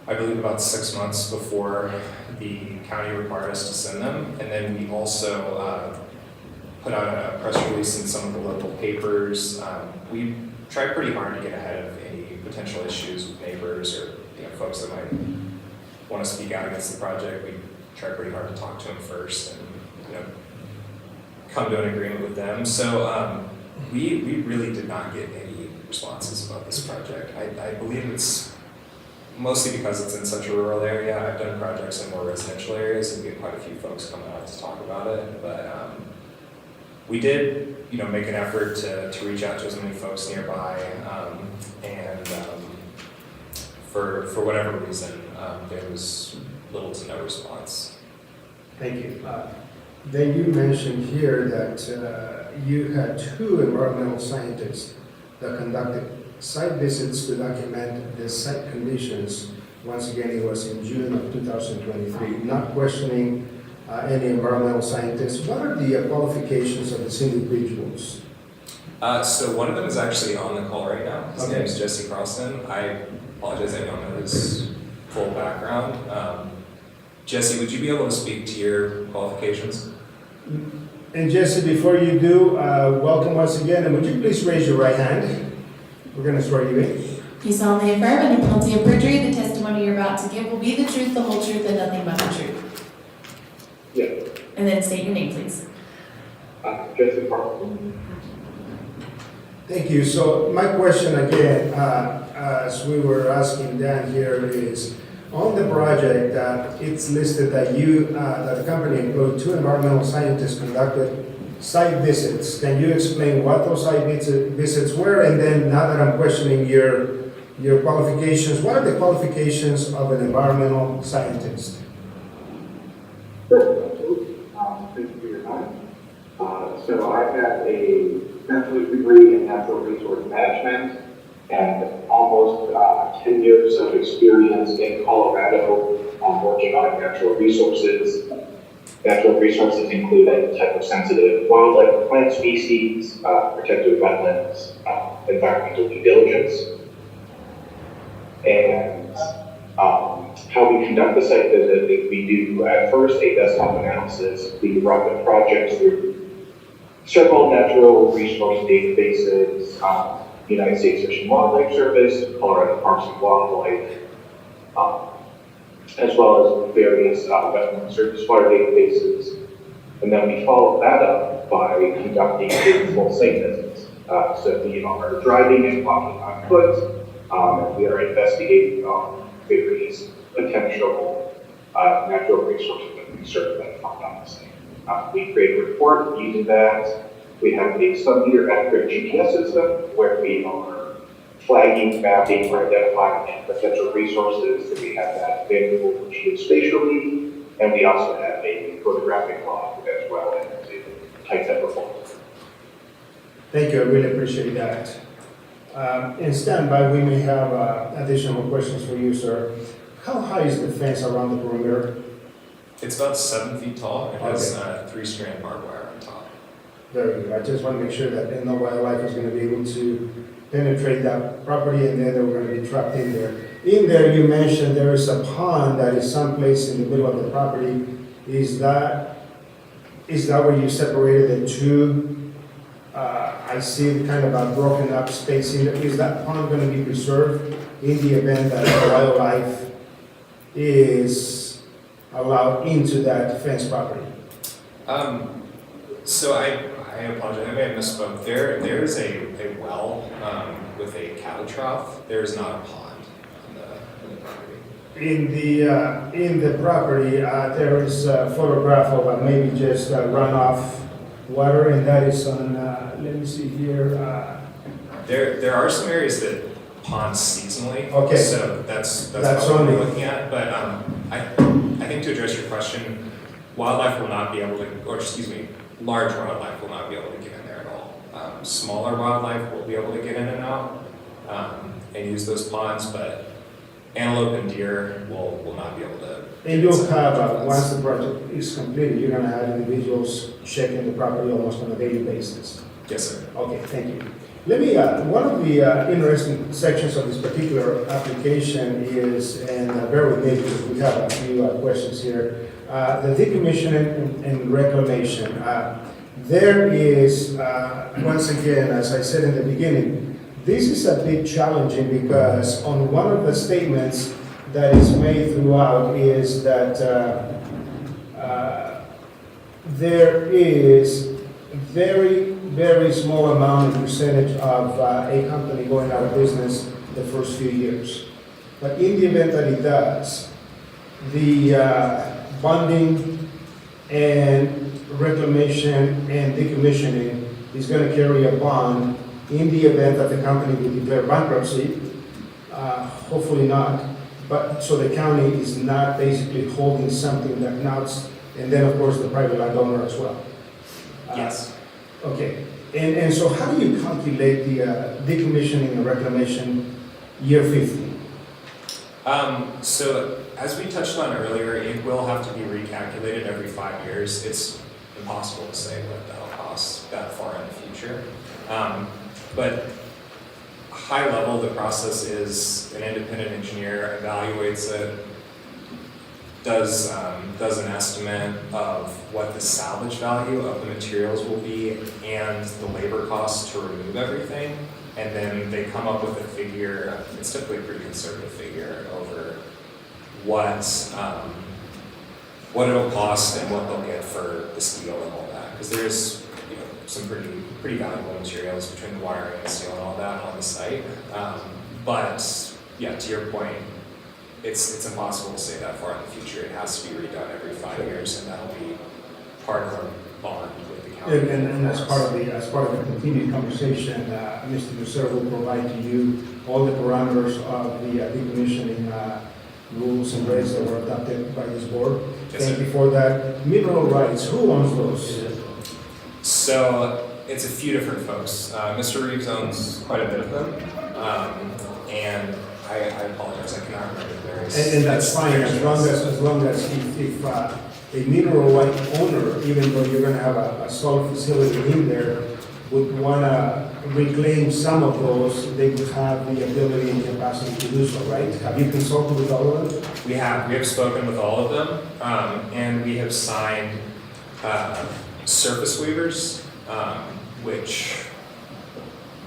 I believe about 6 months before the county required us to send them. And then we also put out a press release in some of the local papers. We tried pretty hard to get ahead of any potential issues with neighbors or folks that might want to speak out against the project. We tried pretty hard to talk to them first and come to an agreement with them. So we really did not get any responses about this project. I believe it's mostly because it's in such a rural area. I've done projects in more residential areas and get quite a few folks coming out to talk about it. But we did, make an effort to reach out to as many folks nearby, and for whatever reason, there was little to no response. Thank you. Then you mentioned here that you had 2 environmental scientists that conducted site visits to document the site conditions. Once again, it was in June of 2023. Not questioning any environmental scientists. What are the qualifications of these individuals? So one of them is actually on the call right now. His name is Jesse Carlson. I apologize, I don't know his full background. Jesse, would you be able to speak to your qualifications? And Jesse, before you do, welcome once again, and would you please raise your right hand? We're going to swear you in. You solemnly affirm under penalty of perjury the testimony you're about to give will be the truth, the whole truth, and nothing but the truth. Yes. And then state your name, please. Jesse Carlson. Thank you. So my question again, as we were asking Dan here, is on the project that it's listed that that the company employed 2 environmental scientists conducted site visits. Can you explain what those site visits were? And then now that I'm questioning your qualifications, what are the qualifications of an environmental scientist? Sure. Thank you for your time. So I have a bachelor's degree in natural resource management and almost 10 years of experience in Colorado working on natural resources. Natural resources include any type of sensitive wildlife or plant species, protected wetlands, environmental due diligence. And how we conduct the site visit is we do at first a desktop analysis. We run the project through several natural resource databases, United States Fish and Wildlife Service, Colorado Parks and Wildlife, as well as various wetland surface water databases. And then we follow that up by conducting a full site visits. So we are driving and walking on foot, and we are investigating various potential natural resources that we serve that find on the site. We create a report using that. We have a sub-meter accurate GPS system where we are flagging, mapping, or identifying potential resources, that we have that available geospatially, and we also have a photographic log as well as a type that report. Thank you, I really appreciate that. In standby, we may have additional questions for you, sir. How high is the fence around the perimeter? It's about 7 feet tall. It has 3-strand barbed wire on top. Very good. I just want to make sure that no wildlife is going to be able to penetrate that property, and then they're going to be trapped in there. In there, you mentioned there is a pond that is someplace in the middle of the property. Is that where you separated the two? I see kind of a broken up space in there. Is that pond going to be preserved in the event that wildlife is allowed into that fenced property? So I apologize, I may have misspoke. There is a well with a cattle trough. There is not a pond in the property. In the property, there is a photograph of maybe just runoff water, and that is on, let me see here. There are some areas that pond seasonally. Okay. So that's what only we're looking at. But I think to address your question, wildlife will not be able to, or excuse me, large wildlife will not be able to get in there at all. Smaller wildlife will be able to get in and out and use those ponds, but antelope and deer will not be able to. And you'll have, once the project is completed, you're going to have individuals checking the property almost on a daily basis. Yes, sir. Okay, thank you. Let me, one of the interesting sections of this particular application is, and bear with me because we have a few questions here, the decommissioning and reclamation. There is, once again, as I said in the beginning, this is a bit challenging because on one of the statements that is made throughout is that there is very small amount and percentage of a company going out of business the first few years. But in the event that it does, the bonding and reclamation and decommissioning is going to carry a bond in the event that the company will declare bankruptcy. Hopefully not. But so the county is not basically holding something that now, and then of course the private landowner as well. Yes. Okay, and so how do you calculate the decommissioning and reclamation year 50? So as we touched on earlier, it will have to be recalculated every 5 years. It's impossible to say what that'll cost that far in the future. But high level, the process is an independent engineer evaluates it, does an estimate of what the salvage value of the materials will be and the labor costs to remove everything, and then they come up with a figure. It's typically a pretty conservative figure over what it'll cost and what they'll get for the steel and all that, because there's some pretty valuable materials between the wiring and the steel and all that on the site. But yeah, to your point, it's impossible to say that far in the future. It has to be redone every 5 years, and that'll be part of our bond with the county. And as part of the continued conversation, Mr. Lucero will provide to you all the parameters of the decommissioning rules and regs that were adopted by this board. Yes, Thank sir. you for that. Mineral rights, who owns those? So it's a few different folks. Mr. Reeves owns quite a bit of them, and I apologize, I cannot remember the various. And that's fine, as long as if a mineral right owner, even though you're gonna have a solar facility in there, would wanna reclaim some of those, they would have the ability and capacity to do so, right? Have you consulted with all of them? We have spoken with all of them, and we have signed surface waivers, which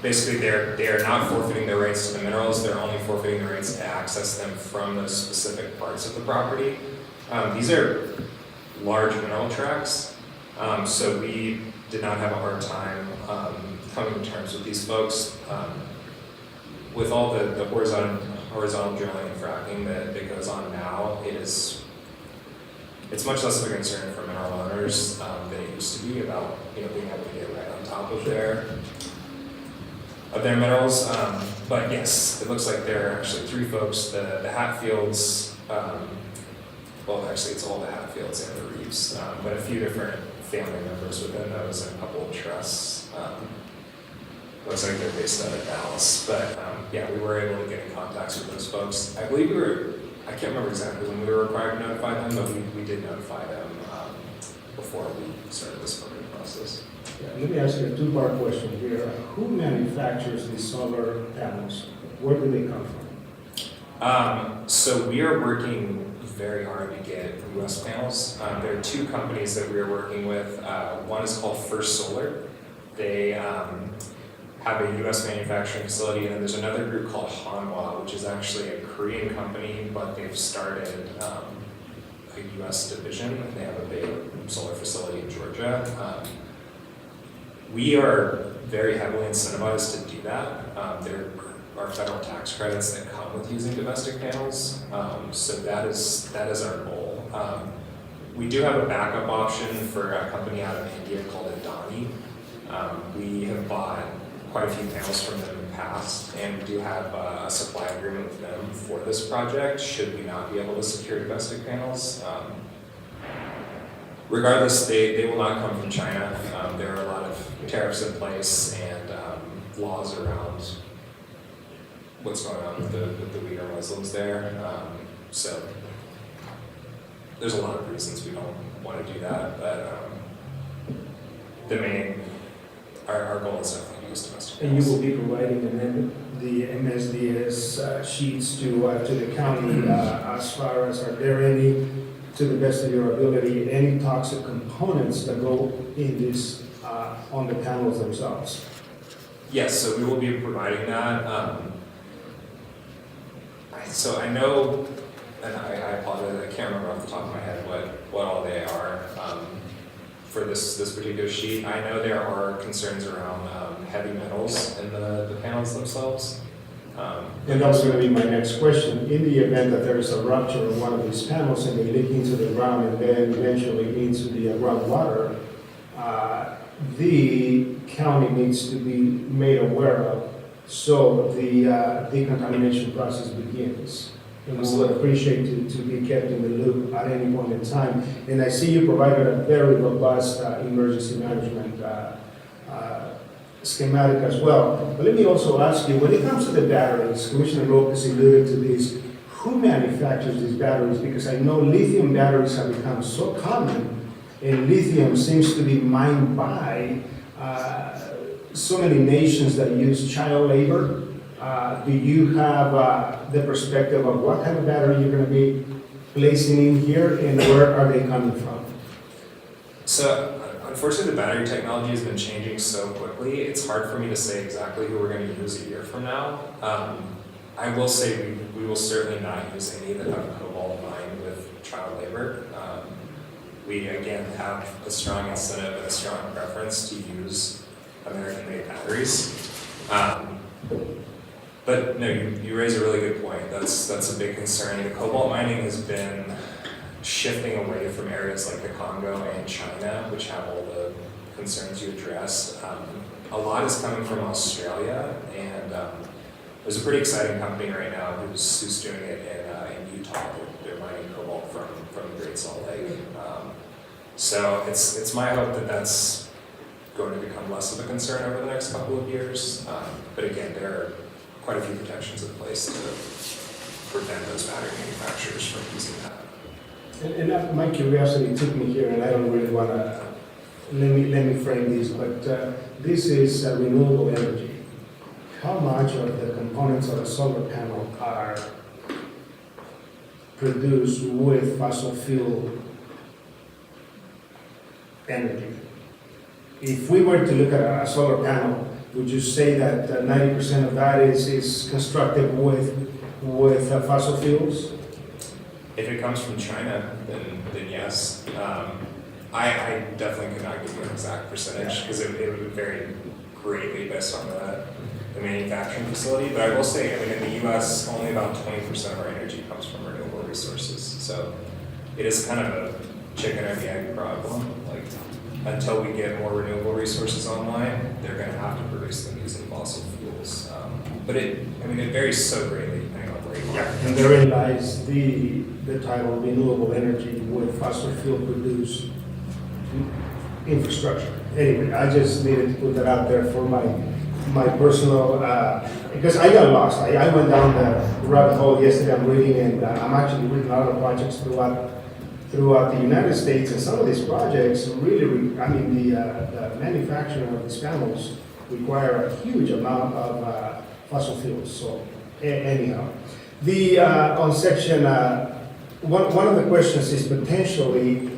basically they are not forfeiting their rights to the minerals, they're only forfeiting the rights to access them from those specific parts of the property. These are large mineral tracts, so we did not have a hard time coming to terms with these folks. With all the horizontal drilling and fracking that goes on now, it's much less of a concern for mineral owners than it used to be about being able to get right on top of their minerals. But yes, it looks like there are actually 3 folks. The Hatfields, well actually it's all the Hatfields and the Reeves, but a few different family members within those and a couple of trusts. Looks like they're based out of Dallas, but yeah, we were able to get in contact with those folks. I believe I can't remember exactly when we were required to notify them, but we did notify them before we started this permitting process. Yeah, let me ask you a 2-part question here. Who manufactures these solar panels? Where do they come from? So we are working very hard to get U.S. panels. There are 2 companies that we are working with. One is called First Solar. They have a U.S. manufacturing facility, and then there's another group called Hanwha, which is actually a Korean company, but they've started a U.S. division, and they have a big solar facility in Georgia. We are very heavily incentivized to do that. There are federal tax credits that come with using domestic panels, so that is our goal. We do have a backup option for a company out of India called Adani. We have bought quite a few panels from them in the past, and we do have a supply agreement with them for this project, should we not be able to secure domestic panels. Regardless, they will not come from China. There are a lot of tariffs in place and laws around what's going on with the Uyghur Muslims there. So there's a lot of reasons we don't want to do that, but our goal is definitely to use domestic And panels. you will be providing the MSDS sheets to the county as far as, are there any, to the best of your ability, any toxic components that go in this, on the panels themselves? Yes, so we will be providing that. So I know, and I apologize, I can't remember off the top of my head what all they are for this particular sheet. I know there are concerns around heavy metals in the panels themselves. And that was going to be my next question. In the event that there is a rupture of one of these panels and they leak into the ground and then eventually into the groundwater, the county needs to be made aware of, so the decontamination process begins. And we would appreciate to be kept in the loop at any point in time. And I see you provided a very robust emergency management schematic as well. But let me also ask you, when it comes to the batteries, Commissioner Lopez alluded to this, who manufactures these batteries? Because I know lithium batteries have become so common, and lithium seems to be mined by so many nations that use child labor. Do you have the perspective of what kind of battery you're going to be placing in here, and where are they coming from? So unfortunately, the battery technology has been changing so quickly, it's hard for me to say exactly who we're going to use a year from now. I will say we will certainly not use any that have cobalt mined with child labor. We again have a strong incentive and a strong preference to use American-made batteries. But no, you raise a really good point. That's a big concern. The cobalt mining has been shifting away from areas like the Congo and China, which have all the concerns you addressed. A lot is coming from Australia, and there's a pretty exciting company right now who's doing it in Utah. They're mining cobalt from the Great Salt Lake. So it's my hope that that's going to become less of a concern over the next couple of years. But again, there are quite a few protections in place to prevent those battery manufacturers from using that. And my curiosity took me here, and I don't really want to, let me frame this, but this is renewable energy. How much of the components of a solar panel are produced with fossil fuel energy? If we were to look at a solar panel, would you say that 90% of that is constructed with fossil fuels? If it comes from China, then yes. I definitely could not give you an exact percentage because it would vary greatly based on the manufacturing facility. But I will say, I mean, in the US, only about 20% of our energy comes from renewable resources. So it is kind of a chicken or the egg problem. Like, until we get more renewable resources online, they're going to have to produce them using fossil fuels. But it varies so greatly depending on where you are. And therein lies the title renewable energy with fossil fuel produced infrastructure. Anyway, I just needed to put that out there for my personal, because I got lost. I went down the rabbit hole yesterday. I'm reading, and I'm actually reading a lot of projects throughout the United States, and some of these projects really, the manufacturing of these panels require a huge amount of fossil fuels. So anyhow, on section, one of the questions is potentially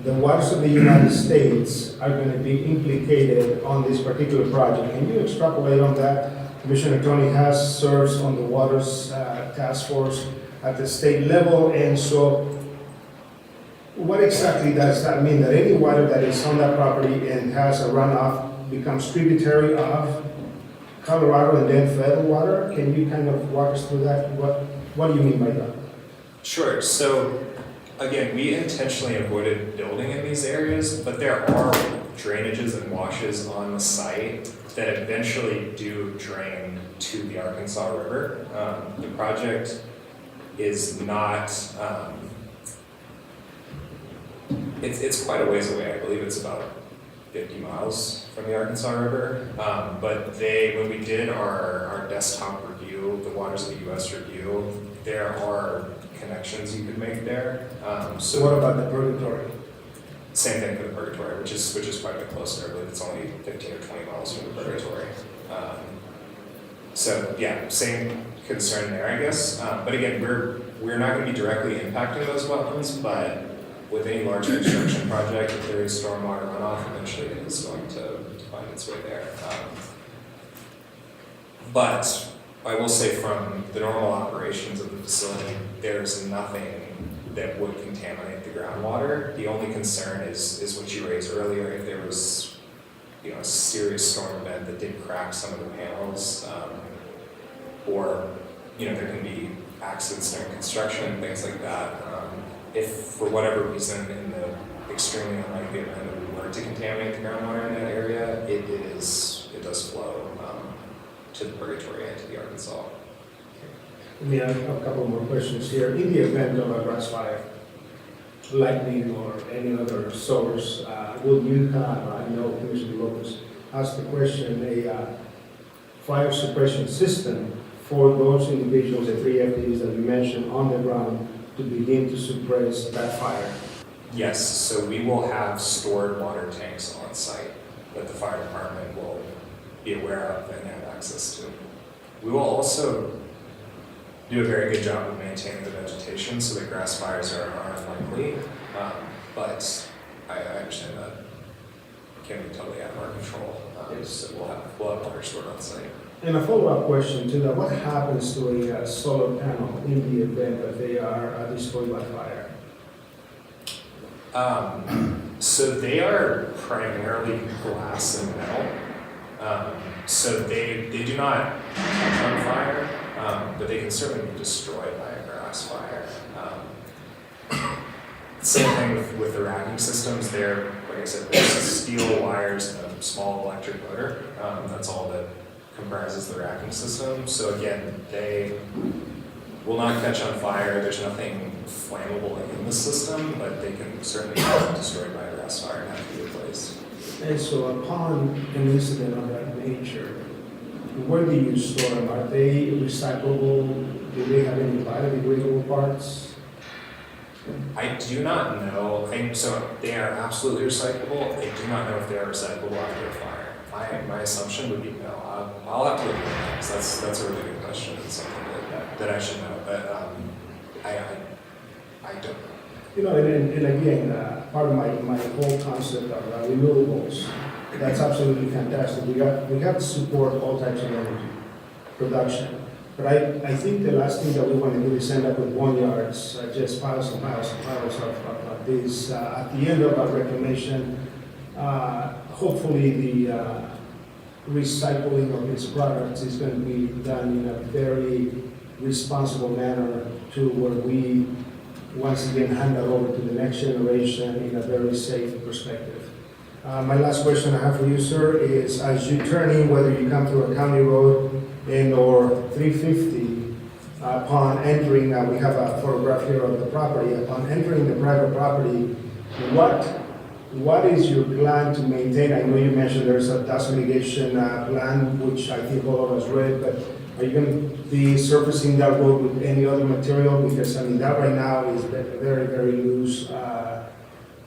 the waters of the United States are going to be implicated on this particular project. Can you extrapolate on that? Commissioner Tony Haas serves on the Waters Task Force at the state level, and so what exactly does that mean? That any water that is on that property and has a runoff becomes tributary of Colorado and then federal water? Can you kind of walk us through that? What do you mean by that? Sure. So again, we intentionally avoided building in these areas, but there are drainages and washes on the site that eventually do drain to the Arkansas River. The project is not, it's quite a ways away. I believe it's about 50 miles from the Arkansas River. But when we did our desktop review, the Waters of the U.S. review, there are connections you could make there. So what about the purgatory? Same thing for the purgatory, which is quite a bit closer. I believe it's only 15 or 20 miles from the purgatory. So yeah, same concern there, I guess. But again, we're not going to be directly impacting those wetlands, but with any large construction project, if there is stormwater runoff, eventually it is going to find its way there. But I will say from the normal operations of the facility, there's nothing that would contaminate the groundwater. The only concern is what you raised earlier. If there was, a serious storm event that did crack some of the panels, or there can be accidents during construction, things like that. If for whatever reason, in the extremely unlikely event that we were to contaminate the groundwater in that area, it does flow to the purgatory and to the Arkansas. Let me ask a couple more questions here. In the event of a grass fire, lightning or any other source, will you have, I know Commissioner Lopez asked the question, a fire suppression system for those individuals, the 3 FTEs that you mentioned on the ground, to begin to suppress that fire? Yes, so we will have stored water tanks on site that the fire department will be aware of and have access to. We will also do a very good job of maintaining the vegetation so that grass fires are unlikely, but I understand that can be totally out of our control, so we'll have water stored on site. And a follow-up question to that, what happens to a solar panel in the event that they are destroyed by fire? So they are primarily glass and metal. So they do not catch on fire, but they can certainly be destroyed by a grass fire. Same thing with the racking systems. They're, like I said, there's steel wires and a small electric motor. That's all that comprises the racking system. So again, they will not catch on fire. There's nothing flammable in the system, but they can certainly be destroyed by a grass fire and have to be replaced. And so upon an incident of that nature, where do you store them? Are they recyclable do they have any biodegradable parts? I do not know, so they are absolutely recyclable, I do not know if they are recyclable after a fire. My assumption would be no. I'll have to look at that, because that's a really good question, it's something that I should know, but I don't know. You know, and again, part of my whole concept of renewables, that's absolutely fantastic. We have to support all types of energy production. But I think the last thing that we want to do is end up with boneyards, just piles and piles and piles of these. At the end of our reclamation, hopefully the recycling of these products is going to be done in a very responsible manner to where we once again hand that over to the next generation in a very safe perspective. My last question I have for you, sir, is as you turn in, whether you come through a county road and or 350, upon entering, we have a photograph here of the property, upon entering the private property, what is your plan to maintain? I know you mentioned there's a dust mitigation plan, which I think all of us read, but are you going to be surfacing that road with any other material? Because, I mean, that right now is very, very loose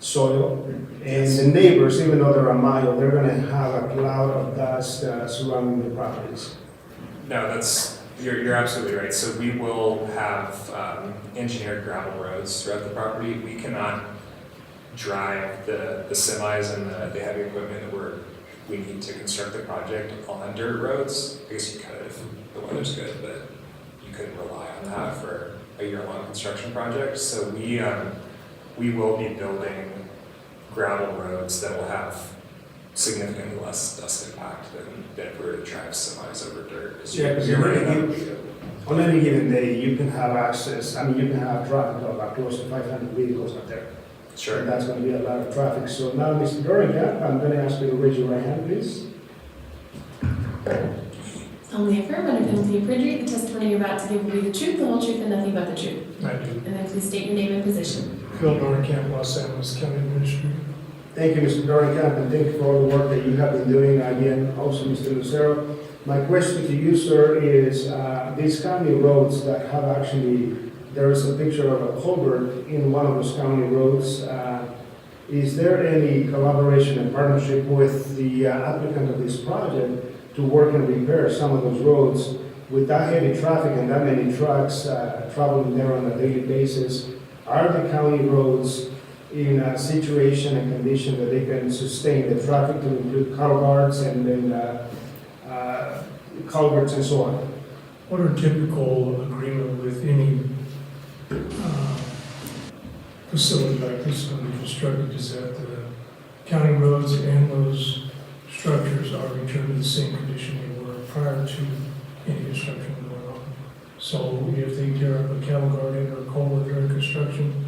soil. And the neighbors, even though they're a mile, they're going to have a cloud of dust surrounding the properties. No, you're absolutely right. So we will have engineered gravel roads throughout the property. We cannot drive the semis and the heavy equipment that we need to construct the project on dirt roads. I guess you could if the weather's good, but you couldn't rely on that for a year-long construction project. So we will be building gravel roads that will have significantly less dust impact than if we were to drive semis over dirt. Yeah, because on any given day, you can have access, I mean, you can have traffic of about close to 500 vehicles out there. Sure. And that's going to be a lot of traffic. So now, Mr. Dorian, I'm going to ask you to raise your right hand, please. Solemnly affirm under penalty of perjury, the testimony you're about to give will be the truth, the whole truth, and nothing but the truth. I do. And then please state your name and position. Phil Dornkamp, Los Angeles County Administrator. Thank you, Mr. Dorian, and thank you for all the work that you have been doing. Again, also, Mr. Lucero. My question to you, sir, is these county roads that have actually, there is a picture of a culvert in one of those county roads. Is there any collaboration and partnership with the applicant of this project to work and repair some of those roads with that heavy traffic and that many trucks traveling there on a daily basis? Are the county roads in a situation and condition that they can sustain the traffic to include car guards and then culverts and so on? What are typical agreement with any facility like this is going to be constructed is that the county roads and those structures are returned to the same condition they were prior to any construction going on. So if they tear up a cattle garden or a culvert during construction,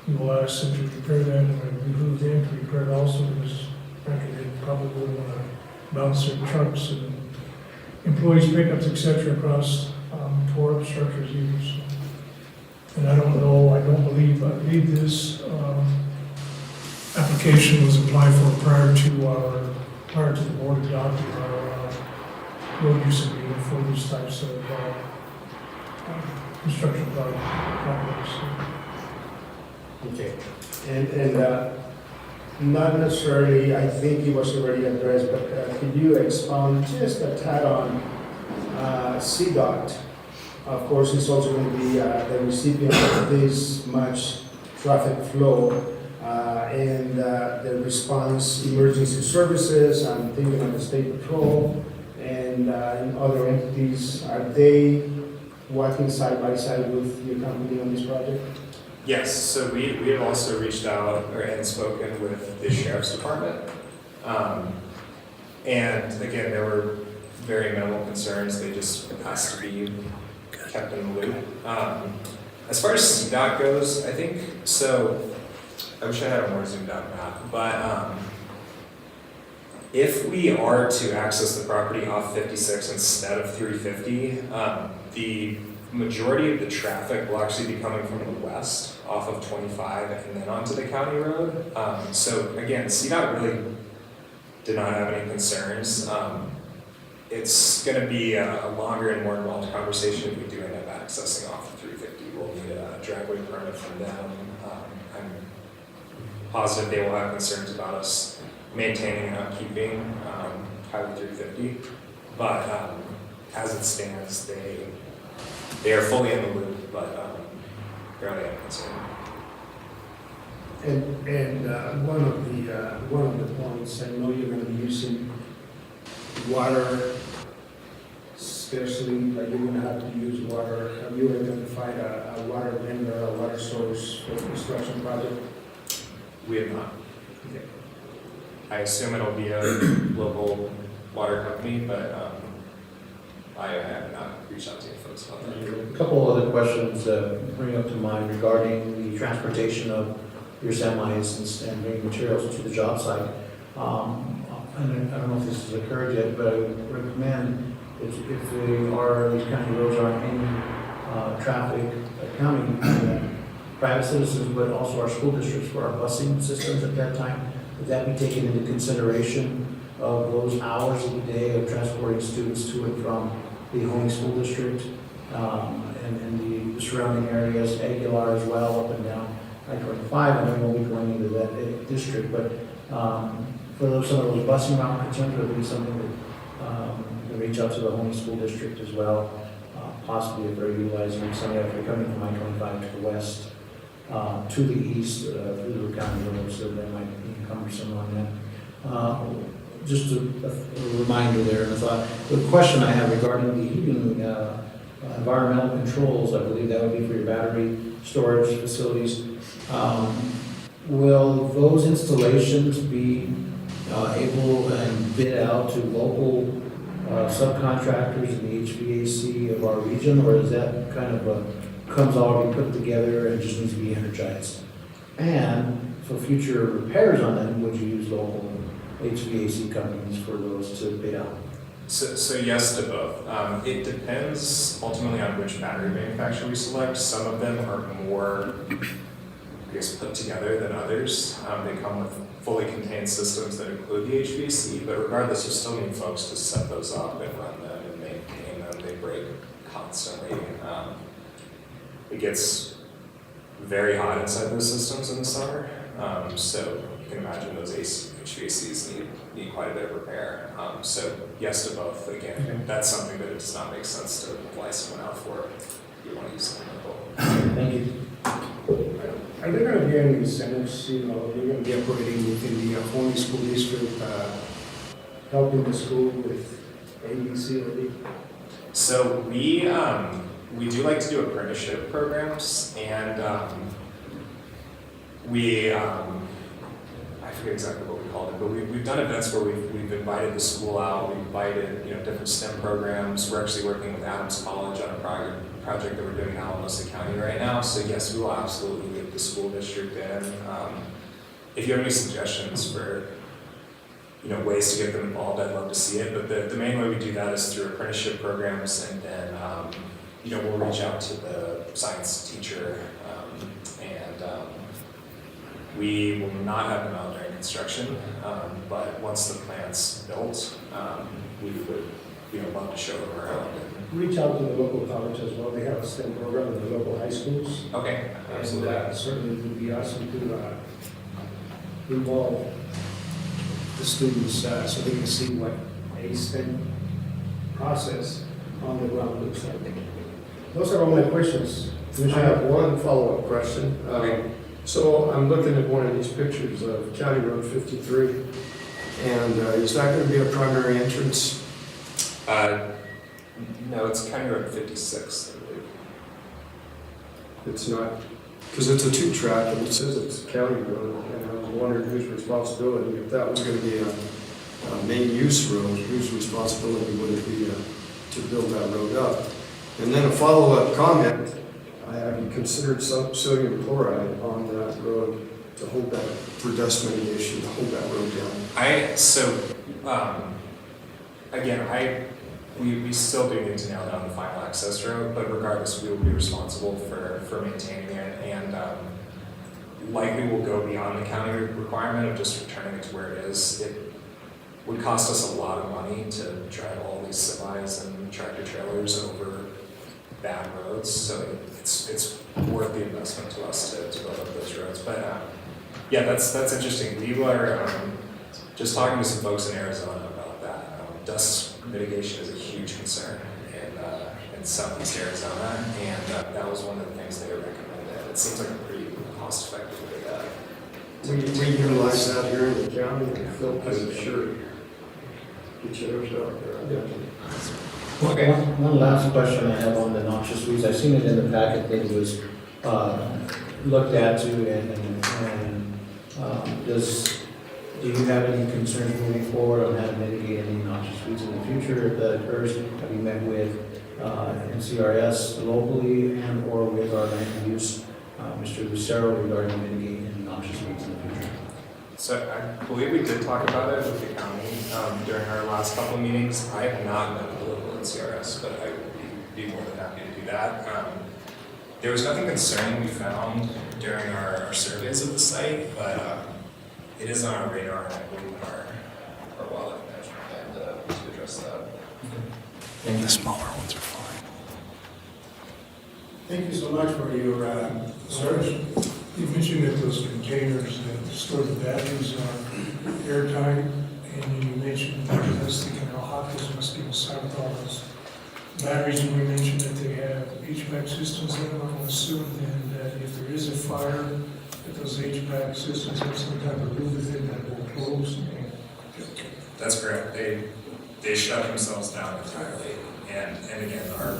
we will ask them to repair that, and we behoove them to repair it also, because frankly, they probably wouldn't want to bounce their trucks and employees pickups, etc. across tore up structures either. So. And I believe this application was applied for prior to the board adopting our road use agreement for these types of construction projects. Okay, and not necessarily, I think it was already addressed, but could you expound just a tad on CDOT? Of course, it's also going to be the recipient of this much traffic flow and the response emergency services. I'm thinking of the State Patrol and other entities. Are they working side by side with your company on this project? Yes, so we have also reached out and spoken with the Sheriff's Department. And again, there were very minimal concerns. They just asked to be kept in the loop. As far as CDOT goes, I think, so I wish I had a more zoomed out map, but if we are to access the property off 56 instead of 350, the majority of the traffic will actually be coming from the west off of 25 and then onto the county road. So again, CDOT really did not have any concerns. It's going to be a longer and more involved conversation if we do end up adding accessing off of 350. We'll need a driveway permit from them. I'm positive they will have concerns about us maintaining and upkeeping Highway 350, but as it stands, they are fully in the loop, but fairly unconcerned. And one of the points, I know you're gonna be using water scarcely, like you're gonna have to use water. Have you identified a water vendor, a water source for the construction project? We have not. Okay. I assume it'll be a local water company, but I have not reached out to any folks about that. A couple other questions bring up to mind regarding the transportation of your semis and bringing materials to the job site. And I don't know if this has occurred yet, but I would recommend if there are, these county roads aren't any traffic accounting, private citizens, but also our school districts for our busing systems at that time, would that be taken into consideration of those hours of the day of transporting students to and from the Honey School District and the surrounding areas, Aguilar as well, up and down I-25? I know you won't be going into that district, but for some of those busing route concerns, would be something that you reach out to the Honey School District as well, possibly if they're utilizing some of it coming from I-25 to the west, to the east, through the county roads, so that might be cumbersome on that. Just a reminder there, and a thought. The question I have regarding the heating, environmental controls, I believe that would be for your battery storage facilities. Will those installations be able and bid out to local subcontractors in the HVAC of our region, or is that kind of comes already put together and just needs to be energized? And for future repairs on them, would you use local HVAC companies for those to bid out? So yes to both. It depends ultimately on which battery manufacturer we select. Some of them are more, I guess, put together than others. They come with fully contained systems that include the HVAC, but regardless, you still need folks to set those up and run them and maintain them. They break constantly. It gets very hot inside those systems in the summer, so you can imagine those HVACs need quite a bit of repair. So yes to both. Again, that's something that it does not make sense to fly someone out for if you want to use something local. Thank you. Are there going to be any incentives, you're going to be operating within the Honey School District, helping the school with ABC or D? So we do like to do apprenticeship programs, and I forget exactly what we called it, but we've done events where we've invited the school out, we've invited different STEM programs. We're actually working with Adams College on a project that we're doing in Alamosa County right now. So yes, we will absolutely get the school district in. If you have any suggestions for ways to get them involved, I'd love to see it. But the main way we do that is through apprenticeship programs, and then we'll reach out to the science teacher, and we will not have them out during construction, but once the plant's built, we would love to show them around. Reach out to the local college as well. They have a STEM program in the local high schools. Okay, absolutely. And certainly it would be awesome to involve the students so they can see what a STEM process on the ground looks like. Those are all my questions. I have one follow-up question. So I'm looking at one of these pictures of County Road 53, and is that going to be a primary entrance? No, it's County Road 56, I believe. It's not, because it's a two-track and it says it's County Road, and I was wondering whose responsibility, if that was going to be a main use road, whose responsibility would it be to build that road up? And then a follow-up comment, have you considered sodium chloride on that road to hold that, for dust mitigation, to hold that road down? We still do need to nail down the final access road, but regardless, we will be responsible for maintaining it, and likely will go beyond the county requirement of just returning it to where it is. It would cost us a lot of money to drive all these semis and tractor trailers over bad roads, so it's worth the investment to us to build up those roads. But yeah, that's interesting. People are just talking to some folks in Arizona about that. Dust mitigation is a huge concern in southeast Arizona, and that was one of the things they recommended. It seems like a pretty cost-effective way We utilize that here in the county, and Phil can sure get you those out there. Okay. One last question I have on the noxious weeds. I've seen it in the packet that it was looked at too, and do you have any concerns moving forward on how to mitigate any noxious weeds in the future if that occurs? Have you met with NCRS locally and or with our land use, Mr. Lucero, regarding mitigating any noxious weeds in the future? So I believe we did talk about it with the county during our last couple of meetings. I have not met with the local NCRS, but I would be more than happy to do that. There was nothing concerning we found during our surveys of the site, but it is on our radar, and I believe our wildlife management plan to address that. And the smaller ones are fine. Thank you so much for your service. You mentioned that those containers that store the batteries are airtight, and you mentioned that I was thinking how hot those must be inside with all those batteries. And we mentioned that they have HVAC systems in them. I'm assuming then that if there is a fire, that those HVAC systems have some type of roof within that will close. That's correct. They shut themselves down entirely. And again, our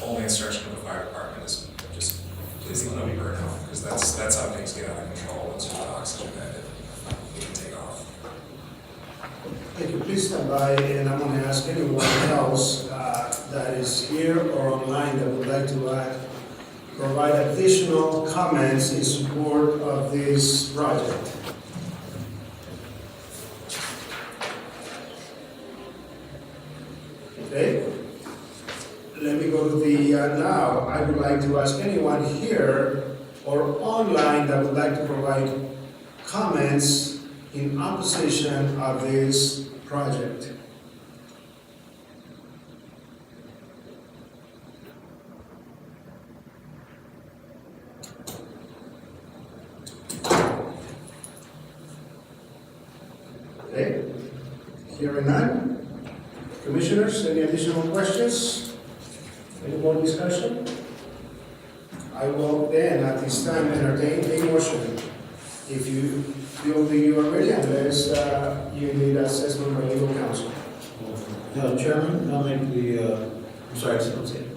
only instruction to the fire department is just please let them burn out, because that's how things get out of control. Once you put oxygen in it, we can take off. Thank you. Please stand by, and I'm going to ask anyone else that is here or online that would like to provide additional comments in support of this project. Okay. Let me go to the now. I would like to ask anyone here or online that would like to provide comments in opposition of this project. Okay. Hearing none. Commissioners, any additional questions? Any more discussion? I will then at this time entertain a motion. If you feel that you are ready, unless you need assessment by legal counsel. Chairman, I'll make the, I'm sorry, someone say it.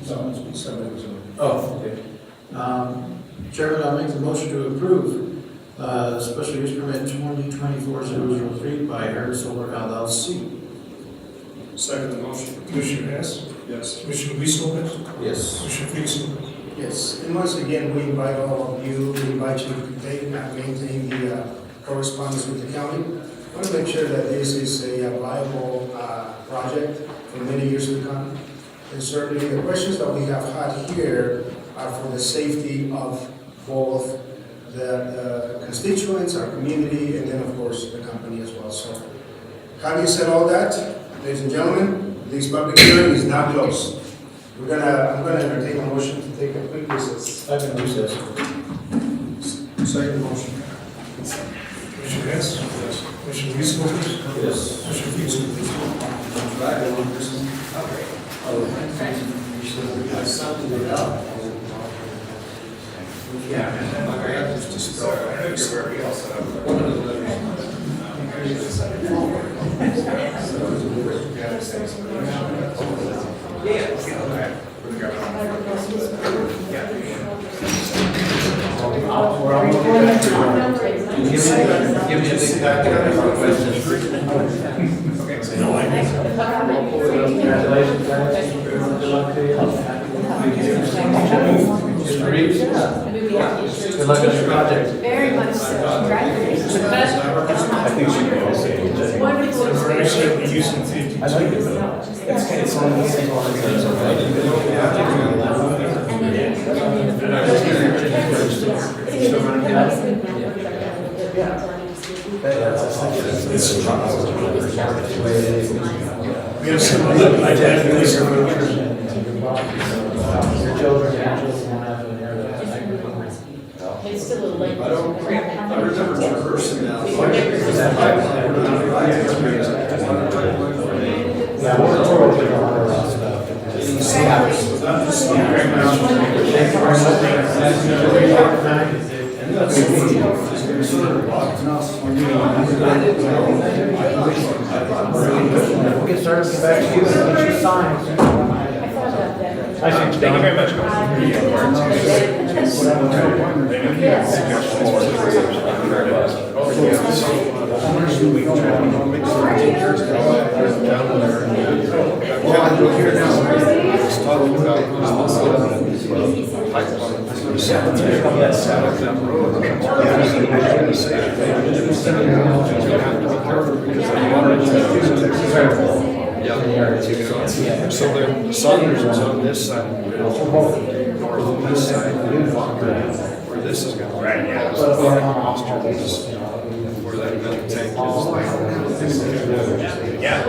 Somebody was on. Oh, okay. Chairman, I'll make the motion to approve special use permit 2024-003 by Air Solar LLC. Second the motion. Commissioner Hess? Yes. Commissioner Weaselman? Yes. Commissioner Friesen? Yes, and once again, we invite all of you, we invite you to take and maintain the correspondence with the county. I want to make sure that this is a viable project for many years to come. And certainly the questions that we have had here are for the safety of both the constituents, our community, and then of course the company as well. So having said all that, ladies and gentlemen, this public hearing is now closed. I'm gonna entertain a motion to take a quick recess. Second recess. Second motion. Commissioner Hess? Yes. Commissioner Weaselman? Yes. Commissioner Friesen? Give me a big packet of questions. Congratulations, guys. Good luck to you. Mr. Reeves? Good luck on your project. Very much so. Congratulations. I think she can also. Wonderful We're experience. actually using 50. I like it though. It's on the same line We have some identical children won't have to inherit that. It's still a lake. I remember traversing that. Yeah, we're open to all that stuff. Thank you very We'll get started, get back to you, and get you signed. Thank you very much. So the Saunders is on this side, or on this side, where this is going. Right, yeah. Where that milk tank is. Yeah.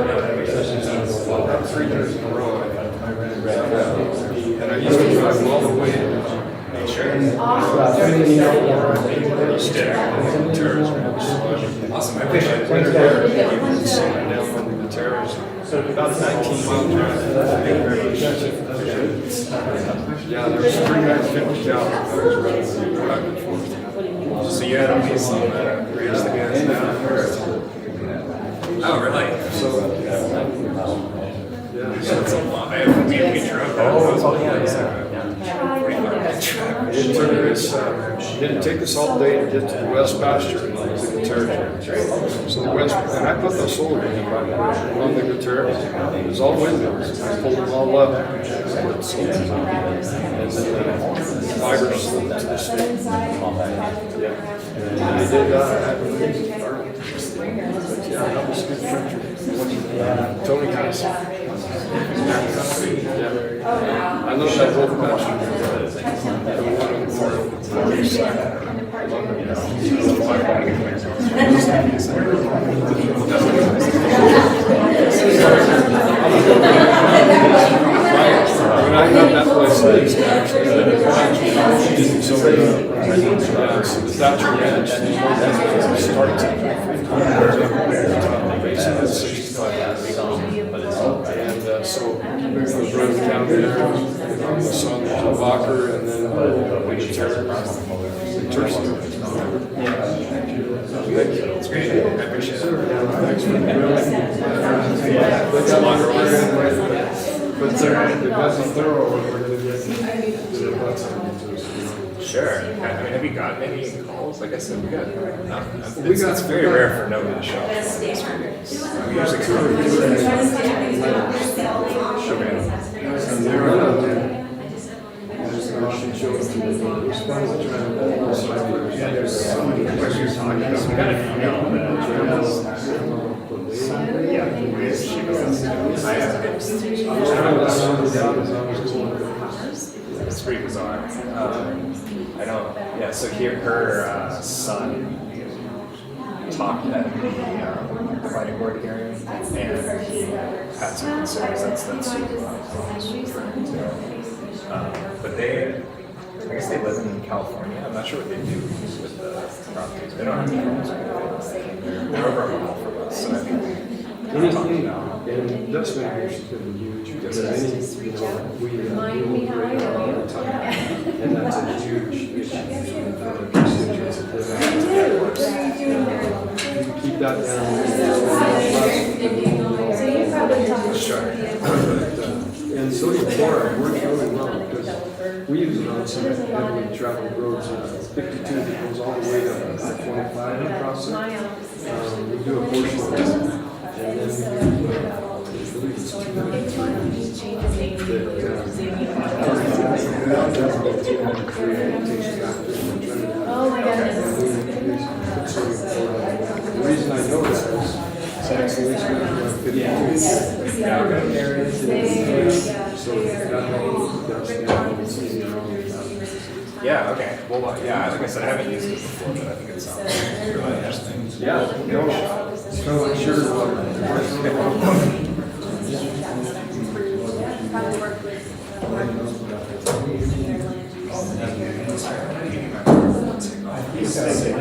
About 3 years in a row, and I used to drive all the way to Sure. Awesome. I wish I went there. You can see it down on the terrace. So about 19 mile drive. Yeah, there was 350 out. I was running back and forth. So you had a piece on that. Raise the gas down. Oh, really? So, yeah. So it's a lot. I have to drove that. It didn't take us all day to get to the west pasture and the territory. So the west, and I put the solar in by the way, on the territory. It was all windmills. I pulled them all up. And then fibers to the state. Yeah. And I did that. I had a crazy farm. But yeah, that was a good country. Tony Castle. Yeah. I love that whole pasture. When I got that place, I used to actually so the Thatcher Ranch starts at 65. And so we run down there, the son of Walker, and then the It's great. I appreciate it. Thanks for the but that's a thorough one. We're going to get to the butts of it. Sure. I mean, have you gotten any calls? Like I said, we got nothing. It's very rare for nobody to show up. We usually come and they're out there. She showed us to the response to try yeah, there's so many questions talking about. We got an email yeah, she goes. It's pretty bizarre. I don't. Yeah. So here, her son talked at the planning board hearing, and he had some concerns. That's but they, I guess they live in California. I'm not sure what they do with the properties. They don't have any homes. They're over a mile from us, so I think anything, and that's been huge. Because we do right now all the time, and that's a huge issue for the constituents that live out. Keep that down. sure. And sodium chloride works really well because we use it on some heavily traveled roads, 52 that goes all the way to 25 across it. We do a portion of that, and then we do, I believe it's 203. Oh my goodness. The reason I know that is Sax Lee's going to run 52. Yeah, okay. Well, yeah, like I said, I haven't used it before, but I think it sounds really interesting. Yeah, no, it's kind of like sugar water. Okay, so he's in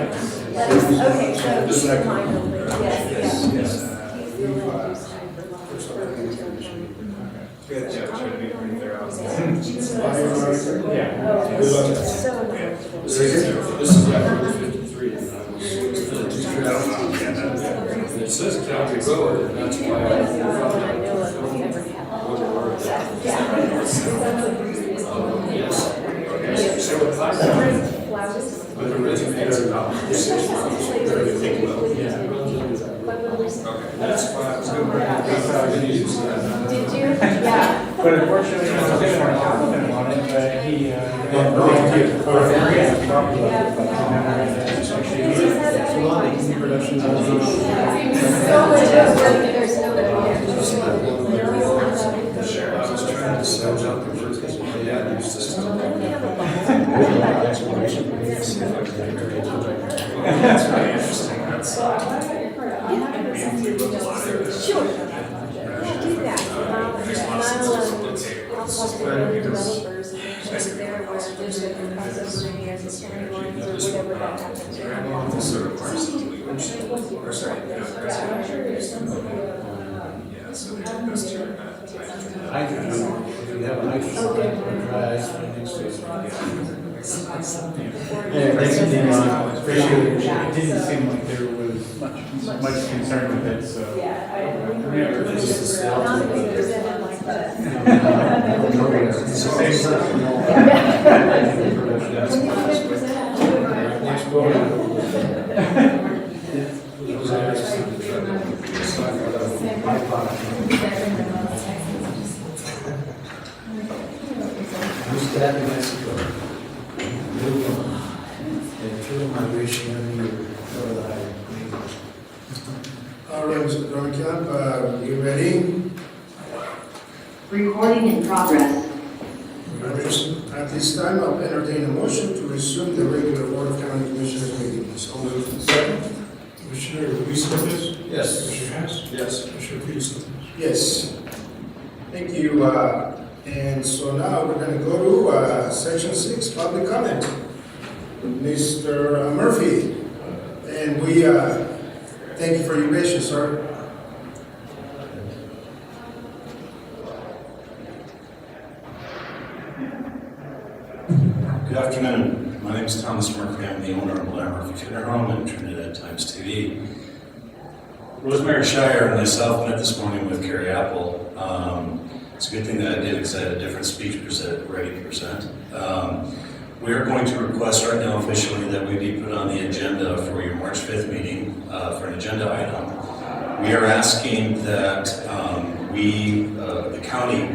my building, yes. He's the one who's hired for Otero County. Yeah, try to be pretty thorough. Oh, so knowledgeable. This is Act 53. It says county road, and that's why I know of never flowers. But the resonator, that's why I was going to use that. Did you? Yeah. But unfortunately, I was going to compliment him on it, but he, I was trying to sell out the first because my dad used this. That's very interesting. That's Sure. Yeah, do that. I'll talk to the developers and make sure that they're aware of this and process any as a county lines or whatever that happens. sort of parts of the legal, or sorry, Yeah, I'm sure there's something. yeah, so we did those two. I can do, if you have an ice, try next to it. yeah, thanks again, Ron. Appreciate it. It didn't seem like there was much concern with it, so. Who's that in Mexico? And through migration every year, over the highway. All right, Mr. Dorncamp, you ready? Recording in progress. At this time, I'll entertain a motion to resume the regular Board of County Commissioners meeting. So moved. Second, Commissioner Luis Lopez. Yes. Commissioner Hess. Yes. Commissioner Peterson. Yes. Thank you. And so now we're going to go to Section 6, public comment. Mr. Murphy, and we thank you for your patience, sir. Good afternoon. My name is Thomas Murphy. I'm the owner of Blair Murphy Funeral Home and Trinidad Times TV. Rosemary Shire and myself met this morning with Carrie Apple. It's a good thing that I did because I had a different speech ready to present. We are going to request right now officially that we be put on the agenda for your March 5th meeting for an agenda item. We are asking that the county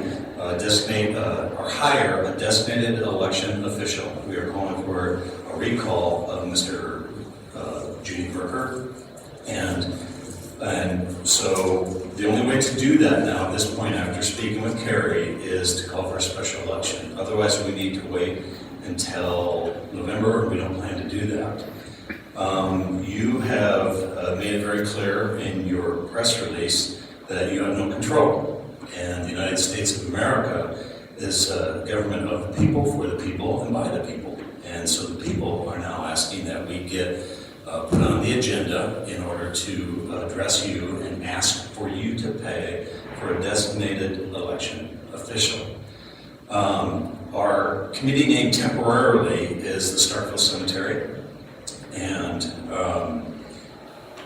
designate or hire a designated election official. We are calling for a recall of Mr. Judy Berker. And so the only way to do that now at this point after speaking with Carrie is to call for a special election. Otherwise we need to wait until November. We don't plan to do that. You have made it very clear in your press release that you have no control. And the United States of America is a government of the people, for the people, and by the people. And so the people are now asking that we get put on the agenda in order to address you and ask for you to pay for a designated election official. Our committee name temporarily is the Starkville Cemetery, and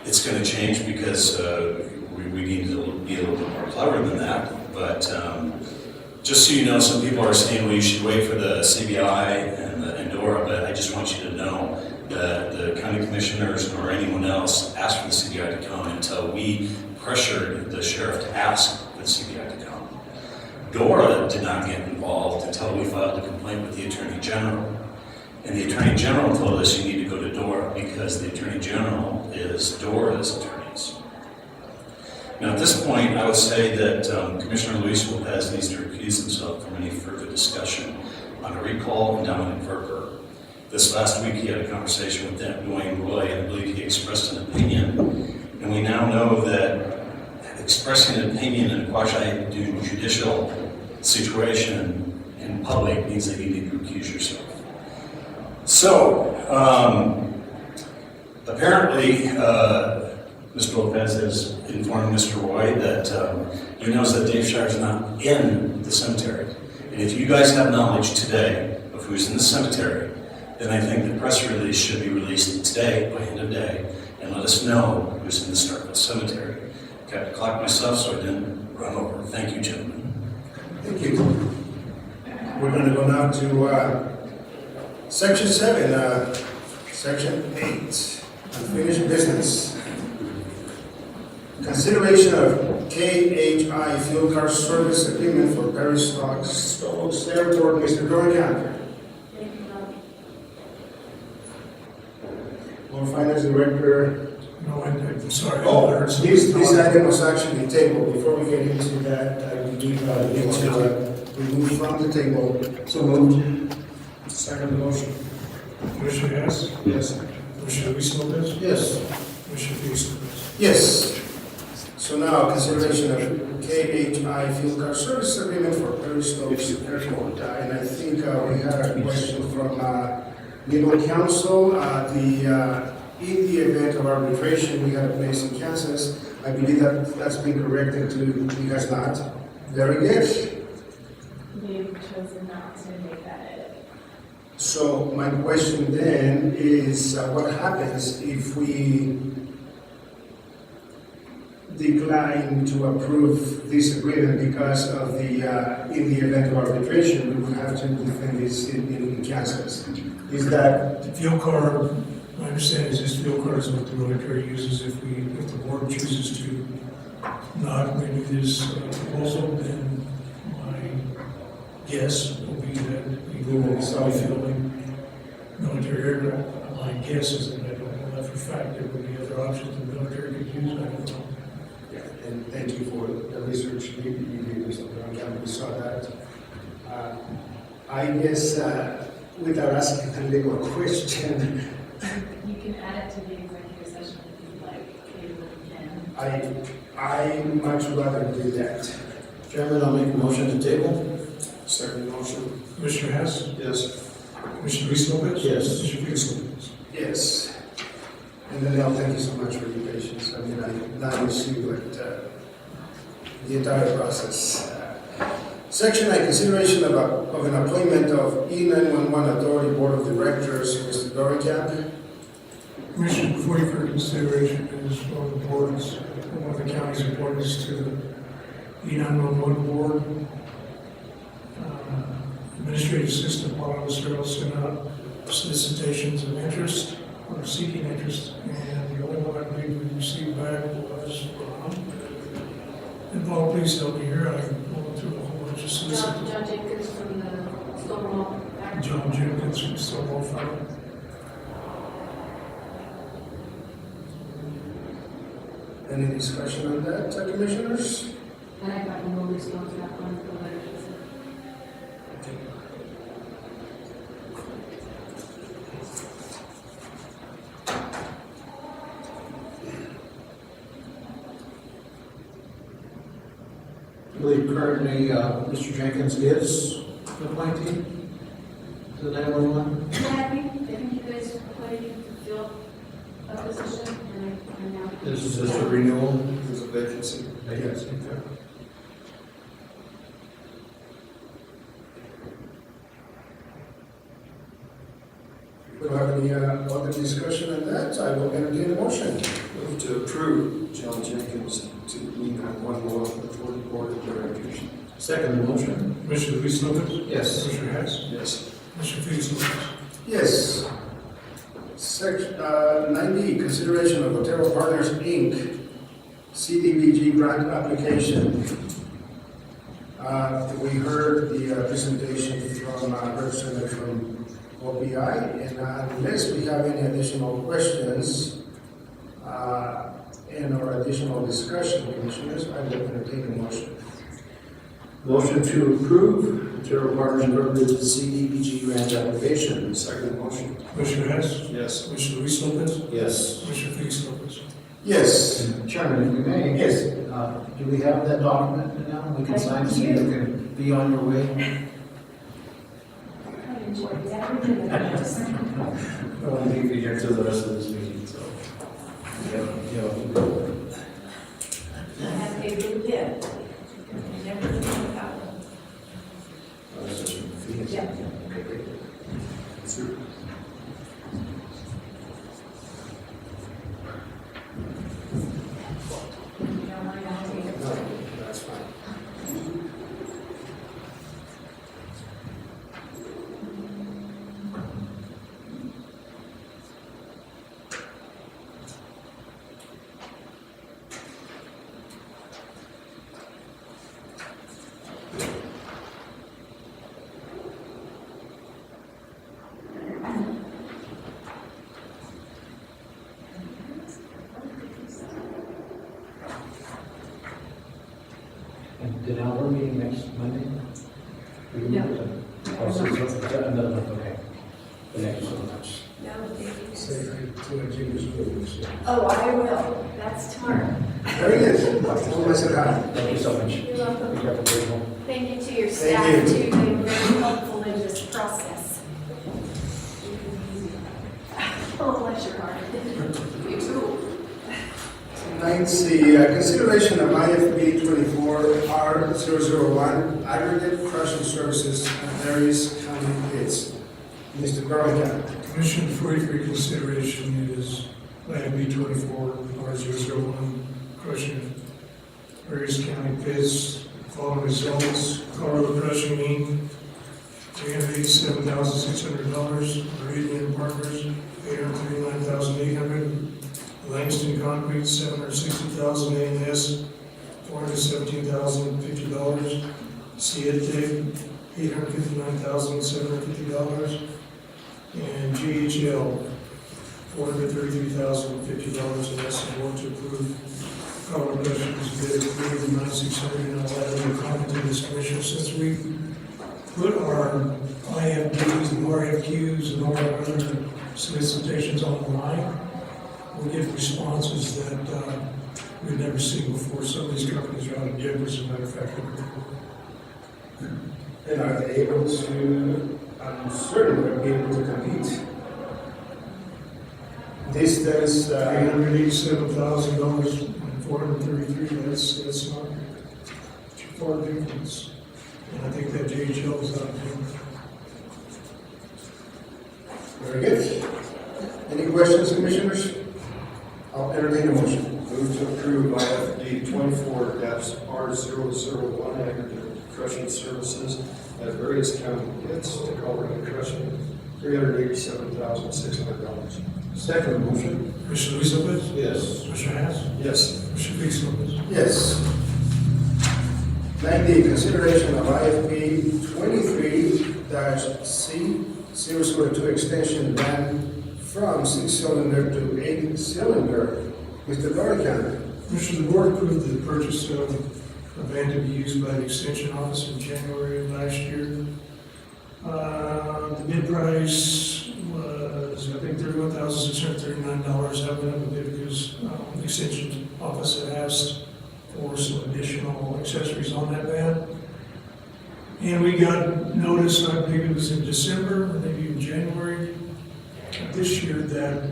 it's going to change because we need to be a little bit more clever than that. But just so you know, some people are saying, well, you should wait for the CBI and the Endora, but I just want you to know that the county commissioners or anyone else asked for the CBI to come until we pressured the sheriff to ask for the CBI to come. DORA did not get involved until we filed a complaint with the Attorney General. And the Attorney General told us you need to go to DORA because the Attorney General is DORA's attorneys. Now at this point, I would say that Commissioner Luis Lopez needs to recuse himself from any further discussion on a recall and Dominic Verker. This last week he had a conversation with Dwayne Roy, and I believe he expressed an opinion. And we now know that expressing an opinion in a quasi-judicial situation in public means that you need to recuse yourself. So, apparently, Mr. Lopez has informed Mr. Roy that he knows that Dave Shire's not in the cemetery. And if you guys have knowledge today of who's in the cemetery, then I think the press release should be released today by end of day and let us know who's in the Starkville Cemetery. Got to clock myself so I didn't run over. Thank you, gentlemen. Thank you. We're going to go now to Section 7, Section 8, unfinished business. Consideration of KHI fuel car service agreement for Perry Stokes Airport, Mr. Dorian. Well, Finance Director. No, I'm sorry. Oh, this item was actually tabled. Before we get into that, I believe we need to remove from the table. So moved. Second motion. Commissioner Hess? Yes. Commissioner Luis Lopez? Yes. Commissioner Felix Lopez? Yes. So now, consideration of KHI fuel car service agreement for Perry Stokes Airport. And I think we had a question from legal counsel. In the event of arbitration, we had a place in Kansas. I believe that's been corrected to you guys not. Very good. They've chosen not to make that edit. So my question then is, what happens if we decline to approve this agreement because of the, in the event of arbitration, we would have to defend this in Kansas? Is that? The fuel car, my understanding is this fuel car is what the military uses if the board chooses to not renew this proposal, then my guess will be that we will be fueling military aircraft. My guess is that I don't know that for a fact. There would be other options the military could use, I don't know. Yeah, and thank you for the research you did, Mr. Brown. We saw that. I guess without asking a legal question, You can add it to the executive session if you'd like, maybe we can. I much rather do that. Chairman, I'll make a motion to table. Second motion. Commissioner Hess? Yes. Commissioner Luis Lopez? Yes. Commissioner Felix Lopez? Yes. And Danielle, thank you so much for your patience. I mean, not just you, but the entire process. Section 9, consideration of an appointment of E911 Authority Board of Directors, Mr. Dorian. Commissioner, before you for consideration is one of the boards, one of the county's appointments to the E911 board. Administrative Assistant Paul Lucero sent out solicitations of interest or seeking interest, and the only one I believe we received back was and Paul, please help me here. I'm going through a whole bunch of solicitations. John Jenkins from the Stonewall. John Jenkins from Stonewall Fire. Any discussion on that, commissioners? And I got no response back on the letter. I believe currently Mr. Jenkins is the appointee to the 911. I think you guys appointed him to fill a position, and I now. This is just a renewal. There's a vacancy. Yes. We don't have any other discussion on that. I will entertain a motion. Move to approve John Jenkins to E911 Authority Board of Directors. Second motion. Commissioner Luis Lopez? Yes. Commissioner Hess? Yes. Commissioner Felix Lopez? Yes. Section 9D, consideration of Otero Partners, Inc. CDBG grant application. We heard the presentation from representative from OPI, and unless we have any additional questions and or additional discussion, commissioners, I will entertain a motion. Motion to approve Otero Partners Incorporated CDBG grant application. Second motion. Commissioner Hess? Yes. Commissioner Luis Lopez? Yes. Commissioner Felix Lopez? Yes. Chairman, if we may. Yes. Do we have that document now? We can sign so you can be on your way. I enjoyed everything that I want to be here till the rest of this meeting, so. I have a good bit. Never think about it. Yeah. Okay, great. Super. You don't mind, I'll take it. No, that's fine. And then our meeting next Monday? No. Oh, so it's another month, okay. Thank you so much. No, thank you. Say hi to Jim's meetings. Oh, I will. That's tomorrow. Very good. Tell them I said hi. Thank you so much. You're welcome. Be careful, please, home. Thank you to your Thank staff you. too. They were very helpful in this process. Oh, bless your heart. You too. Tonight's the consideration of IFB 24R001 aggregate crushing services at various county pits. Mr. Garland. Commission, for your consideration is IFB 24R001 crushing various county pits. Following results: Colorado Crushing Inc., $387,600. Meridian Partners, $839,800. Langston Concrete, $760,000. A&S, $417,050. Siete, $859,750. And GHL, $433,050. And that's the board to approve Colorado Crushing's bid of $3,960,000. And I'll add a comment to this commission, since we put our IFBs and RFQs and all our other solicitations online, we get responses that we've never seen before. Some of these companies are out of Denver, as a matter of fact. And are they able to, I'm certain they'll be able to compete? Distance, $887,000 and $433, that's not too far difference. And I think that JHL is out of Denver. very good. Any questions, commissioners? I'll entertain a motion. Move to approve IFD 24-R001 aggregate crushing services at various county pits to Colorado Crushing, $387,600. Second motion. Commissioner Elizabeth? Yes. Commissioner Hess? Yes. Commissioner Fix? Yes. 9D, consideration of IFP 23-C002 extension ban from 6-cylinder to 8-cylinder. Mr. Garland. Commissioner, the board approved the purchase of a van to be used by the Extension Office in January of last year. The bid price was, I think, $31,639. I went up a bit because the Extension Office had asked for some additional accessories on that van. And we got notice, I believe it was in December, or maybe in January of this year, that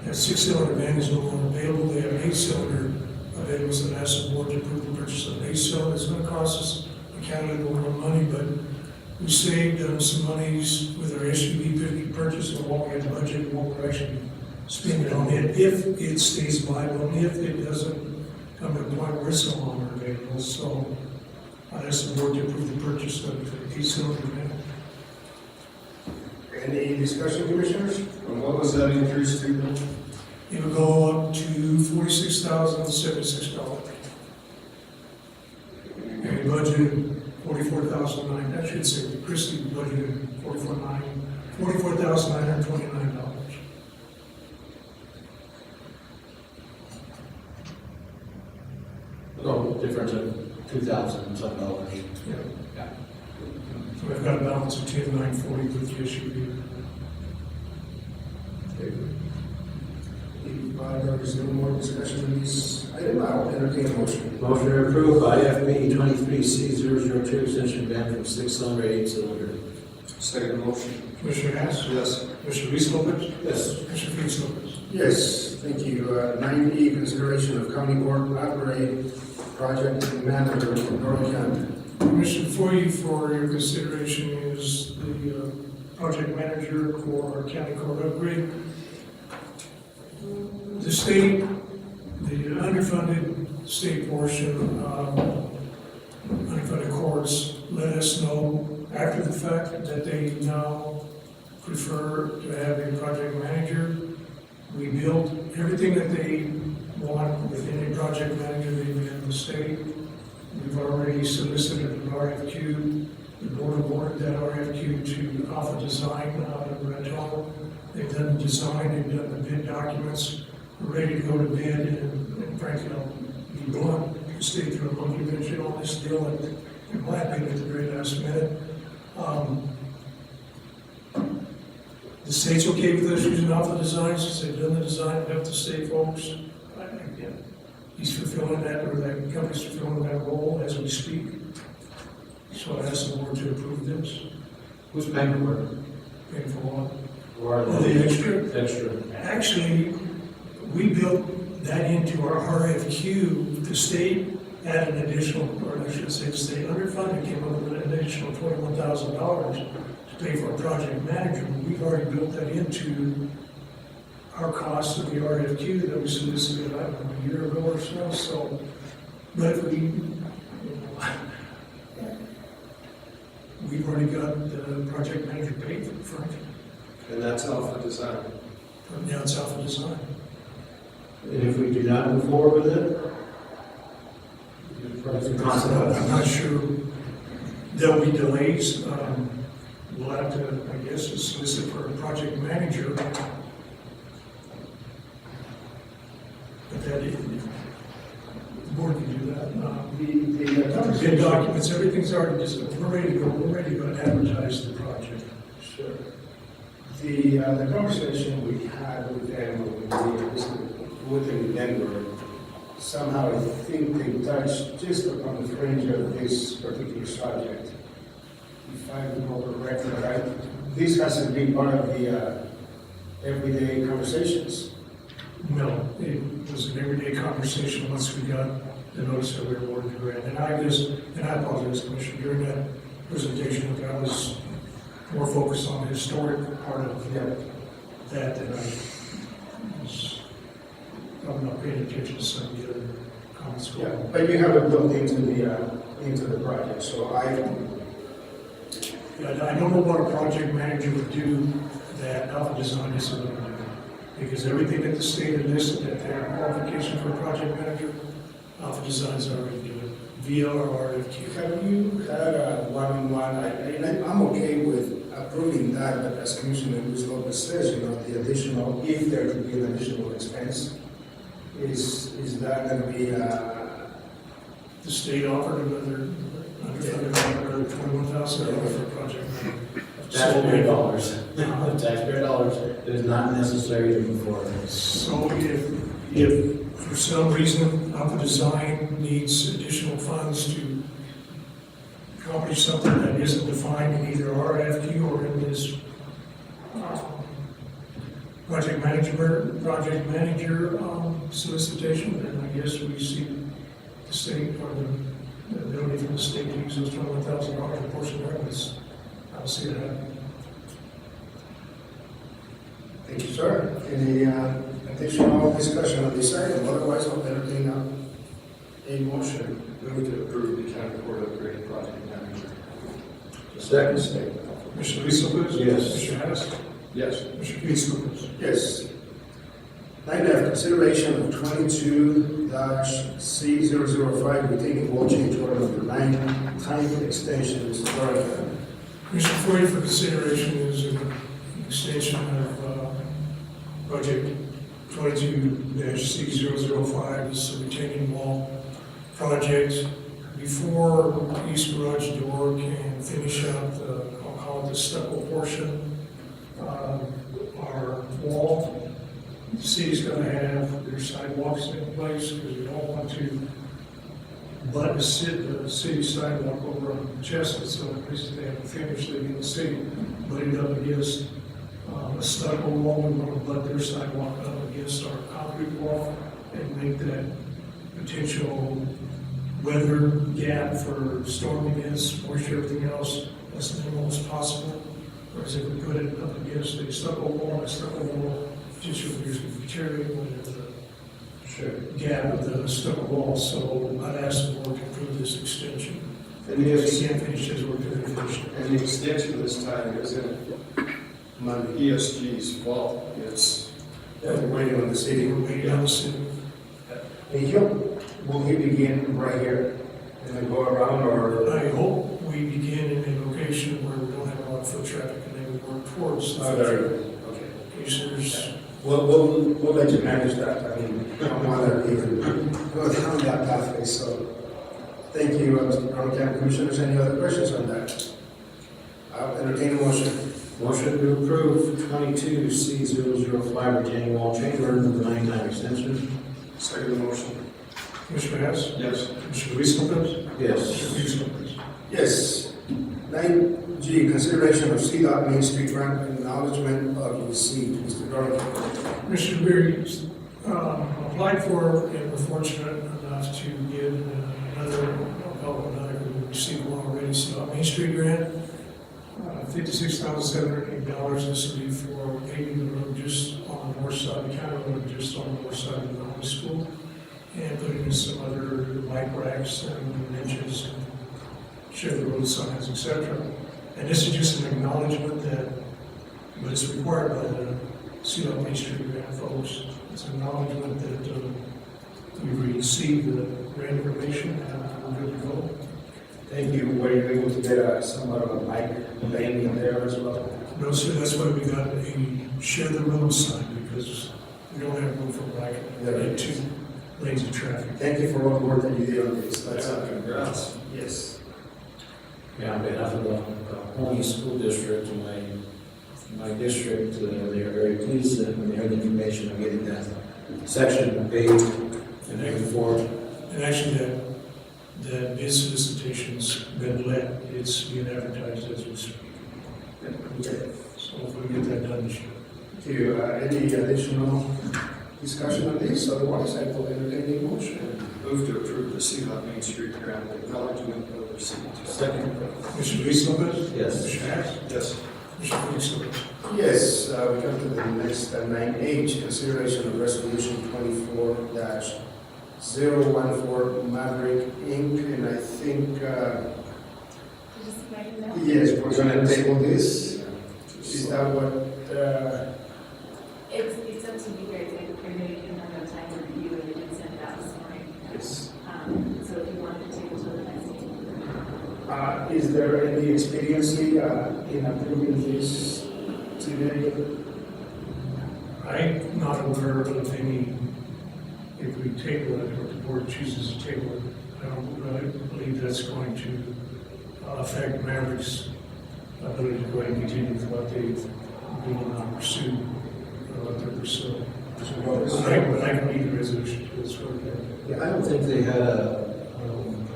6-cylinder van is no longer available. They have an 8-cylinder available, so I asked the board to approve the purchase of an 8-cylinder. It's gonna cost us a county more money, but we saved some monies with our SUV 50 purchase and what we had budget, and what we're actually spending on it, if it stays viable, and if it doesn't come to a point where it's no longer available. So I asked the board to approve the purchase of the 8-cylinder van. Any discussion, commissioners? And what was that increase to? It would go up to $46,076. And we budgeted $44,900. I should say, Christie budgeted $44,929. So difference of $2,000 some dollars. Yeah. So we've got a balance of $10,940 with the SUV. If there's no more discussion on this item, I'll entertain a motion. Motion to approve IFB 23C002 extension ban from 6-cylinder to 8-cylinder. Second motion. Commissioner Hess? Yes. Commissioner Luis Lopez? Yes. Commissioner Felix Lopez? Yes, thank you. 9E, consideration of county board operate project manager in North County. Commission, for your consideration is the project manager for our county court upgrade. The state, the underfunded state portion, underfunded courts let us know after the fact that they now prefer to have a project manager. We built everything that they want within a project manager they've been in the state. We've already solicited an RFQ. The board awarded that RFQ to Alpha Design out of Renton. They've done the design, they've done the bid documents, we're ready to go to bid, and frankly, I'll be blunt, stay through a monkey wrench on this deal, and in my opinion, at the very last minute. The state's okay with us using Alpha Design, since they've done the design, help the state folks. Again, he's fulfilling that, or that company's fulfilling that role as we speak. So I ask the board to approve this. Who's paying for it? Paying for what? Or The extra? Extra. Actually, we built that into our RFQ. The state had an additional, or I should say the state underfunded, came up with an additional $21,000 to pay for a project manager. We've already built that into our costs of the RFQ that we solicited, I don't know, a year ago or so. So, but we've already got the project manager paid for, frankly. And that's Alpha Design. Now it's Alpha Design. And if we do not move forward with it? I'm not sure. There'll be delays. We'll have to, I guess, solicit for a project manager. But that is, the board can do that. The bid documents, everything's already, we're ready to go. We're ready to advertise the project. Sure. The conversation we had with them within Denver, somehow I think they touched just upon the fringe of this particular subject. If I recall correctly, right? This hasn't been part of the everyday conversations. No, it was an everyday conversation once we got the notice that we were awarded the grant. And I apologize, Commissioner, during that presentation, I was more focused on the historic part of that than I'm not paying attention to some of the other comments. Yeah, but you have it built into the project, so I don't know what a project manager would do that Alpha Design isn't going to do. Because everything that the state had listed at their qualification for a project manager, Alpha Design's already doing it via our RFQ. Have you had a one-on-one, I'm okay with approving that, but as Commissioner Luis Lopez says, the additional, if there could be an additional expense, is that going to be, the state offered another $21,000 for a project manager. Taxpayer dollars. Taxpayer dollars. It is not necessary to move forward. So if for some reason Alpha Design needs additional funds to accomplish something that isn't defined in either RFQ or in this project manager solicitation, then I guess we see the state or the ability for the state to use those $21,000 portion of revenues. I don't see that happening. Thank you, sir. Any additional discussion on this item? Otherwise, I'll entertain a motion. Move to approve the county court upgrade project manager. Second statement. Commissioner Luis Lopez? Yes. Commissioner Hess? Yes. Commissioner Felix Lopez? Yes. 9F, consideration of 22-C005, retaining wall change order number 9, time extension, Mr. Florida. Commissioner, for you for consideration is an extension of project 22-C005, this is a retaining wall project. Before East Garage Door can finish out the, I'll call it the stucco portion, our wall, the city's going to have their sidewalks in place because we don't want to butt the city sidewalk over on Chestnut, so at least they have to finish it in the city. butted up against a stucco wall. We want to butt their sidewalk up against our concrete wall and make that potential weather gap for storm events, moisture, everything else, as minimal as possible. Whereas if we put it up against a stucco wall, potential there's material and the gap of the stucco wall. So I'd ask the board to approve this extension. And the If he can't finish his work, then he finish it. And the extension this time isn't ESG's fault, it's. We're waiting on the city. We're waiting on the city. Hey, will he begin right here and then go around, or? I hope we begin in a location where we don't have a lot of foot traffic and then we work towards the Oh, foot very traffic. good. Okay. In case there's, We'll let you manage that. I mean, I don't want to even go down that pathway, so. Thank you, Mr. Brown County Commissioners. Any other questions on that? I'll entertain a motion. Motion to approve 22C005 retaining wall change order number 99 extension. Second motion. Commissioner Hess? Yes. Commissioner Luis Lopez? Yes. Commissioner Lopez? Yes. 9G, consideration of CDOT Main Street grant acknowledgement of receipt. Mr. Darling. Commissioner Berry applied for and we're fortunate enough to get another, we received one already, so Main Street grant, $56,708. This will be for paving the road just on the north side of the county road, just on the north side of the high school, and putting in some other bike racks and benches, and share the road signs, etc. And this is just an acknowledgement that, but it's required by the CDOT Main Street grant folks. It's an acknowledgement that we received the grant information and we're good to go. Thank you. Were you able to get somewhat of a bike lane in there as well? No, sir, that's why we got a share the road sign, because we don't have room for bike and 2 lanes of traffic. Thank you for all the work that you did on this. That's Congrats. Yes. Yeah, on behalf of the Pony School District and my district, they are very pleased that when they heard the information of getting that section paved and moving forward. And actually, that bid solicitation's been let, it's being advertised as we speak. Okay. So if we get that done this year. Thank you. Any additional discussion on this? Otherwise, I will entertain a motion. Move to approve the CDOT Main Street grant acknowledgement of receipt. Second. Commissioner Luis Lopez? Yes. Commissioner Hess? Yes. Commissioner Felix Lopez? Yes, we come to the next 9H, consideration of resolution 24-014 Maverick Inc. And I think, yes, we're going to table this. Is that what? It's up to you guys, I know you didn't have enough time to review it, and send it out this morning. Yes. So if you want to table to the next meeting. Is there any expediency in approving this today? I'm not aware of any, if we table it, or the board chooses to table it, I don't really believe that's going to affect Maverick's ability to go ahead and continue with what they've been pursued, or what they're pursuing. So I can read the resolution to this one. Yeah, I don't think they had a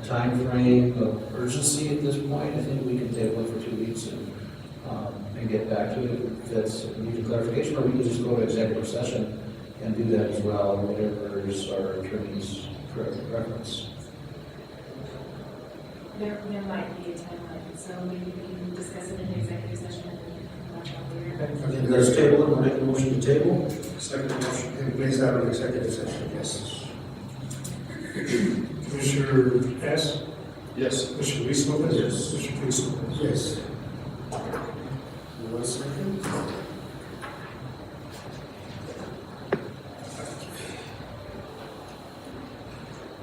time frame of urgency at this point. I think we can table it for 2 weeks and get back to it if that's needed clarification, or we can just go to executive session and do that as well, whatever is our attorney's preference. There might be a timeline, so maybe we can discuss it in executive session and then I think let's table it. We'll make a motion to table. Second motion. And please have an executive session, yes. Commissioner Hess? Yes. Commissioner Luis Lopez? Yes. Commissioner Felix Lopez? Yes. 1 second.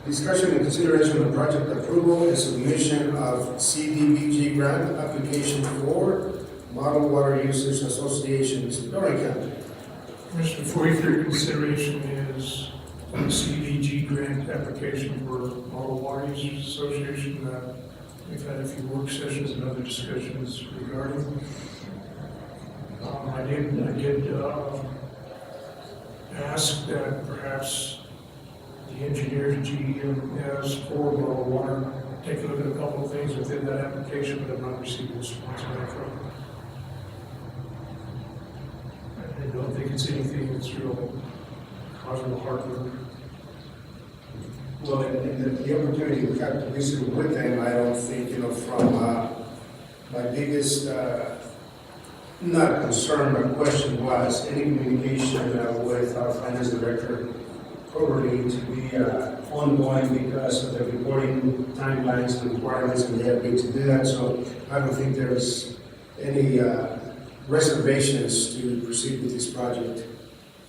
Discussion and consideration of project approval and submission of CDBG grant application for Model Water Users Association, Mr. County. Commissioner, for your consideration is the CDBG grant application for Model Water Users Association. We've had a few work sessions and other discussions regarding. I did ask that perhaps the engineers GM has for Model Water take a look at a couple of things within that application, but I've not received a response back from them. it's anything that's real, causing hard work. Well, and the opportunity we had to visit with them, I don't think, from my biggest, not concern, but question was any communication with our finance director probably to be ongoing because of the reporting timelines and requirements, and they have been to do that. So I don't think there's any reservations to proceed with this project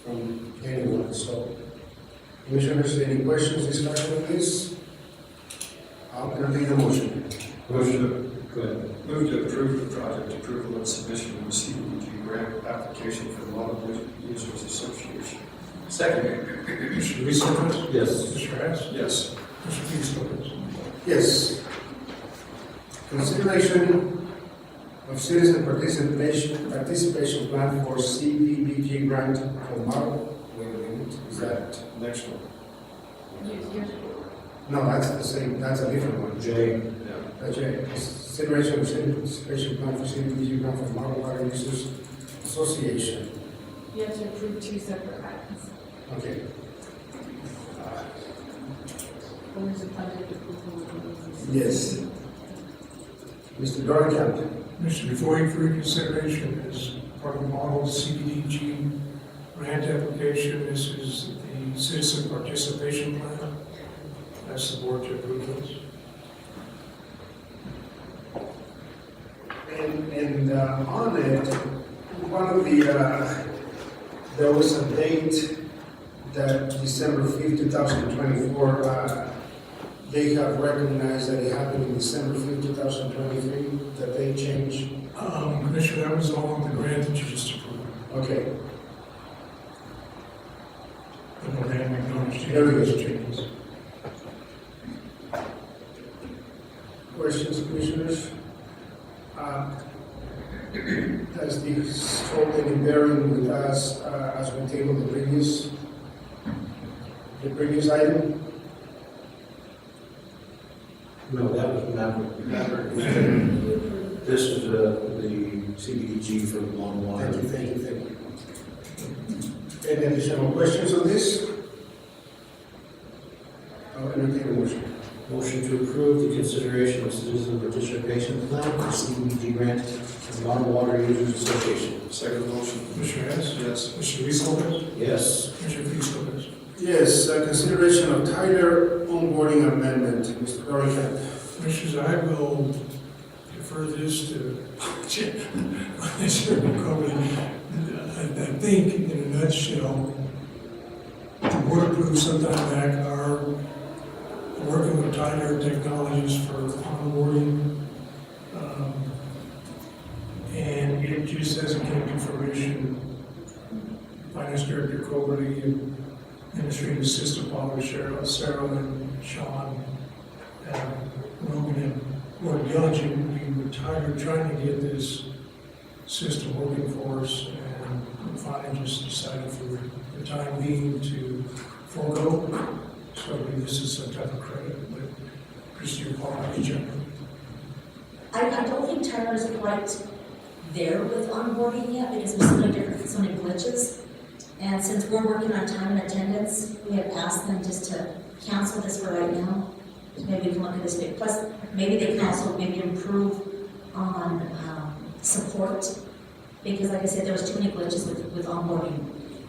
from anyone. So, Commissioners, any questions, discussion on this? I'll entertain a motion. Go ahead. Move to approve the project approval and submission of the CDBG grant application for the Model Users Association. Second. Mr. Luis Lopez? Yes. Mr. Hess? Yes. Mr. Felix Lopez? Yes. Consideration of citizen participation plan for CDBG grant for model. Wait a minute, is that? Next one. No, that's the same, that's a different one. J. J. Consideration of citizen participation plan for CDBG grant for model water users association. You have to approve two separate items. Okay. One is a budget approval and one is. Yes. Mr. Dorcamp. Mr. Before you for your consideration is part of the model CDBG grant application. This is the citizen participation plan. That's the board to approve this. And on it, one of the, there was a date that December 5th, 2024, they have recognized that it happened in December 5th, 2023, that they changed. Commissioner, that was all in the grant that you just approved. Okay. The grant acknowledged There we go. changes. Questions, Commissioners? Does this hold any bearing with us as we tabled the previous item? No, that was not. This is the CDBG for the long water. Thank you. Any additional questions on this? I'll entertain a motion. Motion to approve the consideration of citizen participation plan for CDBG grant and Model Water Users Association. Second motion. Mr. Hess? Yes. Mr. Luis Lopez? Yes. Mr. Felix Lopez? Yes, consideration of Tyler onboarding amendment, Mr. Dorcamp. Commissioners, I will defer this to Chairman Corbin. I think, in a nutshell, the board approved sometime back our working with Tyler Technologies for onboarding. And it just hasn't come to fruition. Finance Director Coberly and Administrative Assistant Paul Sarah and Sean Roman and Board Diligent, we were tired trying to get this system working for us, and we finally just decided for the time being to forego. So I believe this is some type of credit, but Christie or Paul, I can jump in. I don't think Tyler's quite there with onboarding yet because there's so many glitches. And since we're working on time and attendance, we have asked them just to cancel this for right now. Maybe we can look at this. Plus, maybe they can also maybe improve on support, because like I said, there was too many glitches with onboarding.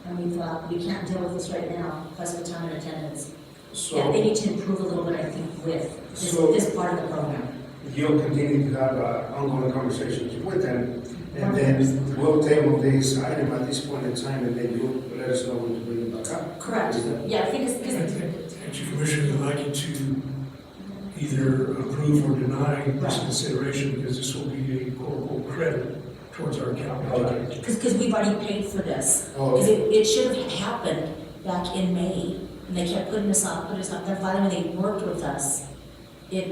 And we thought, we can't deal with this right now, plus with time and attendance. So, yeah, they need to improve a little bit, I think, with this part of the program. You'll continue to have ongoing conversations with them, and then we'll table this item at this point in time, and then you'll let us know when to bring it back up. Correct. Yeah, I think Actually, Commissioner, I'd like you to either approve or deny this consideration, because this will be a quote-unquote credit towards our account. Because we've already paid for this. Because it should have happened back in May, and they kept putting us off. Then finally, when they worked with us, they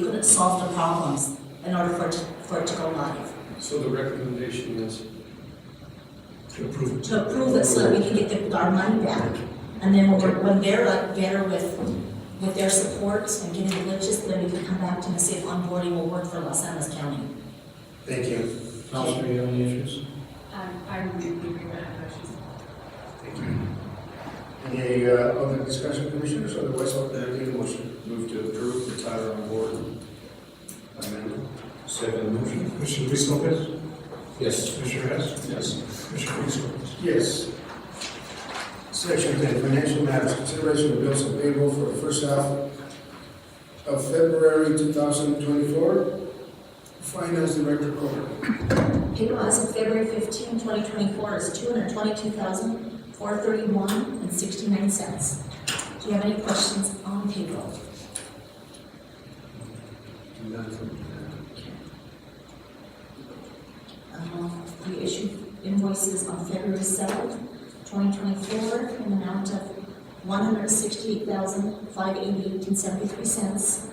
couldn't solve the problems in order for it to go live. So the recommendation is? To approve it. To approve it so that we can get our money back. And then when they're like better with their support and getting the glitches, then we can come back to them and see if onboarding will work for Los Angeles County. Thank you. Councilor, you have any issues? I'm reviewing that, I was just Any other discussion, commissioners? Otherwise, I'll entertain a motion. Move to approve the Tyler on board. Amendment. Second motion. Commissioner Luis Lopez, Yes. Commissioner Hess, Yes. Commissioner Luis Lopez. Yes. Section 10, financial matters, consideration of bills and payroll for the first half of February 2024. Finance Director Comer. Payroll as of February 15, 2024 is $222,431.69. Do you have any questions on payroll? We issued invoices on February 7th, 2024 in an amount of $168,588.73.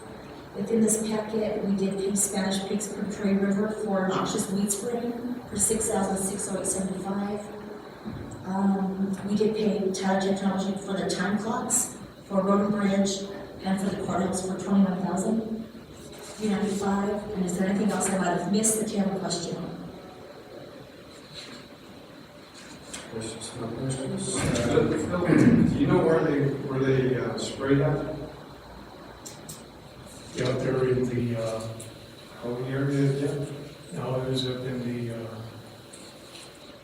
Within this packet, we did pay Spanish Peaks per Prairie River for noxious weed spraying for $6,608.75. We did pay Tyler Technology for the time clocks for Road and Bridge and for the courthouse for $21,395. And is there anything else I might have missed that you have a question on? Questions? No questions? Phil, do you know where they sprayed at? Yeah, out there in the, How many areas, yeah? now it was up in the,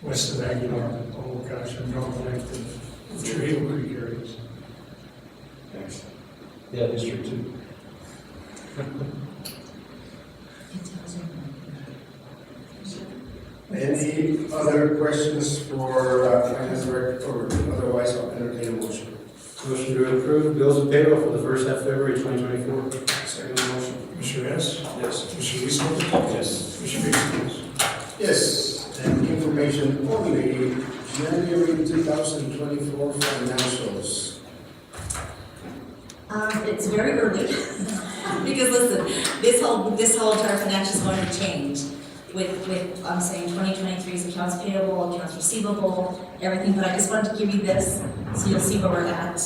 west of Aguilar, oh gosh, I'm drawing blank, the Trail Creek areas. Thanks. Yeah, District 2. Any other questions for Finance Director Comer? Otherwise, I'll entertain a motion. Motion to approve bills and payroll for the first half of February 2024. Second motion. Commissioner Hess, Yes. Commissioner Luis Lopez, Yes. Commissioner Luis. Yes, and information only, January 2024 financials. It's very early, because listen, this whole entire financial is going to change with, I'm saying 2023's accounts payable, accounts receivable, everything, but I just wanted to give you this, so you'll see where we're at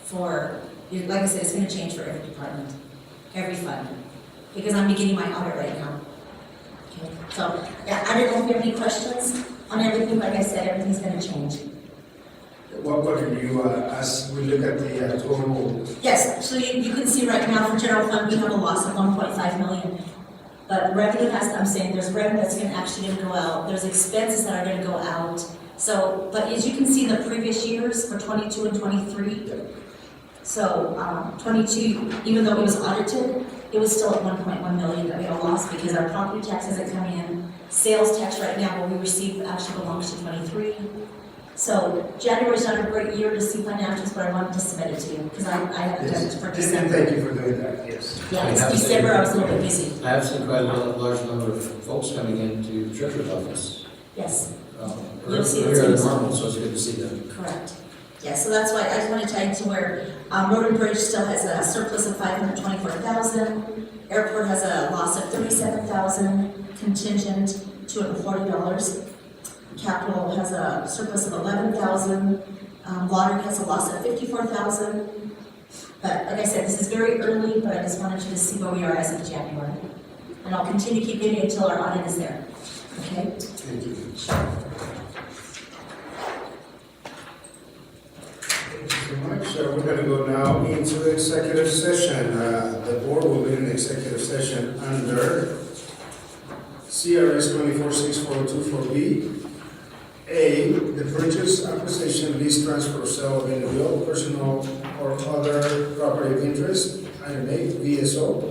for, like I said, it's gonna change for every department, every fund, because I'm beginning my audit right now. Okay, so, yeah, I don't know if you have any questions on everything, like I said, everything's gonna change. What can you, as we look at the total? Yes, so you can see right now for general fund, we have a loss of 1.5 million. But revenue I'm saying there's revenue that's actually gonna go out, there's expenses that are gonna go out. So, but as you can see in the previous years for 22 and 23, so 22, even though it was audited, it was still at 1.1 million that we had lost because our property taxes that come in, sales tax right now, what we receive actually belongs to 23. So January's not a great year to see financials, but I wanted to submit it to you because I haven't done it for December. Thank you for doing that, yes. Yeah, it's December, I was a little bit busy. I have seen quite a large number of folks coming into the treasurer's office. Yes. You'll see Earlier than it's normal, so it's good to see them. correct. Yeah, so that's why I just want to tie into where Road and Bridge still has a surplus of 524,000. Airport has a loss of 37,000, contingent $240. Capital has a surplus of 11,000. Water has a loss of 54,000. But like I said, this is very early, but I just wanted you to see where we are as of January. And I'll continue to keep getting it until our audit is there. Okay? Thank you. Sure. Thank you so much. We're going to go now into executive session. The board will be in executive session under CRS 246424B. A, the purchase, acquisition, lease, transfer, or sale of any real, personal, or other property of interest. Item A, VSO.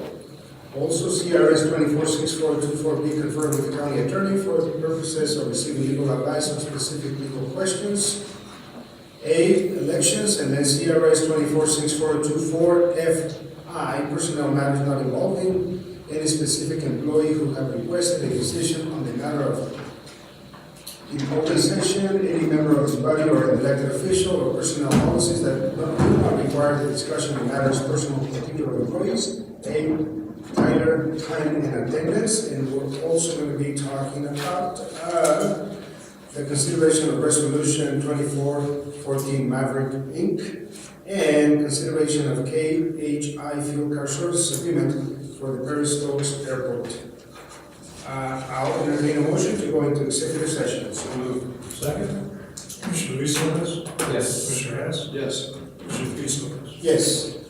Also, CRS 246424B, confirmed with the county attorney for the purposes of receiving legal advice on specific legal questions. A, elections, and then CRS 246424FI, personnel matters not involving any specific employee who have requested a decision on the matter of in open session, any member of this body or an elected official or personnel policies that do not require the discussion of matters personal to particular employees. A, Tyler, time and attendance, and we're also going to be talking about the consideration of resolution 2414 Maverick Inc. and consideration of KHI Fuel Car Service Agreement for the Prairie Stokes Airport. I'll entertain a motion to go into executive session. So moved. Second. Commissioner Commissioner Luis Lopez? Yes. Commissioner Hess? Yes. Commissioner Luis Lopez? Yes.